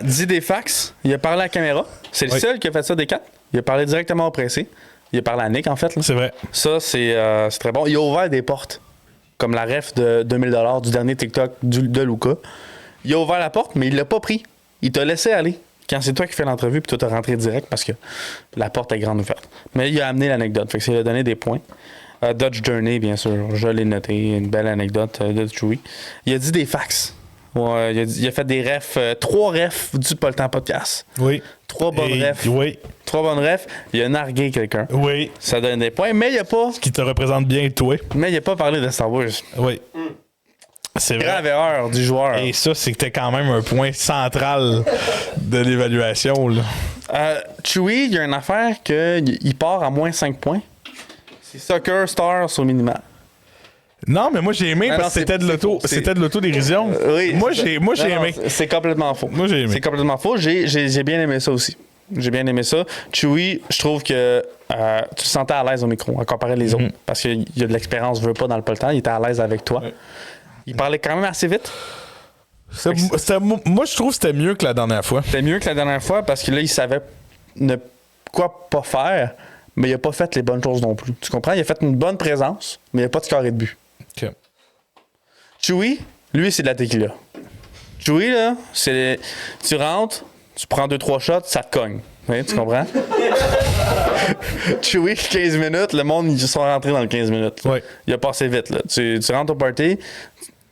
S2: Dit des fax, il a parlé à la caméra. C'est le seul qui a fait ça des quatre. Il a parlé directement au pressé. Il a parlé à Nick, en fait. Là.
S1: C'est vrai.
S2: Ça, c'est très bon. Il a ouvert des portes, comme la ref de 2000$ du dernier TikTok de Luca. Il a ouvert la porte, mais il l'a pas pris. Il t'a laissé aller. Quand c'est toi qui fais l'entrevue, puis toi, t'as rentré direct parce que la porte est grande ouverte. Mais il a amené l'anecdote, fait que ça lui a donné des points. Dodge Journey, bien sûr. Je l'ai noté. Une belle anecdote de Chewie. Il a dit des fax. Ouais, il a fait des refs. 3 refs du Pas le temps podcast.
S1: Oui.
S2: 3 bonnes refs.
S1: Oui.
S2: 3 bonnes refs. Il a nargué quelqu'un.
S1: Oui.
S2: Ça donne des points, mais il a pas.
S1: Qui te représente bien, toi.
S2: Mais il a pas parlé de Star Wars.
S1: Oui. C'est vrai.
S2: Grave erreur du joueur.
S1: Et ça, c'était quand même un point central de l'évaluation, là.
S2: Chewie, il y a une affaire qu'il part à moins 5 points. C'est Soccer Star sur le minimal.
S1: Non, mais moi j'ai aimé parce que c'était de l'autodérision.
S2: Oui,
S1: moi j'ai aimé.
S2: C'est complètement faux.
S1: Moi j'ai aimé.
S2: C'est complètement faux. J'ai bien aimé ça aussi. J'ai bien aimé ça. Chewie, je trouve que tu te sentais à l'aise au micro à comparer les autres. Parce qu'il y a de l'expérience, veut pas dans le temps. Il était à l'aise avec toi. Ouais. Il parlait quand même assez vite.
S1: Moi je trouve que c'était mieux que la dernière fois.
S2: C'était mieux que la dernière fois parce que là, il savait quoi pas faire. Mais il n'a pas fait les bonnes choses non plus. Tu comprends? Il a fait une bonne présence, mais il n'a pas de carré de but.
S1: OK.
S2: Chewie, lui, c'est de la tequila. Chewie, là, c'est... Tu rentres, tu prends 2-3 shots, ça te cogne. Oui, tu comprends? Chewie, 15 minutes, le monde, ils sont rentrés dans le 15 minutes.
S1: Ouais.
S2: Il a passé vite, là. Tu rentres au party,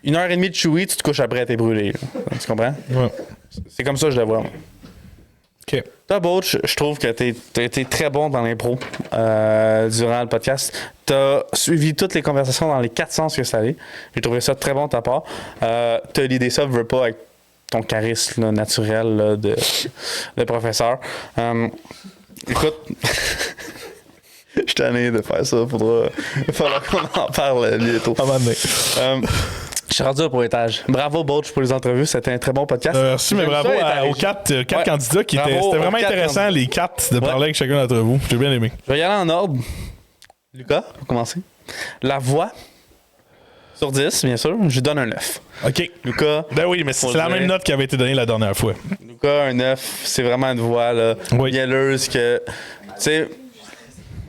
S2: 1h30 de Chewie, tu te couches après, t'es brûlé. Là. Tu comprends?
S1: Ouais.
S2: C'est comme ça que je le vois. Moi.
S1: OK.
S2: Toi, Boach, je trouve que t'as été très bon dans l'impro durant le podcast. T'as suivi toutes les conversations dans les 4 sens que ça allait. J'ai trouvé ça très bon de ta part. T'as l'idée ça, veux pas, avec ton charisme là, naturel là, de professeur. Écoute, je suis tanné de faire ça. Il faudra qu'on en parle bientôt. Je suis rendu au pointage. Bravo, Boach, pour les entrevues. C'était un très bon podcast.
S1: Merci, mais bravo aux 4 candidats qui étaient. C'était vraiment intéressant, les 4, de parler avec chacun d'entre vous. J'ai bien aimé.
S2: Je vais y aller en ordre. Lucas, pour commencer. La voix, sur 10, bien sûr, je lui donne un 9.
S1: OK.
S2: Lucas.
S1: Ben oui, mais c'est la même note qui avait été donnée la dernière fois.
S2: Lucas, un 9. C'est vraiment une voix là, mielleuse que. Tu sais,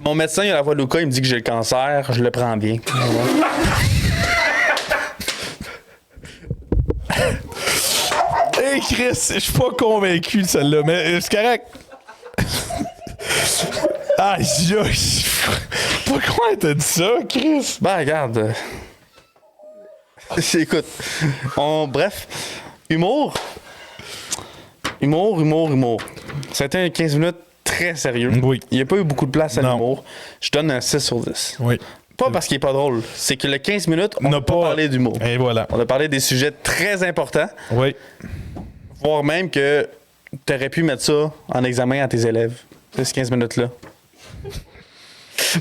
S2: mon médecin, il a la voix de Lucas, il me dit que j'ai le cancer. Je le prends bien.
S1: Hey Chris, je suis pas convaincu de celle-là, mais c'est correct. Aïe, pourquoi t'as dit ça, Chris?
S2: Ben, regarde. Écoute, bref, humour. C'était un 15 minutes très sérieux.
S1: Oui.
S2: Il n'y a pas eu beaucoup de place à l'humour. Je donne un 6 sur 10.
S1: Oui.
S2: Pas parce qu'il est pas drôle, c'est que le 15 minutes, on n'a pas parlé d'humour.
S1: Et voilà.
S2: On a parlé des sujets très importants.
S1: Oui.
S2: Voire même que tu aurais pu mettre ça en examen à tes élèves. Ces 15 minutes-là.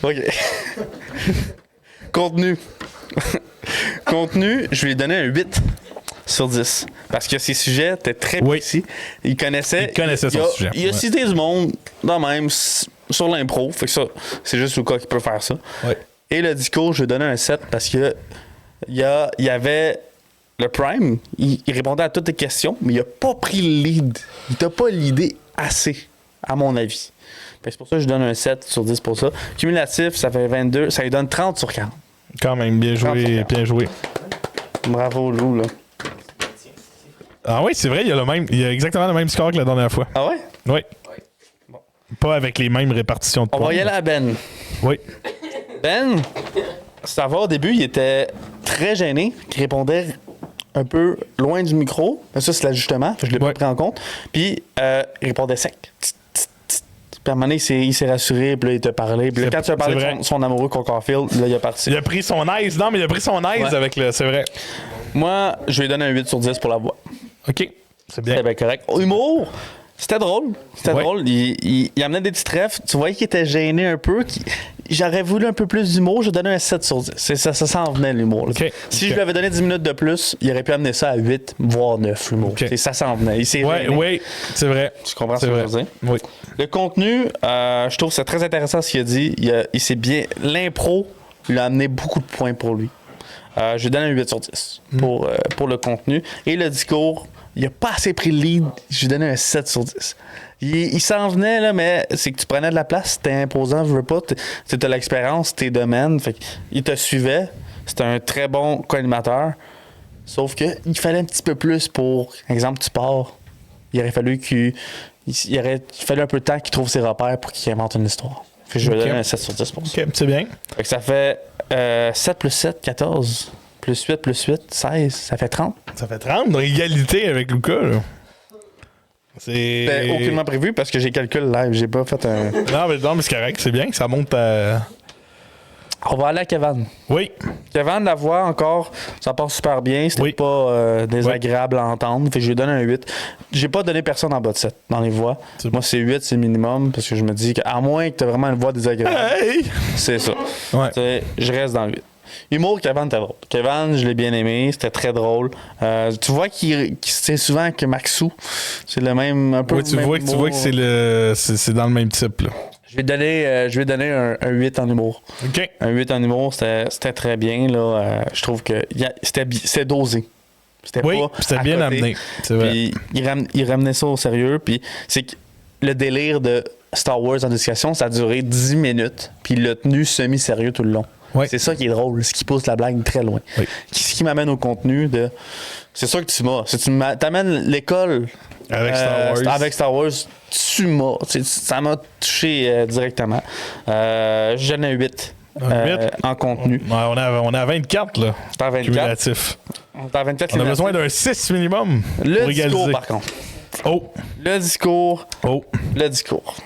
S2: OK. Contenu. Contenu, je lui ai donné un 8 sur 10. Parce que ses sujets étaient très précis. Il connaissait
S1: son sujet.
S2: Il a cité du monde dans même sur l'impro. Fait que ça, c'est juste Lucas qui peut faire ça.
S1: Oui.
S2: Et le discours, je lui ai donné un 7 parce que il y avait le Prime, il répondait à toutes tes questions, mais il n'a pas pris le lead. Il t'a pas l'idée assez, à mon avis. C'est pour ça que je donne un 7 sur 10 pour ça. Cumulatif, ça fait 22, ça lui donne 30 sur 40.
S1: Quand même, bien joué, bien joué.
S2: Bravo, Lou, là.
S1: Ah oui, c'est vrai, il y a exactement le même score que la dernière fois.
S2: Ah ouais?
S1: Oui. Bon. Pas avec les mêmes répartitions de points.
S2: On va y aller à Ben.
S1: Oui.
S2: Ben, ça va, au début, il était très gêné, il répondait un peu loin du micro. Ça, c'est l'ajustement, je l'ai pas pris en compte. Puis, il répondait sec. Puis à un moment donné, il s'est rassuré, puis là, il t'a parlé. Puis là, quand tu as parlé de son amoureux Cockerfield, là, il est parti.
S1: Il a pris son aise. Non, mais il a pris son aise avec le... C'est vrai.
S2: Moi, je lui ai donné un 8 sur 10 pour la voix.
S1: OK. C'est bien.
S2: C'est bien correct. Humour, c'était drôle. C'était drôle. Il amenait des petits trèfles. Tu voyais qu'il était gêné un peu. J'aurais voulu un peu plus d'humour. Je lui ai donné un 7 sur 10. Ça s'en venait, l'humour.
S1: Okay.
S2: Si je lui avais donné 10 minutes de plus, il aurait pu amener ça à 8, voire 9, l'humour. Okay. Ça s'en venait. Il s'est gêné.
S1: Oui, c'est vrai.
S2: Tu comprends ce que je veux dire?
S1: Oui.
S2: Le contenu, je trouve que c'est très intéressant ce qu'il a dit. Il s'est bien... L'impro lui a amené beaucoup de points pour lui. Je lui donne un 8 sur 10 pour le contenu. Et le discours, il a pas assez pris le lead. Je lui donnais un 7 sur 10. Il s'en venait, là, mais c'est que tu prenais de la place, c'était imposant, je veux pas. T'as l'expérience, tes domaines. Fait il te suivait. C'était un très bon co-animateur. Sauf que il fallait un petit peu plus pour, exemple, tu pars. Il aurait fallu il aurait fallu un peu de temps qu'il trouve ses repères pour qu'il invente une histoire. Fait que je lui donne un 7 sur 10 pour ça.
S1: OK, c'est bien.
S2: Fait que ça fait 7 plus 7, 14. Plus 8, plus 8, 16. Ça fait 30.
S1: Ça fait 30, dans égalité avec Lucas, là.
S2: C'était aucunement prévu parce que j'ai calculé live. J'ai pas fait un...
S1: Non, mais c'est correct. C'est bien. Ça monte à...
S2: On va aller à Kevin.
S1: Oui.
S2: Kevin, la voix encore, ça part super bien. C'était pas désagréable à entendre. Fait que je lui donne un 8. J'ai pas donné personne en bas de 7 dans les voix. Moi, c'est 8, c'est le minimum parce que je me dis qu'à moins que tu aies vraiment une voix désagréable, c'est ça. Ouais. Je reste dans le 8. Humour, Kevin, t'es drôle. Kevin, je l'ai bien aimé. C'était très drôle. Tu vois qu'il c'est souvent que Maxou. C'est le même... un peu
S1: tu vois que c'est dans le même type, là.
S2: Je vais donner un 8 en humour.
S1: OK.
S2: Un 8 en humour, c'était très bien. Là. Je trouve que c'était dosé. C'était
S1: bien amené. C'est vrai.
S2: Puis, il ramenait ça au sérieux. Puis c'est que le délire de Star Wars en éducation, ça a duré 10 minutes. Puis il l'a tenu semi-sérieux tout le long. Oui. C'est ça qui est drôle, ce qui pousse la blague très loin. Oui. Ce qui m'amène au contenu de... C'est ça que tu m'as. Si tu m'amènes l'école avec Star Wars, tu m'as. Ça m'a touché directement. Je donne un 8 en contenu.
S1: Ouais, on est à 24, là.
S2: C'est à 24.
S1: Cumulatif.
S2: On est à 24
S1: On a besoin d'un 6 minimum pour
S2: Le
S1: égaliser.
S2: discours, par contre.
S1: Oh!
S2: Le discours.
S1: Oh!
S2: Le discours.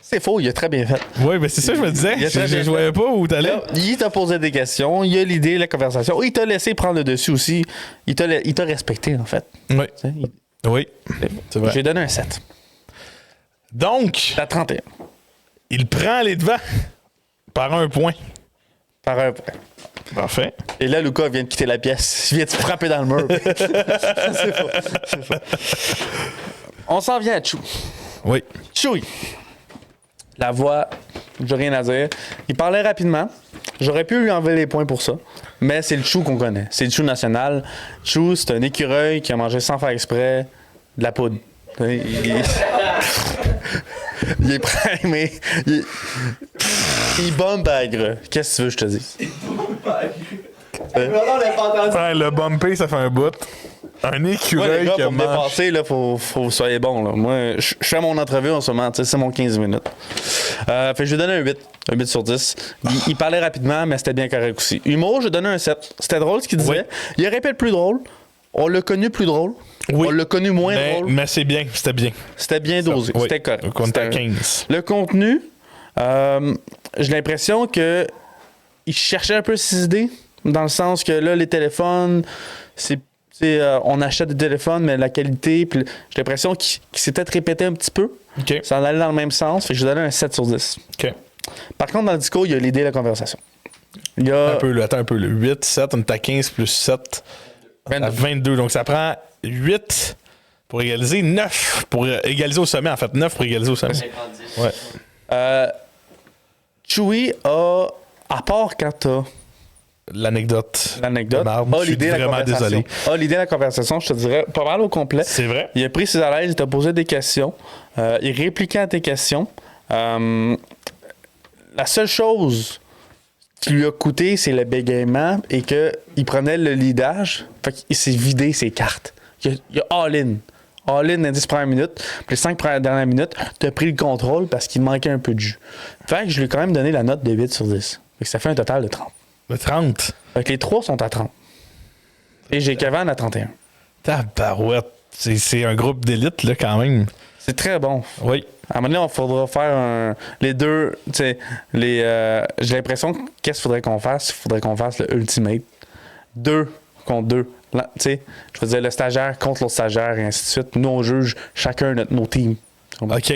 S2: C'est faux, il a très bien fait.
S1: Oui, mais c'est ça que je me disais.
S2: Il a très bien
S1: Je voyais pas où t'allais.
S2: Là, il t'a posé des questions, il a l'idée, la conversation. Il t'a laissé prendre le dessus aussi. Il t'a respecté, en fait.
S1: Oui.
S2: Tu sais,
S1: Oui. C'est vrai.
S2: J'ai donné un 7.
S1: Donc,
S2: À 31.
S1: il prend les devants par 1 point.
S2: Par un point.
S1: Parfait.
S2: Et là, Lucas vient de quitter la pièce. Il vient de se frapper dans le mur. C'est faux. C'est faux. On s'en vient à Chou.
S1: Oui.
S2: Chewie. La voix, j'ai rien à dire. Il parlait rapidement. J'aurais pu lui enlever les points pour ça. Mais c'est le Chou qu'on connaît. C'est le Chou national. Chou, c'est un écureuil qui a mangé sans faire exprès de la poudre. Il est prêt, mais il bombe bagre. Qu'est-ce que tu veux que je te dise?
S1: Ouais, le bumpé, ça fait un bout. Un
S2: Moi, les
S1: écureuil
S2: gars,
S1: qui
S2: pour me
S1: mange.
S2: dépasser, là, faut que vous soyez bons. Là. Moi, je fais mon entrevue en ce moment. C'est mon 15 minutes. Fait que je lui ai donné un 8. Un 8 sur 10. Il parlait rapidement, mais c'était bien correct aussi. Humour, je lui ai donné un 7. C'était drôle ce qu'il disait.
S1: Oui.
S2: Il aurait pu être plus drôle. On l'a connu plus drôle.
S1: Oui.
S2: On l'a connu moins drôle.
S1: Mais c'est bien. C'était bien.
S2: C'était bien dosé.
S1: Oui.
S2: C'était correct.
S1: Donc, on était à
S2: C'était-
S1: 15.
S2: Le contenu, j'ai l'impression que il cherchait un peu ses idées, dans le sens que là, les téléphones, on achète des téléphones, mais la qualité, puis j'ai l'impression qu'il s'est peut-être répété un petit peu.
S1: OK.
S2: Ça en allait dans le même sens, fait que je lui donnais un 7 sur 10.
S1: OK.
S2: Par contre, dans le discours, il y a l'idée de la conversation. Il y a
S1: Attends un peu. Le 8, 7, on est à 15 plus 7. À 22. Donc, ça prend 8 pour égaliser, 9 pour égaliser au sommet. En fait, 9 pour égaliser au sommet. Ouais.
S2: Chewie a, à part quand t'as
S1: L'anecdote.
S2: l'anecdote,
S1: de marde.
S2: a
S1: Je suis
S2: l'idée de la
S1: vraiment
S2: conversation.
S1: désolé.
S2: A l'idée de la conversation, je te dirais, pas mal au complet.
S1: C'est vrai.
S2: Il a pris ses à l'aise, il t'a posé des questions. Il répliquait à tes questions. La seule chose qui lui a coûté, c'est le bégaiement et qu'il prenait le leadage. Fait qu'il s'est vidé ses cartes. Il a all-in. All-in dans les 10 premières minutes. Puis les 5 dernières minutes, tu as pris le contrôle parce qu'il manquait un peu de jus. Fait que je lui ai quand même donné la note de 8 sur 10. Fait que ça fait un total de 30.
S1: Le 30.
S2: Fait que les 3 sont à 30. Et j'ai Kevin à 31.
S1: Tabarouette. C'est un groupe d'élite, là, quand même.
S2: C'est très bon.
S1: Oui.
S2: À un moment donné, on faudra faire les deux. Tu sais, j'ai l'impression que qu'est-ce qu'il faudrait qu'on fasse? Il faudrait qu'on fasse le Ultimate. 2 contre 2. Tu sais, je veux dire, le stagiaire contre l'autre stagiaire et ainsi de suite. Nous, on juge chacun nos teams.
S1: OK.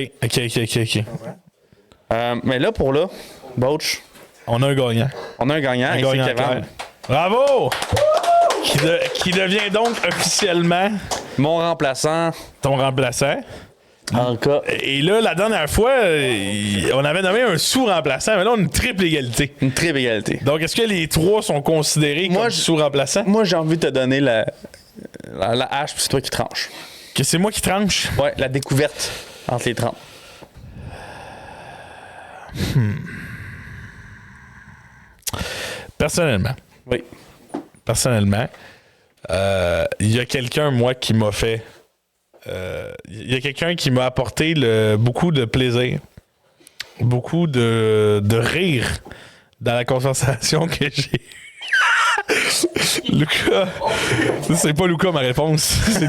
S2: Mais là, pour là, Bouch,
S1: On a un gagnant.
S2: on a un gagnant et c'est
S1: gagnant
S2: Kevin.
S1: clair. Bravo! Qui devient donc officiellement
S2: Mon remplaçant.
S1: ton remplaçant.
S2: En cas.
S1: Et là, la dernière fois, on avait nommé un sous-remplaçant, mais là, on a une triple égalité.
S2: Une triple égalité.
S1: Donc, est-ce que les trois sont considérés
S2: Moi,
S1: comme sous-remplaçants?
S2: Moi, j'ai envie de te donner la hache, puis c'est toi qui tranches.
S1: Que c'est moi qui tranche?
S2: Ouais, la découverte entre les 30.
S1: Personnellement,
S2: Oui.
S1: il y a quelqu'un, moi, qui m'a fait... Il y a quelqu'un qui m'a apporté beaucoup de plaisir, beaucoup de rire dans la conversation que j'ai eue. Lucas, c'est pas Lucas ma réponse, c'est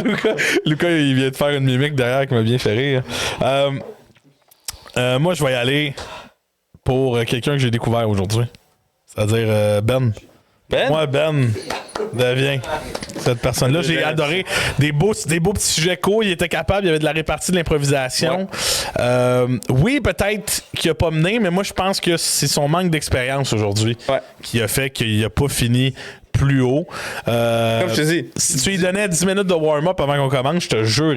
S1: Lucas. Lucas, il vient de faire une mimique derrière qui m'a bien fait rire. Moi, je vais y aller pour quelqu'un que j'ai découvert aujourd'hui, c'est-à-dire Ben.
S2: Ben?
S1: Moi, Ben devient cette personne-là. J'ai adoré des beaux petits sujets courts. Il était capable, il y avait de la répartie, de l'improvisation. Oui, peut-être qu'il n'a pas mené, mais moi, je pense que c'est son manque d'expérience aujourd'hui qui a fait qu'il n'a pas fini plus haut.
S2: Comme je te dis.
S1: Si tu lui donnais 10 minutes de warm-up avant qu'on commence, je te jure,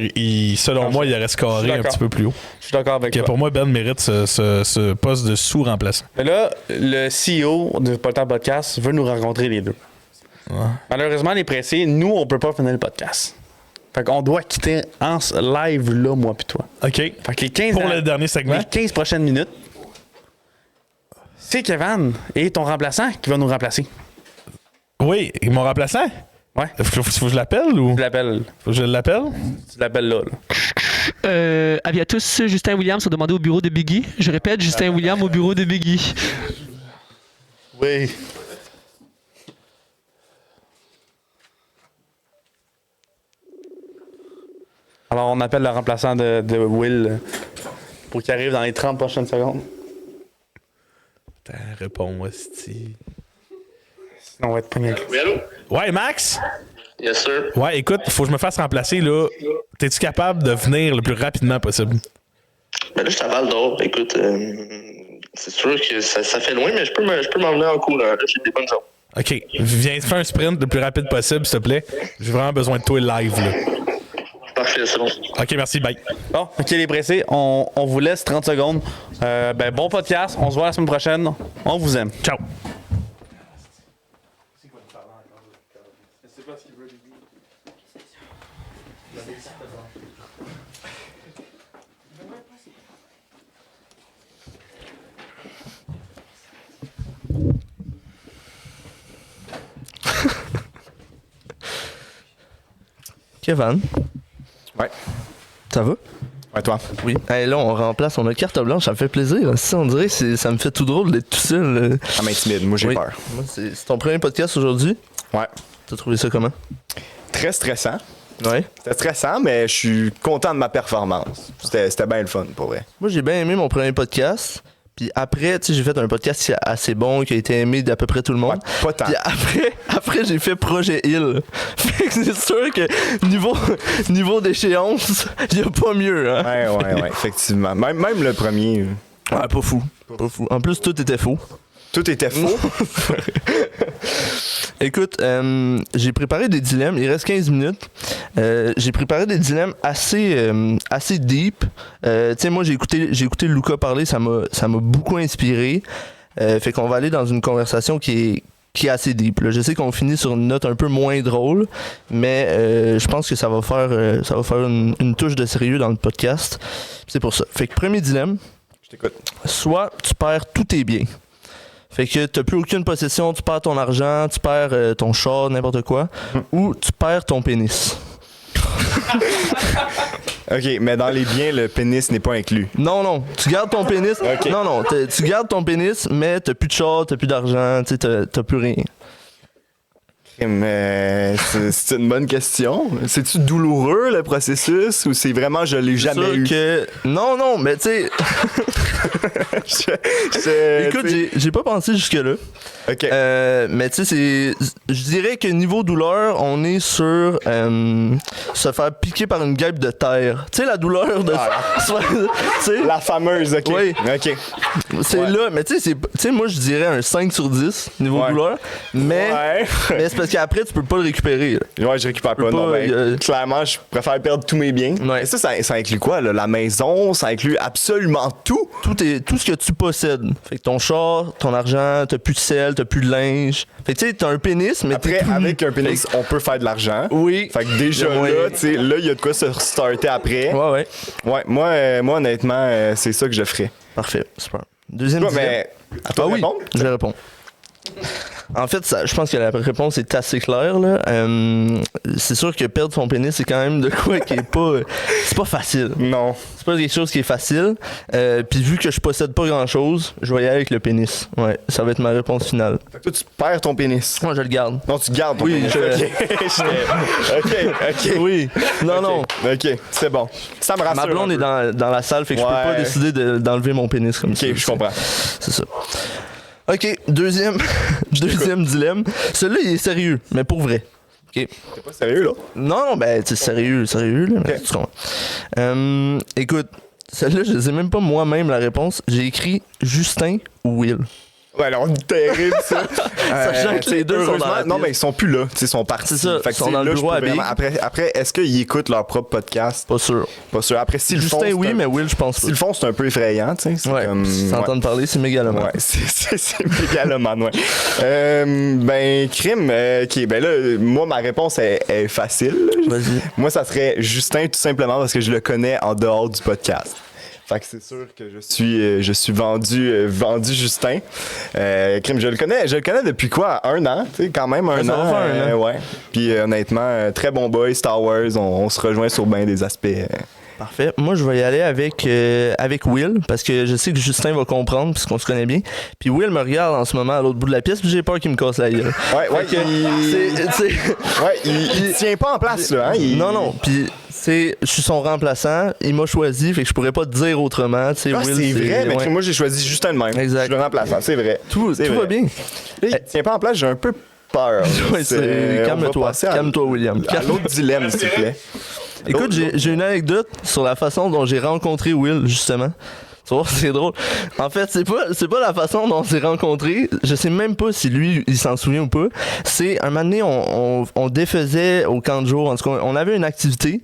S1: selon moi, il aurait scoré un petit peu plus haut.
S2: Je suis d'accord avec toi.
S1: Pour moi, Ben mérite ce poste de sous-remplaçant.
S2: Mais là, le CEO de Pas le temps podcast veut nous rencontrer les deux. Malheureusement, il est pressé. Nous, on peut pas finir le podcast. Fait qu'on doit quitter en live là, moi puis toi.
S1: OK.
S2: Fait que les 15
S1: Pour le dernier segment.
S2: Les 15 prochaines minutes, c'est Kevin et ton remplaçant qui va nous remplacer.
S1: Oui, mon remplaçant?
S2: Ouais.
S1: Faut que je l'appelle ou?
S2: Tu l'appelles.
S1: Faut que je l'appelle?
S2: Tu l'appelles là.
S7: Avis à tous, Justin Williams sont demandés au bureau de Biggie. Je répète, Justin Williams au bureau de Biggie.
S2: Oui. Alors, on appelle le remplaçant de Will pour qu'il arrive dans les 30 prochaines secondes.
S1: Réponds, hostie.
S2: Sinon, on va être pogné avec lui.
S8: Oui, allô?
S1: Ouais, Max?
S8: Yes, sir.
S1: Ouais, écoute, faut que je me fasse remplacer, là. T'es-tu capable de venir le plus rapidement possible?
S8: Ben là, je suis à Val d'Or. Écoute, c'est sûr que ça fait loin, mais je peux m'en venir en courant. Là, j'ai des bonnes jambes.
S1: OK. Viens faire un sprint le plus rapide possible, s'il te plaît. J'ai vraiment besoin de toi live, là.
S8: Parfait, c'est bon.
S1: OK, merci, bye.
S2: Bon, OK, les pressés, on vous laisse 30 secondes. Bon podcast. On se voit la semaine prochaine. On vous aime.
S1: Ciao.
S9: Kevin.
S5: Ouais.
S9: Ça va?
S5: Ouais, toi?
S9: Oui. Hey, là, on remplace, on a carte blanche, ça me fait plaisir. Ça, on dirait que ça me fait tout drôle d'être tout seul.
S5: Ça m'intimide, moi j'ai peur.
S9: Moi, c'est ton premier podcast aujourd'hui?
S5: Ouais.
S9: T'as trouvé ça comment?
S5: Très stressant.
S9: Ouais.
S5: C'était stressant, mais je suis content de ma performance. C'était bien le fun, pour vrai.
S9: Moi, j'ai bien aimé mon premier podcast. Puis après, tu sais, j'ai fait un podcast qui est assez bon, qui a été aimé d'à peu près tout le monde.
S5: Ouais, pas tant.
S9: Puis après j'ai fait Projet Hill. Fait que c'est sûr que niveau d'échéance, il y a pas mieux, hein.
S5: Ouais, effectivement. Même le premier.
S9: Ouais, pas fou. Pas fou. En plus, tout était faux.
S5: Tout était faux.
S9: Écoute, j'ai préparé des dilemmes. Il reste 15 minutes. J'ai préparé des dilemmes assez deep. Tu sais, moi, j'ai écouté Luca parler. Ça m'a beaucoup inspiré. Fait qu'on va aller dans une conversation qui est assez deep. Là. Je sais qu'on finit sur une note un peu moins drôle, mais je pense que ça va faire une touche de sérieux dans le podcast. C'est pour ça. Fait que premier dilemme.
S5: Je t'écoute.
S9: Soit tu perds tous tes biens. Fait que t'as plus aucune possession, tu perds ton argent, tu perds ton char, n'importe quoi, ou tu perds ton pénis.
S5: OK, mais dans les biens, le pénis n'est pas inclus.
S9: Non, tu gardes ton pénis.
S5: Okay.
S9: Non, tu gardes ton pénis, mais t'as plus de char, t'as plus d'argent, t'as plus rien.
S5: Mais c'est une bonne question. C'est-tu douloureux le processus ou c'est vraiment je l'ai jamais eu?
S9: Non, mais tu sais. Écoute, j'ai pas pensé jusque-là.
S5: OK.
S9: Mais tu sais, je dirais que niveau douleur, on est sur se faire piquer par une guêpe de terre. Tu sais, la douleur de. T'sais,
S5: la fameuse, OK.
S9: Oui.
S5: OK.
S9: C'est là, mais tu sais, moi je dirais un 5 sur 10 niveau douleur. Mais c'est parce qu'après, tu peux pas le récupérer. Là.
S5: Ouais, je récupère pas. Non, clairement, je préfère perdre tous mes biens.
S9: Ouais.
S5: Et ça inclut quoi, là? La maison, ça inclut absolument tout.
S9: Tout ce que tu possèdes. Fait que ton char, ton argent, t'as plus de sel, t'as plus de linge. Fait que tu sais, t'as un pénis, mais
S5: après, avec un pénis, on peut faire de l'argent.
S9: Oui.
S5: Fait que déjà là, tu sais, là, il y a de quoi se starter après.
S9: Ouais.
S5: Ouais, moi honnêtement, c'est ça que je ferais.
S9: Parfait, super. Deuxième dilemme.
S5: Mais à toi de répondre?
S9: Je vais répondre. En fait, je pense que la réponse est assez claire. Là. C'est sûr que perdre son pénis, c'est quand même de quoi qui est pas... c'est pas facile.
S5: Non.
S9: C'est pas quelque chose qui est facile. Puis vu que je possède pas grand-chose, je vais y aller avec le pénis. Ouais, ça va être ma réponse finale.
S5: Fait que toi, tu perds ton pénis.
S9: Moi, je le garde.
S5: Non, tu gardes ton pénis. OK.
S9: Oui. Non.
S5: OK, c'est bon. Ça me rassure.
S9: Ma blonde est dans la salle, fait que je peux pas décider d'enlever mon pénis comme ça.
S5: OK, je comprends.
S9: C'est ça. OK, deuxième dilemme. Celui-là, il est sérieux, mais pour vrai. OK.
S5: T'es pas sérieux, là?
S9: Non, ben, c'est sérieux, là. Mais tu comprends. Écoute, celle-là, je sais même pas moi-même la réponse. J'ai écrit Justin ou Will.
S5: Ouais, alors, terrible, ça.
S9: Sachant que les deux sont dans la
S5: non, mais ils sont plus là. Ils sont partis.
S9: C'est ça,
S5: fait que
S9: ils sont dans le bureau à Big.
S5: Après, est-ce qu'ils écoutent leur propre podcast?
S9: Pas sûr.
S5: Après, s'ils le font...
S9: Justin, oui, mais Will, je pense pas.
S5: S'ils le font, c'est un peu effrayant, tu sais.
S9: Ouais, s'entendre parler, c'est mégalomane.
S5: Ouais, c'est mégalomane, ouais. Crime, ben là, moi, ma réponse est facile.
S9: Vas-y.
S5: Moi, ça serait Justin, tout simplement parce que je le connais en dehors du podcast. Fait que c'est sûr que je suis vendu Justin. Crime, je le connais depuis quoi? 1 an, tu sais, quand même un an.
S9: Ça va faire un an.
S5: Ouais. Puis honnêtement, très bon boy, Star Wars, on se rejoint sur bien des aspects.
S9: Parfait. Moi, je vais y aller avec Will, parce que je sais que Justin va comprendre, puisqu'on se connaît bien. Puis Will me regarde en ce moment à l'autre bout de la pièce, puis j'ai peur qu'il me casse la gueule.
S5: Il tient pas en place, là. Hein?
S9: Non. Puis, je suis son remplaçant, il m'a choisi, fait que je pourrais pas te dire autrement.
S5: C'est vrai, mais moi, j'ai choisi Justin de même.
S9: Exact.
S5: Je suis le remplaçant, c'est vrai.
S9: Tout va bien.
S5: Là, il tient pas en place, j'ai un peu peur.
S9: Calme-toi, William.
S5: À l'autre dilemme, s'il te plaît.
S9: Écoute, j'ai une anecdote sur la façon dont j'ai rencontré Will, justement. Tu vois, c'est drôle. En fait, c'est pas la façon dont on s'est rencontrés. Je sais même pas si lui, il s'en souvient ou pas. C'est un moment donné, on défaisait au camp de jour. En tout cas, on avait une activité.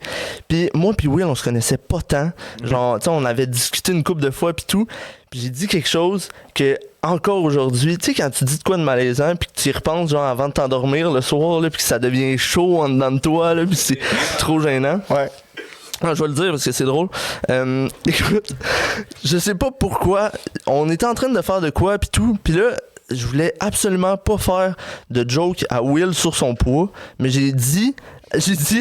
S9: Puis moi puis Will, on se connaissait pas tant. Genre, tu sais, on avait discuté une couple de fois puis tout. Puis j'ai dit quelque chose que encore aujourd'hui, tu sais, quand tu dis de quoi de malaisant puis que tu y repenses genre avant de t'endormir le soir là, puis que ça devient chaud en dedans de toi là, puis c'est trop gênant.
S5: Ouais.
S9: Je vais le dire parce que c'est drôle. Écoute, je sais pas pourquoi. On était en train de faire de quoi puis tout. Puis là, je voulais absolument pas faire de joke à Will sur son poids. Mais j'ai dit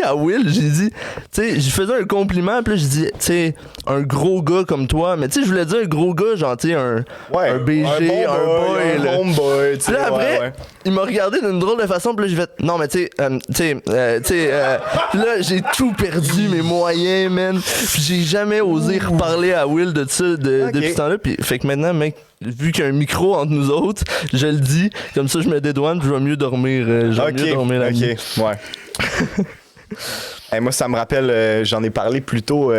S9: à Will, tu sais, je faisais un compliment. Puis là, j'ai dit, tu sais, un gros gars comme toi. Mais tu sais, je voulais dire un gros gars, genre, tu sais, un BG, un boy.
S5: Un homeboy, tu sais.
S9: Puis là, après, il m'a regardé d'une drôle de façon. Puis là, j'ai fait, non, mais tu sais, puis là, j'ai tout perdu, mes moyens, man. Puis j'ai jamais osé reparler à Will de ça depuis ce temps-là. Puis fait que maintenant, mec, vu qu'il y a un micro entre nous autres, je le dis, comme ça je me dédouane, puis je vais mieux dormir. Mieux dormir la nuit.
S5: Ouais. Hey, moi, ça me rappelle, j'en ai parlé plus tôt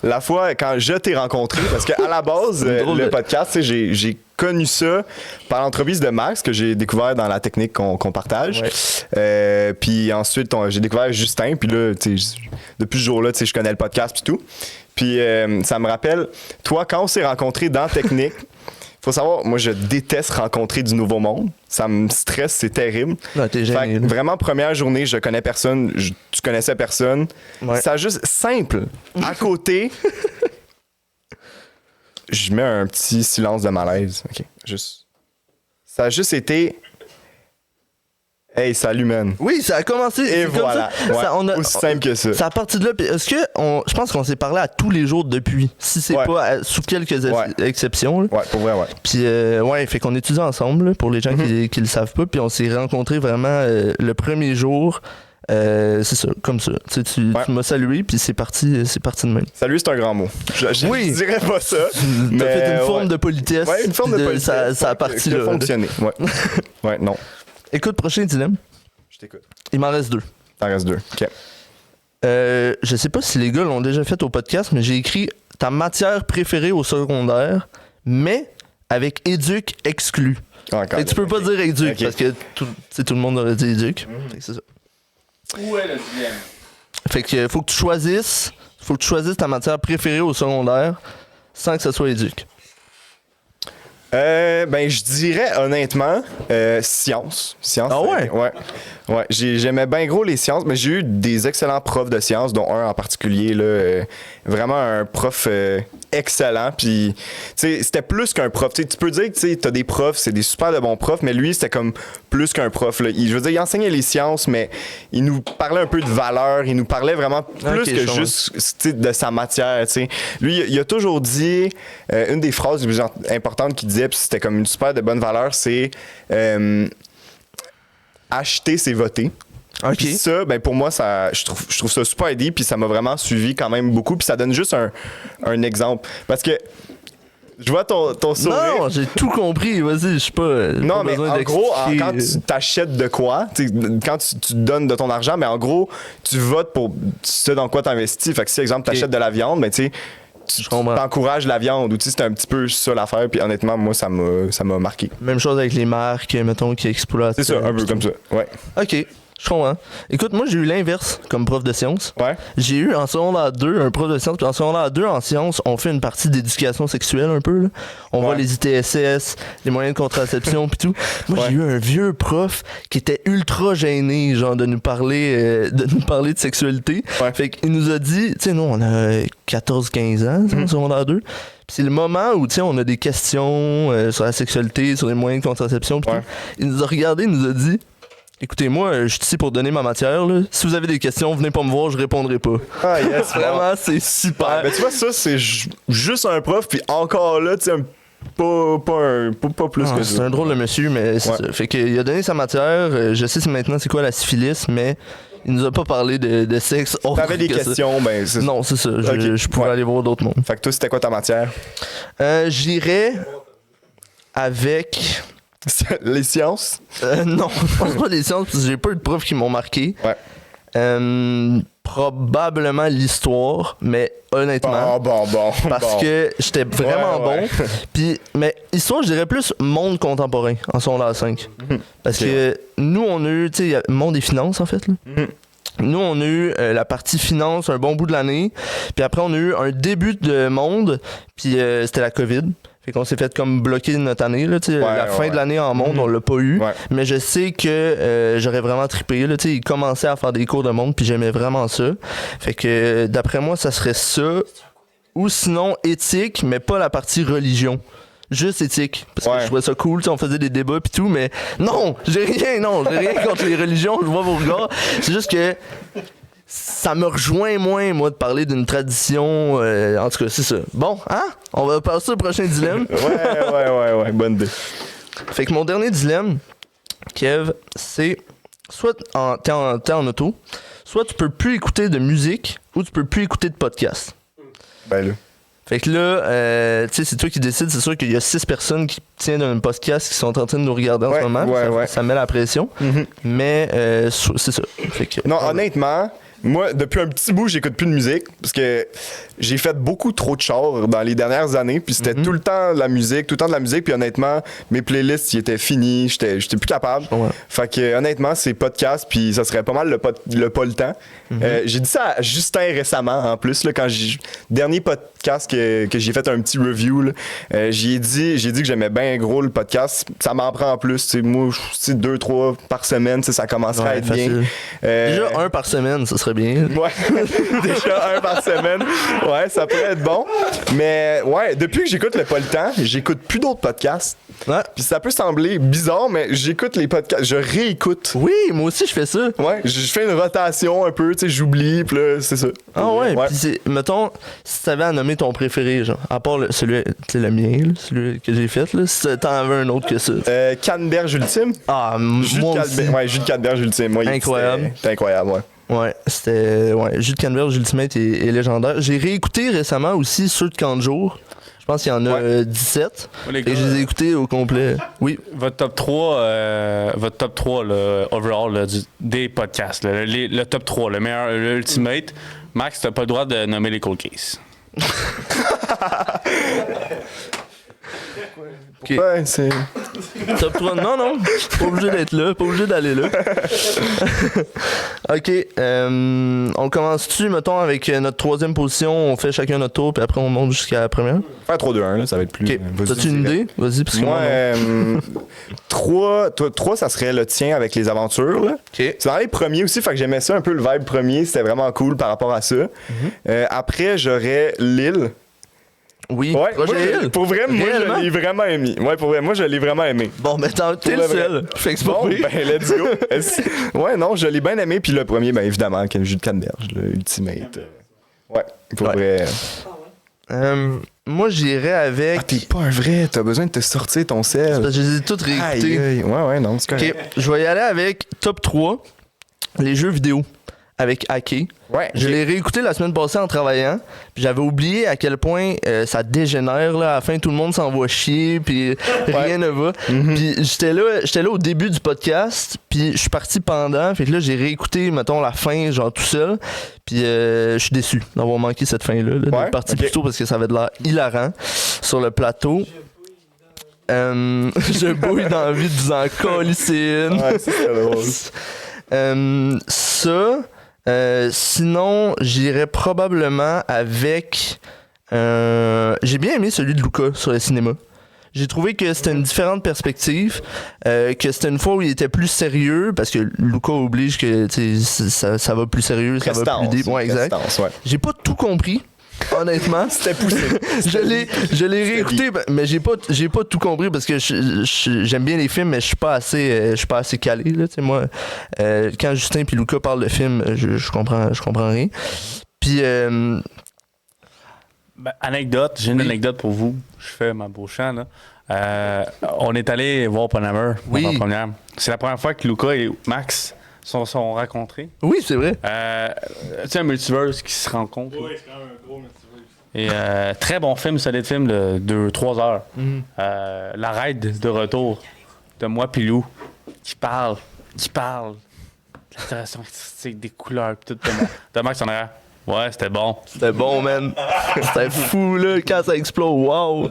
S5: la fois quand je t'ai rencontré, parce qu'à la base, le podcast, j'ai connu ça par l'entreprise de Max que j'ai découvert dans la technique qu'on partage. Puis ensuite, j'ai découvert Justin, puis là, depuis ce jour-là, je connais le podcast puis tout. Puis ça me rappelle, toi, quand on s'est rencontrés dans technique, faut savoir, moi, je déteste rencontrer du nouveau monde. Ça me stresse, c'est terrible.
S9: Non, t'es gêné,
S5: vraiment, première journée, je connais personne, tu connaissais personne. Ouais. Ça a juste simple. À côté, je mets un petit silence de malaise. OK, juste. Ça a juste été... Hey, salut, man.
S9: Oui, ça a commencé.
S5: Et voilà.
S9: Comme ça.
S5: Aussi simple que ça.
S9: C'est à partir de là. Est-ce que je pense qu'on s'est parlé à tous les jours depuis, si c'est pas sous quelques exceptions. Là.
S5: Ouais, pour vrai, ouais.
S9: Puis, fait qu'on étudie ensemble, là, pour les gens qui le savent pas. Puis on s'est rencontrés vraiment le premier jour. C'est ça, comme ça. Tu m'as salué, puis c'est parti de même.
S5: Salut, c'est un grand mot. Je dirais pas ça.
S9: T'as fait une forme de politesse.
S5: Ouais, une forme de politesse.
S9: Ça a parti là.
S5: Ça a fonctionné. Ouais, non.
S9: Écoute, prochain dilemme.
S5: Je t'écoute.
S9: Il m'en reste 2.
S5: T'en restes 2. OK.
S9: Je sais pas si les gars l'ont déjà fait au podcast, mais j'ai écrit ta matière préférée au secondaire, mais avec éduc exclu. Et tu peux pas dire éduc, parce que tout le monde aurait dit éduc. C'est ça.
S2: Où est le dilemme?
S9: Fait que faut que tu choisisses ta matière préférée au secondaire sans que ce soit éduc.
S5: Je dirais honnêtement sciences.
S9: Ah ouais?
S5: Ouais. J'aimais bien gros les sciences, mais j'ai eu des excellents profs de sciences, dont un en particulier, là, vraiment un prof excellent. Puis, c'était plus qu'un prof. Tu peux dire que t'as des profs, c'est des super de bons profs, mais lui, c'était comme plus qu'un prof. Là. Il enseignait les sciences, mais il nous parlait un peu de valeur. Il nous parlait vraiment plus que juste de sa matière. T'sais. Lui, il a toujours dit une des phrases les plus importantes qu'il disait, puis c'était comme une super de bonne valeur, c'est acheter, c'est voter. Puis ça, pour moi, je trouve ça super aidé, puis ça m'a vraiment suivi quand même beaucoup, puis ça donne juste un exemple. Parce que je vois ton sourire.
S9: Non, j'ai tout compris, vas-y, je sais pas.
S5: Non, mais en gros, quand tu t'achètes de quoi, quand tu donnes de ton argent, mais en gros, tu votes pour ce dans quoi tu investis. Fait que si, exemple, tu achètes de la viande, tu t'encourages la viande, ou c'était un petit peu ça l'affaire, puis honnêtement, moi, ça m'a marqué.
S9: Même chose avec les marques, mettons, qui exploitent.
S5: C'est ça, un peu comme ça, ouais.
S9: OK. Je comprends. Écoute, moi, j'ai eu l'inverse comme prof de sciences.
S5: Ouais.
S9: J'ai eu en secondaire 2 un prof de sciences. Puis en secondaire 2, en sciences, on fait une partie d'éducation sexuelle un peu. Là. On voit les ITSS, les moyens de contraception puis tout. Moi, j'ai eu un vieux prof qui était ultra gêné, genre, de nous parler de sexualité. Ouais. Fait qu'il nous a dit, tu sais, nous, on a 14-15 ans, en secondaire 2. Puis c'est le moment où, tu sais, on a des questions sur la sexualité, sur les moyens de contraception. Puis tout. Il nous a regardé, il nous a dit... Écoutez, moi, je suis ici pour donner ma matière. Là. Si vous avez des questions, venez pas me voir, je répondrai pas.
S5: Ah, yes,
S9: Vraiment, c'est super.
S5: Mais tu vois, ça, c'est juste un prof, puis encore là, tu sais, pas plus que ça.
S9: C'est un drôle de monsieur, mais c'est ça. Fait qu'il a donné sa matière. Je sais maintenant c'est quoi la syphilis, mais il nous a pas parlé de sexe.
S5: T'avais des questions, ben c'est ça.
S9: Non, c'est ça. Je pourrais aller voir d'autres mondes.
S5: Fait que toi, c'était quoi ta matière?
S9: J'irais avec...
S5: Les sciences?
S9: Non, je pense pas les sciences, parce que j'ai pas eu de profs qui m'ont marqué.
S5: Ouais.
S9: Probablement l'histoire, mais honnêtement.
S5: Bon.
S9: Parce que j'étais vraiment bon. Puis, mais histoire, je dirais plus monde contemporain en secondaire 5. Parce que nous, on a eu, tu sais, monde et finances en fait. Là. Nous, on a eu la partie finance un bon bout de l'année. Puis après, on a eu un début de monde. Puis c'était la COVID. Fait qu'on s'est fait comme bloquer notre année. Là, la fin de l'année en monde, on l'a pas eu. Ouais. Mais je sais que j'aurais vraiment trippé. Là, il commençait à faire des cours de monde, puis j'aimais vraiment ça. Fait que d'après moi, ça serait ça. Ou sinon, éthique, mais pas la partie religion. Juste éthique. Parce que je trouvais ça cool, on faisait des débats pis tout, mais non, j'ai rien contre les religions, je vois vos regards. C'est juste que ça me rejoint moins, moi, de parler d'une tradition. En tout cas, c'est ça. Bon, hein? On va passer au prochain dilemme.
S5: Ouais, bonne idée.
S9: Fait que mon dernier dilemme, Kev, c'est soit t'es en auto, soit tu peux plus écouter de musique ou tu peux plus écouter de podcast.
S5: Ben là.
S9: Fait que là, tu sais, c'est toi qui décides. C'est sûr qu'il y a 6 personnes qui tiennent un podcast qui sont en train de nous regarder en ce moment. Ça met la pression. Mais c'est ça. Fait que,
S5: non, honnêtement, moi, depuis un petit bout, j'écoute plus de musique parce que j'ai fait beaucoup trop de chars dans les dernières années, puis c'était tout le temps de la musique, puis honnêtement, mes playlists, ils étaient finis, j'étais plus capable. Fait que honnêtement, c'est podcast, puis ça serait pas mal le pas le temps. J'ai dit ça à Justin récemment, en plus, là, quand dernier podcast que j'ai fait un petit review, là, j'ai dit que j'aimais bien gros le podcast, ça m'en prend plus, t'sais, moi, 2-3 par semaine, ça commencerait à être
S9: facile.
S5: Bien.
S9: Déjà 1 par semaine, ça serait bien.
S5: Ouais, déjà 1 par semaine. Ouais, ça pourrait être bon. Mais ouais, depuis que j'écoute le Pas le temps, j'écoute plus d'autres podcasts.
S9: Ouais.
S5: Puis ça peut sembler bizarre, mais j'écoute les podcasts, je réécoute.
S9: Oui, moi aussi je fais ça.
S5: Ouais, je fais une rotation un peu, tu sais, j'oublie, puis là, c'est ça.
S9: Ah ouais, puis mettons, si t'avais à nommer ton préféré, genre, à part celui, tu sais, le mien, là, celui que j'ai fait, là, si t'en avais un autre que ça.
S5: Canneberge Ultime.
S9: Ah, moi aussi.
S5: Ouais, Jus de Canneberge Ultime. Ouais,
S9: incroyable.
S5: C'était incroyable, ouais.
S9: Ouais, c'était. Ouais, Jus de Canneberge Ultimate est légendaire. J'ai réécouté récemment aussi ceux de 40 jours. Je pense qu'il y en a 17.
S2: Les gars,
S9: et je les ai écoutés au complet. Oui.
S2: Votre top 3, là, overall, là, des podcasts. Là, le top 3, le meilleur, l'Ultimate. Max, t'as pas le droit de nommer les Cold Case.
S9: Okay.
S5: Ouais, c'est.
S9: Top 3, non, pas obligé d'être là, pas obligé d'aller là. Ok, on commence-tu, mettons, avec notre 3e position, on fait chacun notre tour, puis après on monte jusqu'à la première?
S5: Faire 3-2-1, là, ça va être plus.
S9: Ok, t'as-tu une idée? Vas-y, parce que
S5: moi, 3, ça serait le tien avec les aventures, là.
S9: Okay.
S5: C'est dans les premiers aussi, fait que j'aimais ça un peu, le vibe premier, c'était vraiment cool par rapport à ça. Après, j'aurais l'île.
S9: Oui,
S5: ouais, pour vrai, moi, je l'ai vraiment aimé. Ouais, pour vrai, moi, je l'ai vraiment aimé.
S9: Bon, ben, t'es le seul. Fait que c'est pas
S5: ben, let's go. Ouais, non, je l'ai bien aimé. Puis le premier, ben, évidemment, quel jus de Canneberge, le Ultimate. Ouais, pour vrai.
S9: Moi, j'irais avec.
S5: Ah, t'es pas un vrai, t'as besoin de te sortir ton sel.
S9: Je les ai toutes réécoutées.
S5: Ouais, non, c'est correct.
S9: Ok, je vais y aller avec top 3, les jeux vidéo. Avec Hacké.
S5: Ouais,
S9: je l'ai réécouté la semaine passée en travaillant. Puis j'avais oublié à quel point ça dégénère. Là. À la fin, tout le monde s'en va chier. Puis rien ne va. Puis j'étais là au début du podcast. Puis je suis parti pendant. Fait que là, j'ai réécouté, mettons, la fin, genre tout seul. Puis je suis déçu d'avoir manqué cette fin-là. Là, d'être parti plus tôt parce que ça avait de l'air hilarant sur le plateau. Je bouille dans la vie de vous en colicine.
S5: Ouais, c'est drôle.
S9: Ça. Sinon, j'irais probablement avec... j'ai bien aimé celui de Luca sur le cinéma. J'ai trouvé que c'était une différente perspective, que c'était une fois où il était plus sérieux, parce que Luca oblige que ça va plus sérieux, ça va plus deep. Ouais, exact. J'ai pas tout compris. honnêtement.
S5: C'était poussé.
S9: Je l'ai réécouté, mais j'ai pas tout compris parce que j'aime bien les films, mais je suis pas assez calé, là, tu sais, moi. Quand Justin et Luca parlent de films, je comprends rien. Puis,
S2: anecdote, j'ai une anecdote pour vous. Je fais ma Beauchamp, là. On est allé voir Oppenheimer.
S9: Oui.
S2: La première. C'est la première fois que Luca et Max sont rencontrés.
S9: Oui, c'est vrai.
S2: Tu sais, un multiverse qui se rencontre. Oui, c'est quand même un gros multiverse. Et très bon film, solide film de 2-3 heures. La raid de retour de moi pis Lou qui parle de l'interaction artistique, des couleurs pis tout de Max en arrière. Ouais, c'était bon.
S9: C'était bon, man. C'était fou, là, quand ça explose. Wow!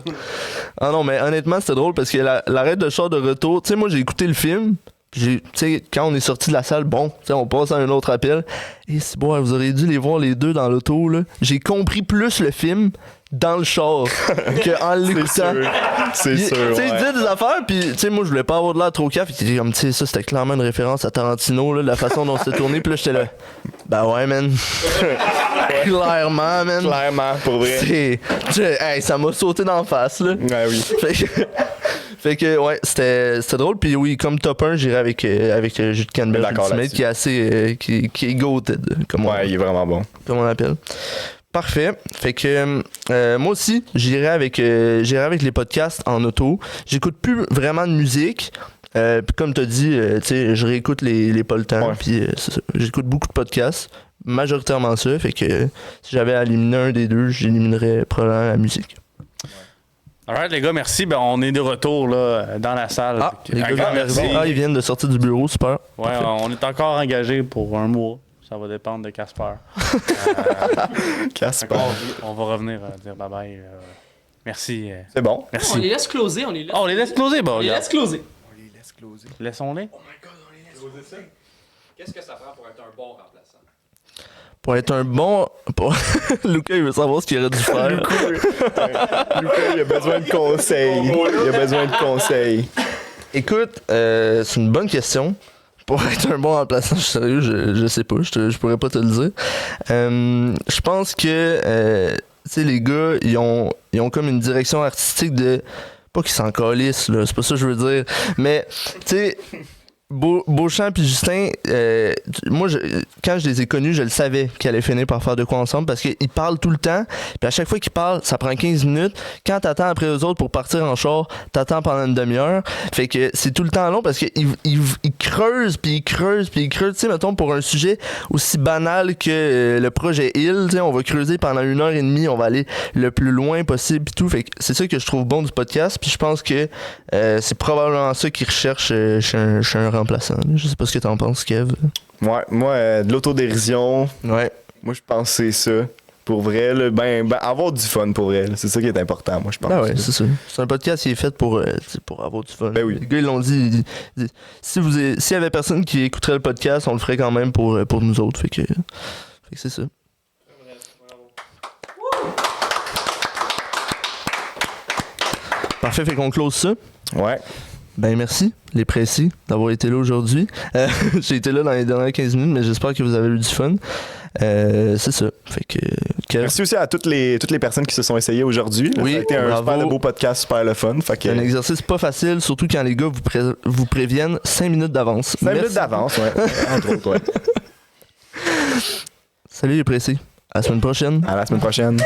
S9: Ah non, mais honnêtement, c'était drôle parce que la raid de char de retour, tu sais, moi, j'ai écouté le film. Tu sais, quand on est sorti de la salle, bon, tu sais, on passe à un autre appel. Et c'est bon, vous auriez dû les voir les deux dans l'auto, là. J'ai compris plus le film dans le char qu'en l'écoutant.
S5: C'est sûr.
S9: Tu sais, il disait des affaires, puis tu sais, moi, je voulais pas avoir de l'air trop caf. Puis comme, tu sais, ça, c'était clairement une référence à Tarantino, là, la façon dont c'était tourné. Puis là, j'étais là, ben ouais, man. Clairement, man.
S5: Clairement, pour vrai.
S9: Hey, ça m'a sauté d'en face, là.
S5: Ouais, oui.
S9: Fait que, ouais, c'était drôle. Puis oui, comme top 1, j'irais avec Jude Campbell Ultimate, qui est assez. qui est goated.
S5: Il est vraiment bon.
S9: Comme on l'appelle. Parfait. Fait que moi aussi, j'irais avec les podcasts en auto. J'écoute plus vraiment de musique. Puis comme tu as dit, tu sais, je réécoute les pas le temps. Puis c'est ça. J'écoute beaucoup de podcasts. Majoritairement ça. Fait que si j'avais à éliminer un des deux, j'éliminerais probablement la musique.
S2: Alright, les gars, merci. Ben, on est de retour là, dans la salle.
S9: Les gars, merci. Ils viennent de sortir du bureau, super.
S2: Ouais, on est encore engagés pour un mois. Ça va dépendre de Casper.
S5: Casper.
S2: On va revenir dire bye-bye. Merci.
S5: C'est bon.
S2: Merci.
S6: On les laisse closer.
S2: On les laisse closer, bon.
S6: On les laisse closer.
S2: Laissons-les.
S3: Oh my God, on les laisse closer. Qu'est-ce que ça prend pour être un bon remplaçant?
S9: Pour être un bon... Luca, il veut savoir ce qu'il aurait dû faire.
S5: Luca, il a besoin de conseils.
S9: Écoute, c'est une bonne question. Pour être un bon remplaçant, je suis sérieux, je sais pas, je pourrais pas te le dire. Je pense que, tu sais, les gars, ils ont comme une direction artistique de... Pas qu'ils s'en calissent, là, c'est pas ça que je veux dire. Mais, tu sais... Beauchamp puis Justin, moi, quand je les ai connus, je le savais qu'ils allaient finir par faire de quoi ensemble parce qu'ils parlent tout le temps. Puis à chaque fois qu'ils parlent, ça prend 15 minutes. Quand t'attends après eux autres pour partir en char, t'attends pendant une demi-heure. Fait que c'est tout le temps long parce qu'ils creusent, puis ils creusent, puis ils creusent. Tu sais, mettons, pour un sujet aussi banal que le projet Hill, tu sais, on va creuser pendant 1h30, on va aller le plus loin possible, puis tout. Fait que c'est ça que je trouve bon du podcast. Puis je pense que c'est probablement ça qu'ils recherchent chez un remplaçant. Je sais pas ce que t'en penses, Kev.
S5: Ouais, moi, de l'autodérision.
S9: Ouais.
S5: Moi, je pense que c'est ça. Pour vrai, là, ben, avoir du fun pour vrai. C'est ça qui est important, moi, je pense.
S9: Ah ouais, c'est ça. C'est un podcast qui est fait pour avoir du fun.
S5: Ben oui.
S9: Les gars, ils l'ont dit. S'il y avait personne qui écouterait le podcast, on le ferait quand même pour nous autres. Fait que c'est ça. Parfait, fait qu'on close ça.
S5: Ouais.
S9: Ben merci, les précis, d'avoir été là aujourd'hui. J'ai été là dans les dernières 15 minutes, mais j'espère que vous avez eu du fun. C'est ça. Fait que,
S5: merci aussi à toutes les personnes qui se sont essayées aujourd'hui.
S9: Oui,
S5: ça a été un super beau podcast, super le fun. Fait que...
S9: un exercice pas facile, surtout quand les gars vous préviennent 5 minutes d'avance.
S5: 5 minutes d'avance, ouais. Entre autres, ouais.
S9: Salut les précis. À la semaine prochaine.
S5: À la semaine prochaine.